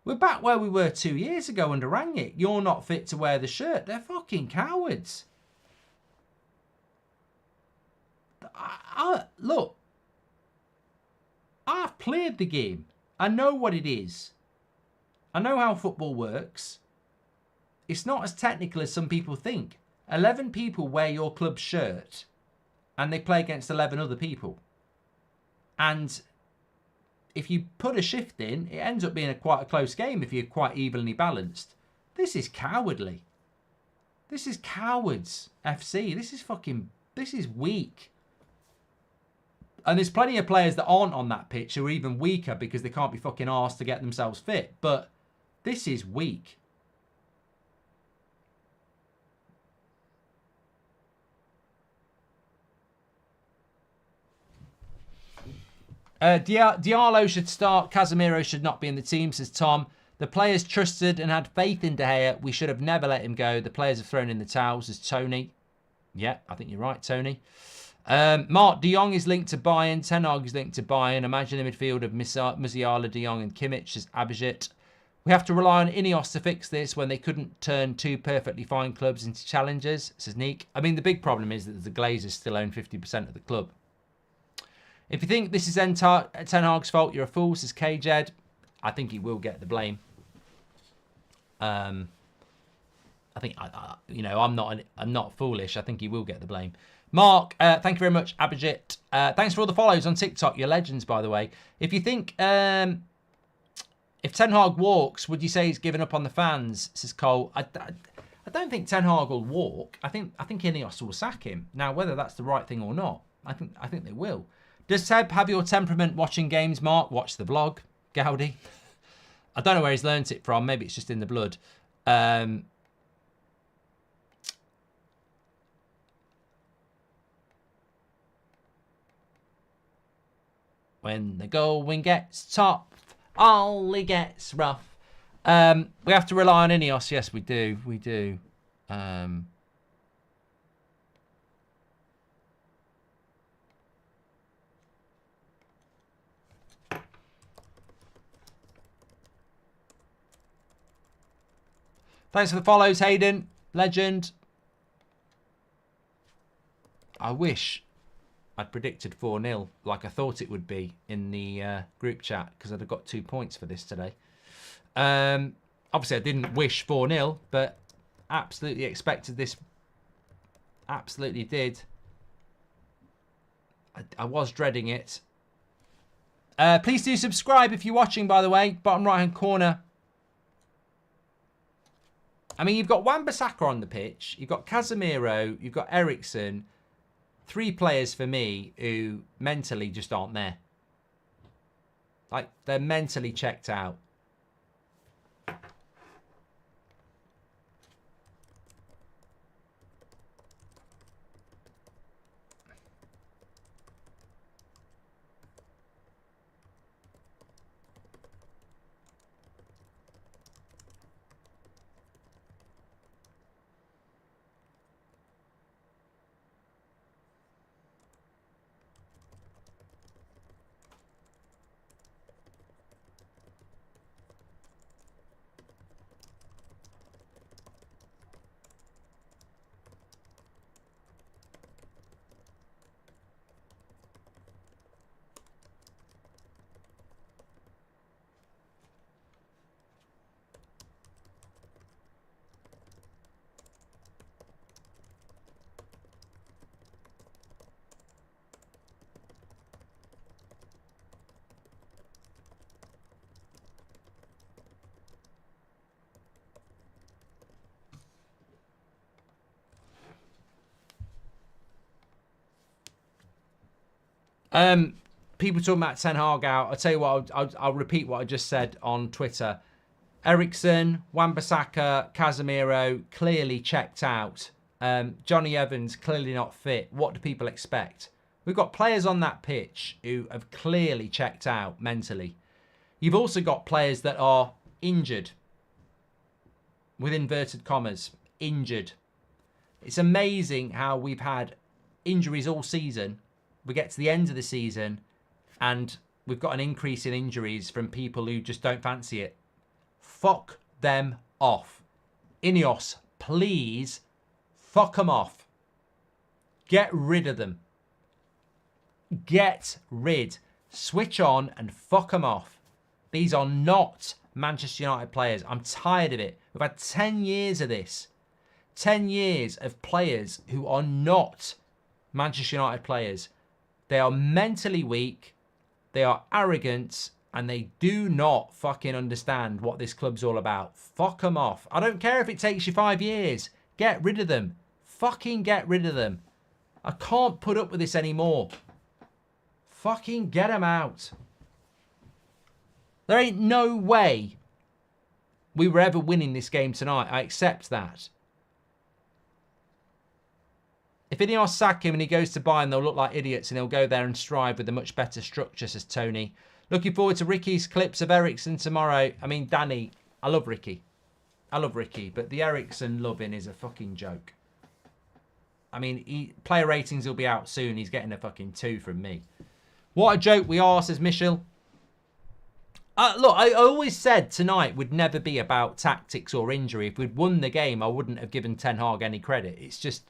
We're back where we were 2 years ago under Rangnick. You're not fit to wear the shirt. They're fucking cowards. Look. I've played the game. I know what it is. I know how football works. It's not as technical as some people think. 11 people wear your club's shirt and they play against 11 other people. And if you put a shift in, it ends up being quite a close game if you're quite evenly balanced. This is cowardly. This is cowards FC. This is fucking This is weak. And there's plenty of players that aren't on that pitch who are even weaker because they can't be fucking arsed to get themselves fit. But this is weak. Diallo should start. Casemiro should not be in the team, says Tom. The players trusted and had faith in De Gea. We should have never let him go. The players have thrown in the towels, says Tony. Yeah, I think you're right, Tony. Mark, De Jong is linked to Bayern. Ten Hag is linked to Bayern. Imagine the midfield of Musiala, De Jong and Kimmich, says Abhijit. We have to rely on Ineos to fix this when they couldn't turn two perfectly fine clubs into challengers, says Neek. I mean, the big problem is that the Glazers still own 50% of the club. If you think this is Ten Hag's fault, you're a fool, says KJed. I think he will get the blame. I think, I'm not foolish. I think he will get the blame. Mark, thank you very much, Abhijit. Thanks for all the follows on TikTok. You're legends, by the way. If you think, if Ten Hag walks, would you say he's given up on the fans, says Cole? I don't think Ten Hag will walk. I think Ineos will sack him. Now, whether that's the right thing or not, I think they will. Does Seb have your temperament watching games, Mark? Watch the vlog, Gaudi. I don't know where he's learnt it from. Maybe it's just in the blood. When the going gets tough, Ollie gets rough. We have to rely on Ineos. Yes, we do. We do. Thanks for the follows, Hayden. Legend. I wish I'd predicted 4-0 like I thought it would be in the group chat because I'd have got 2 points for this today. Obviously, I didn't wish 4-0, but absolutely expected this. Absolutely did. I was dreading it. Please do subscribe if you're watching, by the way. Bottom right-hand corner. I mean, you've got Wan-Bissaka on the pitch. You've got Casemiro. You've got Eriksen. 3 players for me who mentally just aren't there. Like, they're mentally checked out. People talking about Ten Hag out. I'll tell you what, I'll repeat what I just said on Twitter. Eriksen, Wan-Bissaka, Casemiro, clearly checked out. Johnny Evans, clearly not fit. What do people expect? We've got players on that pitch who have clearly checked out mentally. You've also got players that are injured. With inverted commas. Injured. It's amazing how we've had injuries all season. We get to the end of the season and we've got an increase in injuries from people who just don't fancy it. Fuck them off. Ineos, please fuck them off. Get rid of them. Get rid. Switch on and fuck them off. These are not Manchester United players. I'm tired of it. We've had 10 years of this. 10 years of players who are not Manchester United players. They are mentally weak, they are arrogant, and they do not fucking understand what this club's all about. Fuck them off. I don't care if it takes you 5 years. Get rid of them. Fucking get rid of them. I can't put up with this anymore. Fucking get him out. There ain't no way we were ever winning this game tonight. I accept that. If Ineos sack him and he goes to Bayern, they'll look like idiots and he'll go there and strive with a much better structure, says Tony. Looking forward to Ricky's clips of Ericsson tomorrow. I mean, Danny, I love Ricky. I love Ricky, but the Ericsson loving is a fucking joke. I mean, player ratings will be out soon. He's getting a fucking 2 from me. What a joke we are, says Michel. Look, I always said tonight would never be about tactics or injury. If we'd won the game, I wouldn't have given Ten Hag any credit. It's just,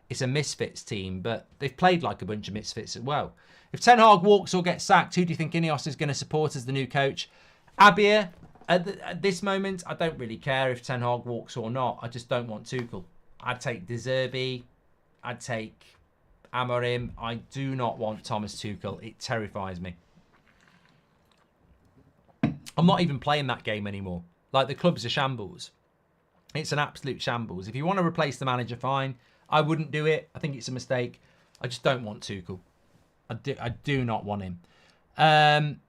it's a misfits team, but they've played like a bunch of misfits as well. If Ten Hag walks or gets sacked, who do you think Ineos is going to support as the new coach? Abir, at this moment, I don't really care if Ten Hag walks or not. I just don't want Tuchel. I'd take De Zerbi. I'd take Amorim. I do not want Thomas Tuchel. It terrifies me. I'm not even playing that game anymore. Like, the club's a shambles. It's an absolute shambles. If you want to replace the manager, fine. I wouldn't do it. I think it's a mistake. I just don't want Tuchel. I do not want him.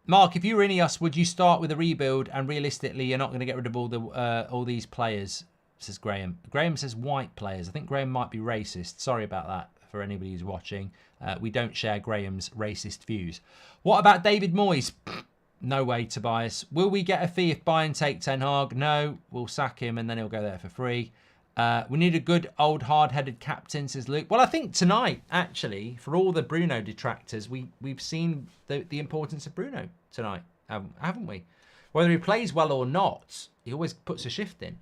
Mark, if you were Ineos, would you start with a rebuild? And realistically, you're not going to get rid of all these players, says Graham. Graham says white players. I think Graham might be racist. Sorry about that for anybody who's watching. We don't share Graham's racist views. What about David Moyes? No way, Tobias. Will we get a fee if Bayern take Ten Hag? No, we'll sack him and then he'll go there for free. We need a good old hard-headed captain, says Luke. Well, I think tonight, actually, for all the Bruno detractors, we've seen the importance of Bruno tonight, haven't we? Whether he plays well or not, he always puts a shift in.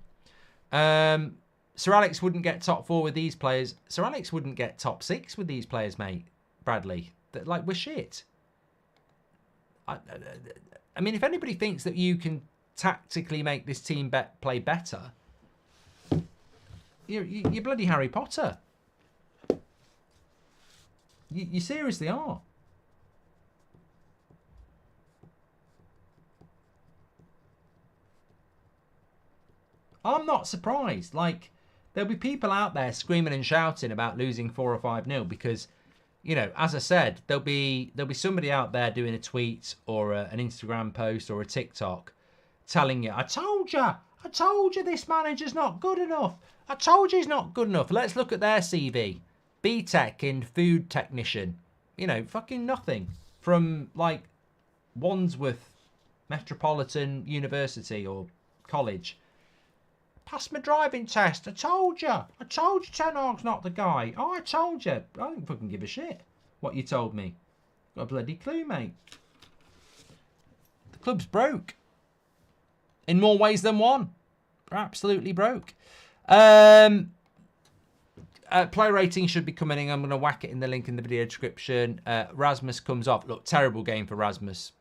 Sir Alex wouldn't get top 4 with these players. Sir Alex wouldn't get top 6 with these players, mate. Bradley. Like, we're shit. I mean, if anybody thinks that you can tactically make this team play better, you're bloody Harry Potter. You seriously are. I'm not surprised. Like, there'll be people out there screaming and shouting about losing 4 or 5-0 because, you know, as I said, there'll be somebody out there doing a tweet or an Instagram post or a TikTok telling you, I told you this manager's not good enough. I told you he's not good enough. Let's look at their CV. BTEC in food technician. You know, fucking nothing. From, like, Wandsworth Metropolitan University or college. Passed my driving test. I told you. I told you Ten Hag's not the guy. Oh, I told you. I don't fucking give a shit what you told me. Got a bloody clue, mate. The club's broke. In more ways than one. We're absolutely broke. Player rating should be coming in. I'm going to whack it in the link in the video description. Rasmus comes off. Look, terrible game for Rasmus.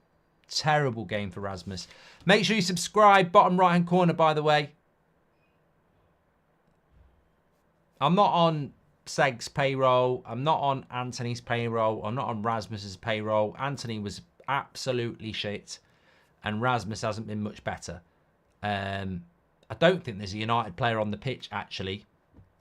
Terrible game for Rasmus. Make sure you subscribe. Bottom right-hand corner, by the way. I'm not on Seg's payroll. I'm not on Anthony's payroll. I'm not on Rasmus's payroll. Anthony was absolutely shit. And Rasmus hasn't been much better. I don't think there's a United player on the pitch, actually,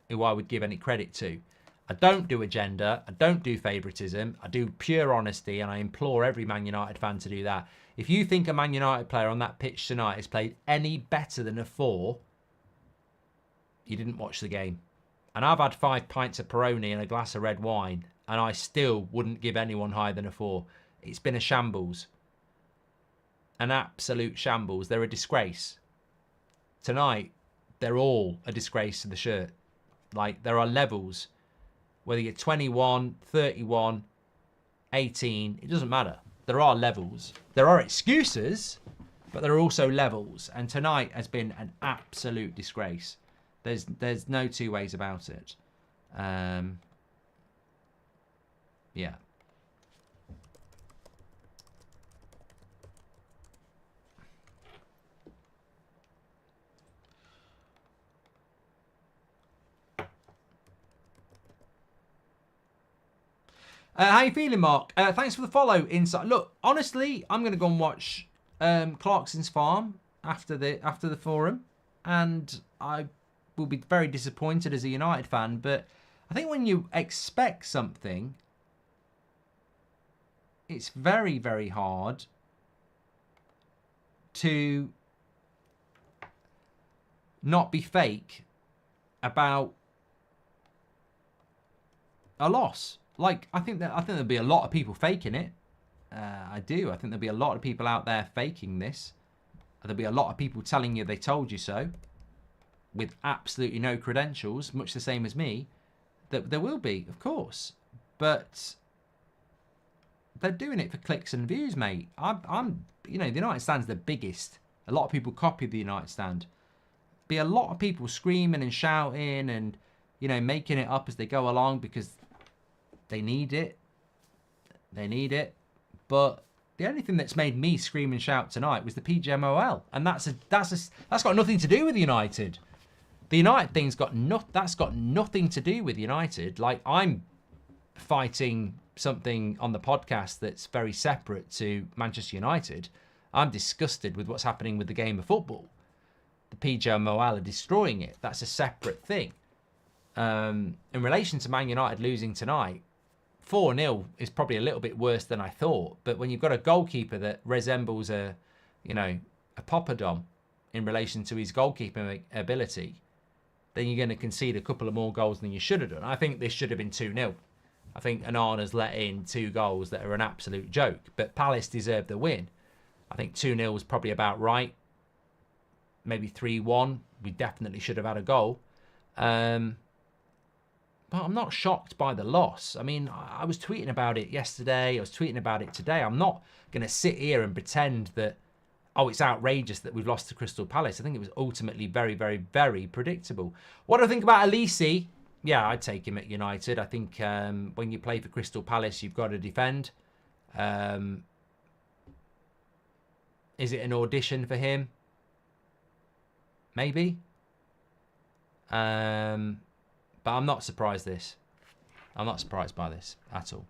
who I would give any credit to. I don't do agenda. I don't do favouritism. I do pure honesty, and I implore every Man United fan to do that. If you think a Man United player on that pitch tonight has played any better than a 4, you didn't watch the game. And I've had 5 pints of Peroni and a glass of red wine, and I still wouldn't give anyone higher than a 4. It's been a shambles. An absolute shambles. They're a disgrace. Tonight, they're all a disgrace to the shirt. Like, there are levels. Whether you're 21, 31, 18, it doesn't matter. There are levels. There are excuses, but there are also levels. And tonight has been an absolute disgrace. There's no two ways about it. Yeah. How you feeling, Mark? Thanks for the follow. Inside. Look, honestly, I'm going to go and watch Clarkson's Farm after the forum, and I will be very disappointed as a United fan. But I think when you expect something, it's very, very hard to not be fake about a loss. Like, I think there'll be a lot of people faking it. I do. I think there'll be a lot of people out there faking this. There'll be a lot of people telling you they told you so, with absolutely no credentials, much the same as me. That there will be, of course, but they're doing it for clicks and views, mate. You know, the United Stand's the biggest. A lot of people copy the United Stand. Be a lot of people screaming and shouting and, you know, making it up as they go along because they need it. They need it. But the only thing that's made me scream and shout tonight was the PGMOL, and that's got nothing to do with United. The United thing's got nothing to do with United. Like, I'm fighting something on the podcast that's very separate to Manchester United. I'm disgusted with what's happening with the game of football. The PGMOL are destroying it. That's a separate thing. In relation to Man United losing tonight, 4-0 is probably a little bit worse than I thought. But when you've got a goalkeeper that resembles a Poppadom in relation to his goalkeeping ability, then you're going to concede a couple of more goals than you should have done. I think this should have been 2-0. I think Onana's let in 2 goals that are an absolute joke. But Palace deserved the win. I think 2-0 was probably about right. Maybe 3-1. We definitely should have had a goal. But I'm not shocked by the loss. I mean, I was tweeting about it yesterday. I was tweeting about it today. I'm not going to sit here and pretend that, oh, it's outrageous that we've lost to Crystal Palace. I think it was ultimately very, very, very predictable. What do I think about Elise? Yeah, I'd take him at United. I think when you play for Crystal Palace, you've got to defend. Is it an audition for him? Maybe. But I'm not surprised this. I'm not surprised by this at all.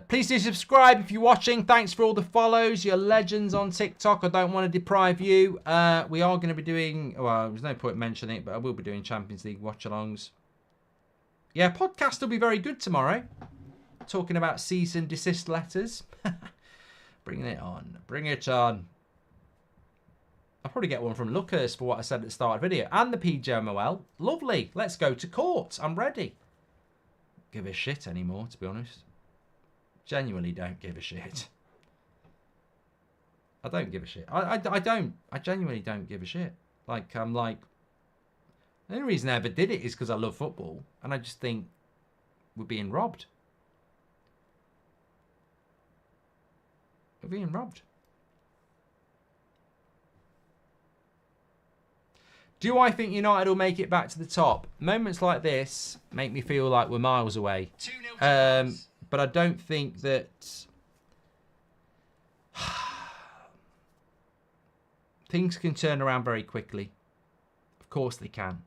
Please do subscribe if you're watching. Thanks for all the follows. You're legends on TikTok. I don't want to deprive you. We are going to be doing, well, there's no point mentioning it, but I will be doing Champions League watch-alongs. Yeah, podcast will be very good tomorrow. Talking about cease and desist letters. Bring it on. Bring it on. I'll probably get one from Lucas for what I said at the start of the video. And the PGMOL. Lovely. Let's go to court. I'm ready. Give a shit anymore, to be honest. Genuinely don't give a shit. I don't give a shit. I don't. I genuinely don't give a shit. Like, I'm like... The only reason I ever did it is because I love football. And I just think we're being robbed. We're being robbed. Do I think United will make it back to the top? Moments like this make me feel like we're miles away. But I don't think that... Things can turn around very quickly. Of course they can.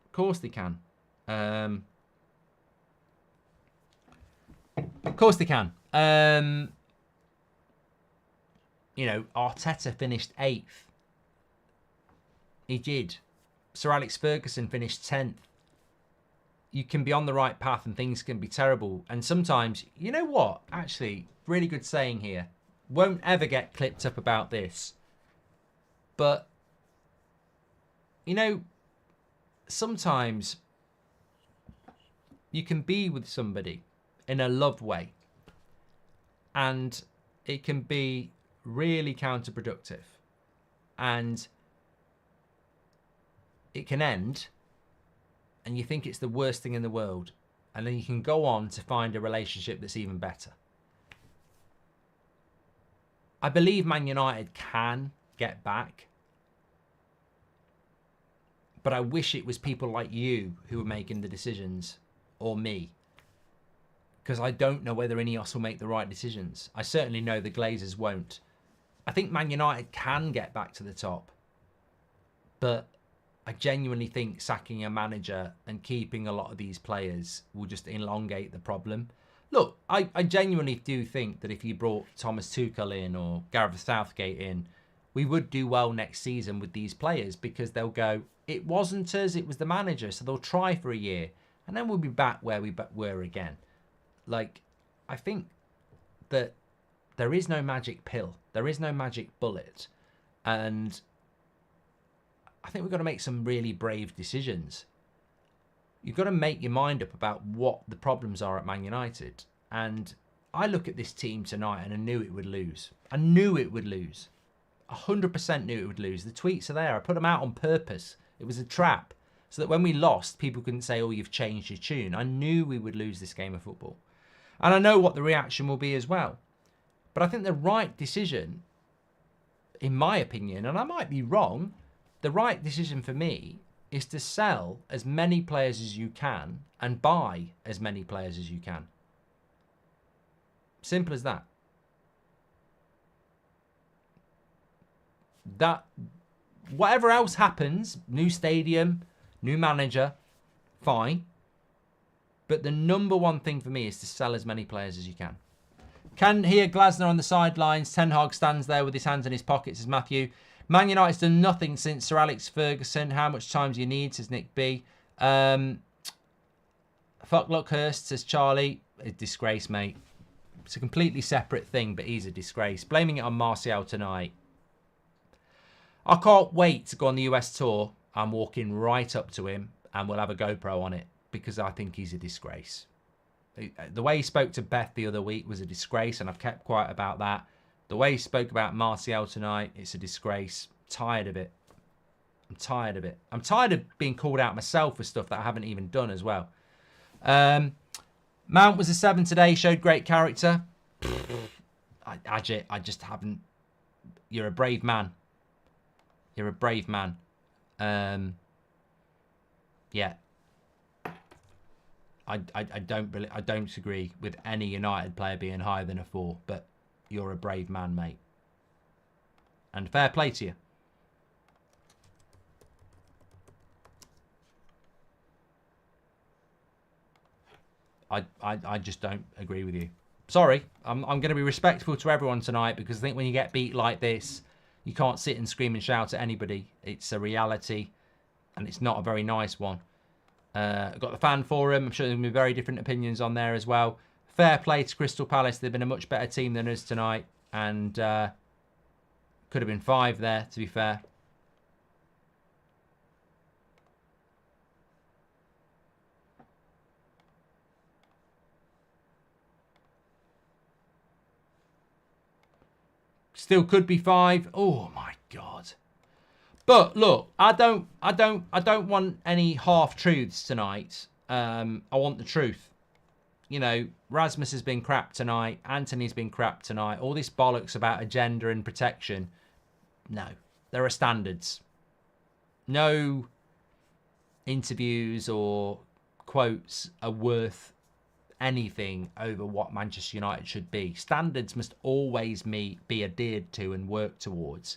Of course they can. Of course they can. You know, Arteta finished 8th. He did. Sir Alex Ferguson finished 10th. You can be on the right path and things can be terrible. And sometimes, you know what? Actually, really good saying here. Won't ever get clipped up about this. But, you know, sometimes you can be with somebody in a love way. And it can be really counterproductive. And it can end and you think it's the worst thing in the world, and then you can go on to find a relationship that's even better. I believe Man United can get back, but I wish it was people like you who were making the decisions, or me, because I don't know whether Ineos will make the right decisions. I certainly know the Glazers won't. I think Man United can get back to the top, but I genuinely think sacking a manager and keeping a lot of these players will just elongate the problem. Look, I genuinely do think that if you brought Thomas Tuchel in or Gareth Southgate in, we would do well next season with these players, because they'll go, it wasn't us, it was the manager. So they'll try for a year and then we'll be back where we were again. Like, I think that there is no magic pill. There is no magic bullet. And I think we've got to make some really brave decisions. You've got to make your mind up about what the problems are at Man United. And I look at this team tonight and I knew it would lose. I knew it would lose. 100% knew it would lose. The tweets are there. I put them out on purpose. It was a trap. So that when we lost, people couldn't say, oh, you've changed your tune. I knew we would lose this game of football. And I know what the reaction will be as well. But I think the right decision, in my opinion, and I might be wrong, the right decision for me is to sell as many players as you can and buy as many players as you can. Simple as that. That, whatever else happens, new stadium, new manager, fine. But the number one thing for me is to sell as many players as you can. Can hear Glasner on the sidelines. Ten Hag stands there with his hands in his pockets, says Matthew. Man United's done nothing since Sir Alex Ferguson. How much time do you need, says Nick B. Fuck Luckhurst, says Charlie. A disgrace, mate. It's a completely separate thing, but he's a disgrace. Blaming it on Martial tonight. I can't wait to go on the US tour. I'm walking right up to him and we'll have a GoPro on it, because I think he's a disgrace. The way he spoke to Beth the other week was a disgrace, and I've kept quiet about that. The way he spoke about Martial tonight, it's a disgrace. Tired of it. I'm tired of it. I'm tired of being called out myself for stuff that I haven't even done as well. Mount was a 7 today, showed great character. Ajit, I just haven't. You're a brave man. You're a brave man. Yeah. I don't agree with any United player being higher than a 4, but you're a brave man, mate. And fair play to you. I just don't agree with you. Sorry, I'm going to be respectful to everyone tonight, because I think when you get beat like this, you can't sit and scream and shout at anybody. It's a reality, and it's not a very nice one. I've got the fan forum. I'm sure there's going to be very different opinions on there as well. Fair play to Crystal Palace. They've been a much better team than us tonight, and could have been 5 there, to be fair. Still could be 5. Oh my God. But look, I don't want any half truths tonight. I want the truth. You know, Rasmus has been crap tonight. Anthony's been crap tonight. All this bollocks about agenda and protection. No, there are standards. No interviews or quotes are worth anything over what Manchester United should be. Standards must always be adhered to and worked towards.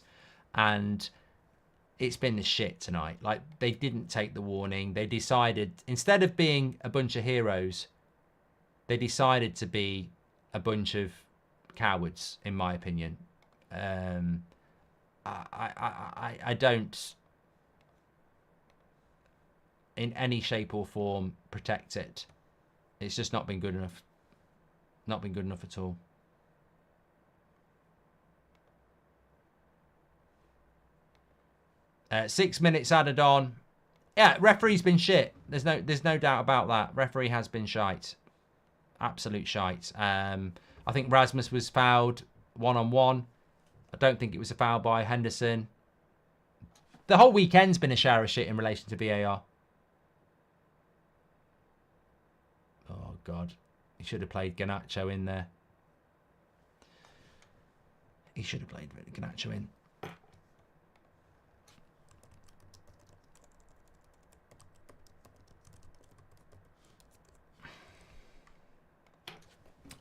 And it's been the shit tonight. Like, they didn't take the warning. They decided, instead of being a bunch of heroes, they decided to be a bunch of cowards, in my opinion. I don't, in any shape or form, protect it. It's just not been good enough. Not been good enough at all. Uh, 6 minutes added on. Yeah, referee's been shit. There's no doubt about that. Referee has been shite. Absolute shite. I think Rasmus was fouled 1-on-1. I don't think it was a foul by Henderson. The whole weekend's been a shower of shit in relation to VAR. Oh, God. He should have played Garnacho in there. He should have played Garnacho in.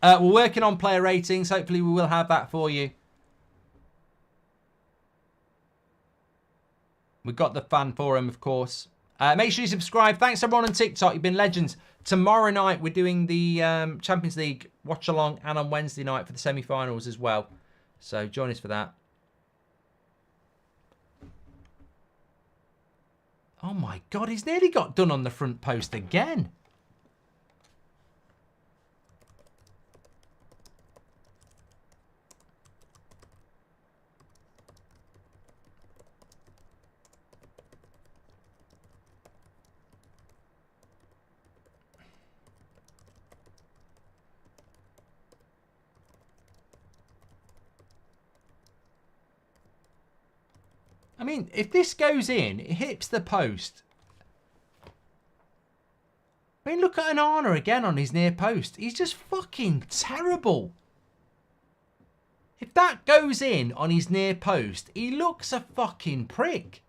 We're working on player ratings. Hopefully we will have that for you. We've got the fan forum, of course. Make sure you subscribe. Thanks everyone on TikTok. You've been legends. Tomorrow night we're doing the Champions League watch along, and on Wednesday night for the semi-finals as well. So join us for that. Oh my God, he's nearly got done on the front post again. I mean, if this goes in, it hits the post. I mean, look at Onana again on his near post. He's just fucking terrible. If that goes in on his near post, he looks a fucking prick.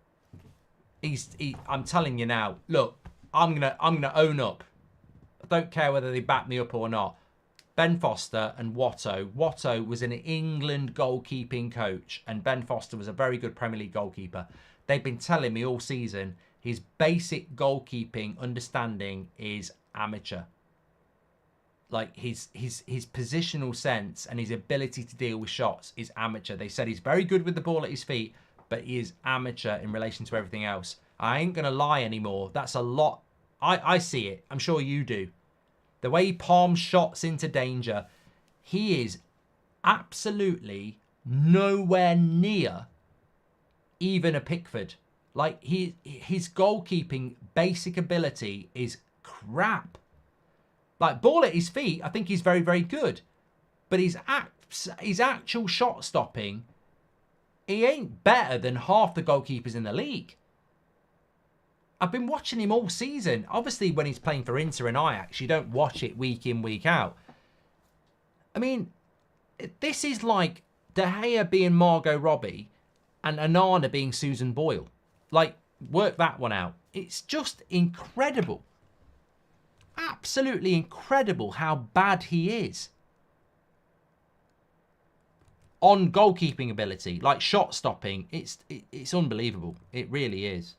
I'm telling you now. Look, I'm gonna own up. I don't care whether they back me up or not. Ben Foster and Watto. Watto was an England goalkeeping coach, and Ben Foster was a very good Premier League goalkeeper. They've been telling me all season his basic goalkeeping understanding is amateur. Like his positional sense and his ability to deal with shots is amateur. They said he's very good with the ball at his feet, but he is amateur in relation to everything else. I ain't gonna lie anymore. That's a lot. I see it. I'm sure you do. The way he palms shots into danger, he is absolutely nowhere near even a Pickford. Like, his goalkeeping basic ability is crap. Like, ball at his feet, I think he's very, very good. But his actual shot stopping, he ain't better than half the goalkeepers in the league. I've been watching him all season. Obviously, when he's playing for Inter and Ajax, you don't watch it week in, week out. I mean, this is like De Gea being Margot Robbie and Onana being Susan Boyle. Like, work that one out. It's just incredible. Absolutely incredible how bad he is. On goalkeeping ability, like shot stopping, it's unbelievable. It really is.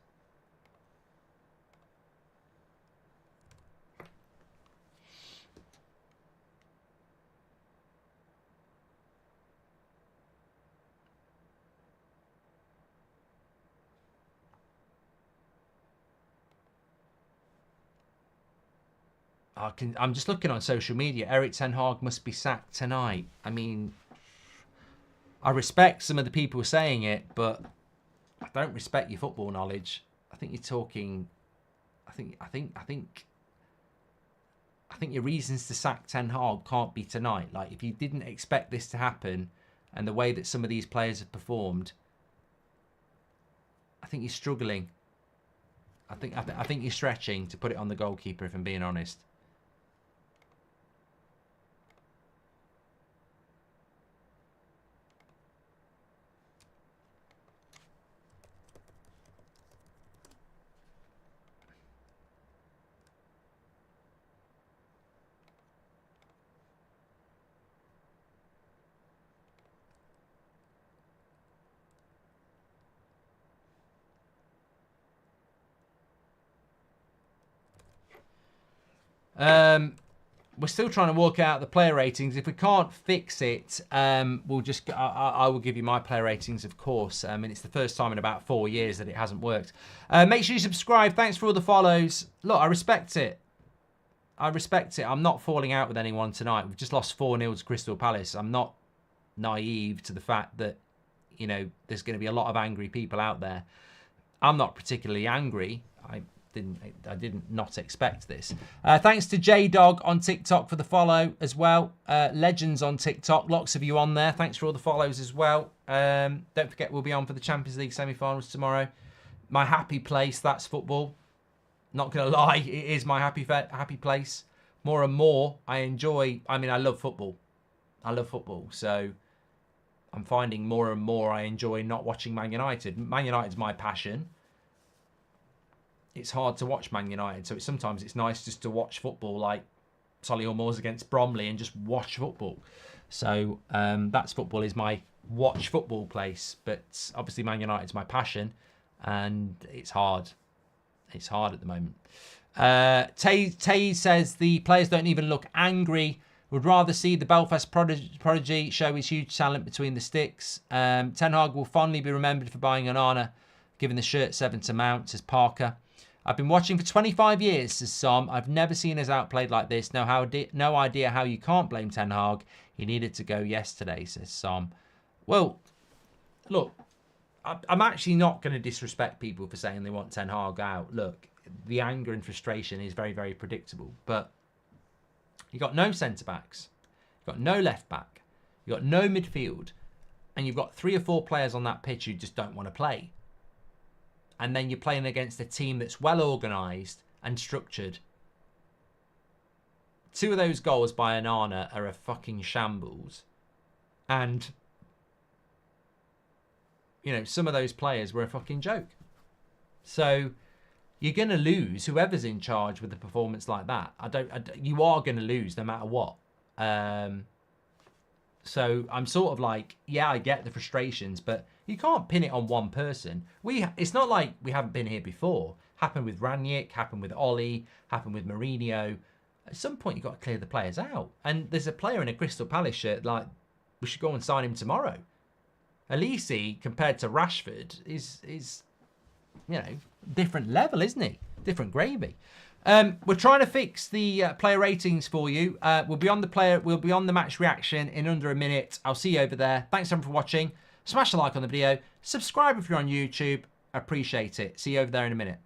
I'm just looking on social media. Erik ten Hag must be sacked tonight. I mean, I respect some of the people saying it, but I don't respect your football knowledge. I think you're talking. I think your reasons to sack Ten Hag can't be tonight. Like, if you didn't expect this to happen, and the way that some of these players have performed, I think you're struggling. I think you're stretching to put it on the goalkeeper, if I'm being honest. We're still trying to work out the player ratings. If we can't fix it, we'll just. I will give you my player ratings, of course. And it's the first time in about 4 years that it hasn't worked. Make sure you subscribe. Thanks for all the follows. Look, I respect it. I respect it. I'm not falling out with anyone tonight. We've just lost 4-0 to Crystal Palace. I'm not naive to the fact that, you know, there's going to be a lot of angry people out there. I'm not particularly angry. I didn't not expect this. Thanks to J-Dog on TikTok for the follow as well. Legends on TikTok. Lots of you on there. Thanks for all the follows as well. Don't forget, we'll be on for the Champions League semi-finals tomorrow. My happy place, that's football. Not going to lie, it is my happy place. More and more, I love football. I love football. So I'm finding more and more I enjoy not watching Man United. Man United's my passion. It's hard to watch Man United, so sometimes it's nice just to watch football, like Solihull Moors against Bromley, and just watch football. So that's football is my watch football place, but obviously Man United's my passion, and it's hard. It's hard at the moment. Tay says the players don't even look angry. Would rather see the Belfast prodigy show his huge talent between the sticks. Ten Hag will fondly be remembered for buying Onana, giving the shirt 7 to Mount, says Parker. I've been watching for 25 years, says Som. I've never seen us outplayed like this. No idea how you can't blame Ten Hag. He needed to go yesterday, says Som. Well, look, I'm actually not going to disrespect people for saying they want Ten Hag out. Look, the anger and frustration is very, very predictable. But you've got no centre-backs. You've got no left-back. You've got no midfield. And you've got 3 or 4 players on that pitch who just don't want to play. And then you're playing against a team that's well organised and structured. 2 of those goals by Onana are a fucking shambles. And, you know, some of those players were a fucking joke. So you're going to lose whoever's in charge with a performance like that. You are going to lose no matter what. So I'm sort of like, yeah, I get the frustrations, but you can't pin it on one person. It's not like we haven't been here before. Happened with Ranić, happened with Ollie, happened with Mourinho. At some point, you've got to clear the players out. And there's a player in a Crystal Palace shirt, like, we should go and sign him tomorrow. Elise, compared to Rashford, is you know, different level, isn't he? Different gravy. We're trying to fix the player ratings for you. We'll be on the match reaction in under a minute. I'll see you over there. Thanks everyone for watching. Smash a like on the video. Subscribe if you're on YouTube. Appreciate it. See you over there in a minute.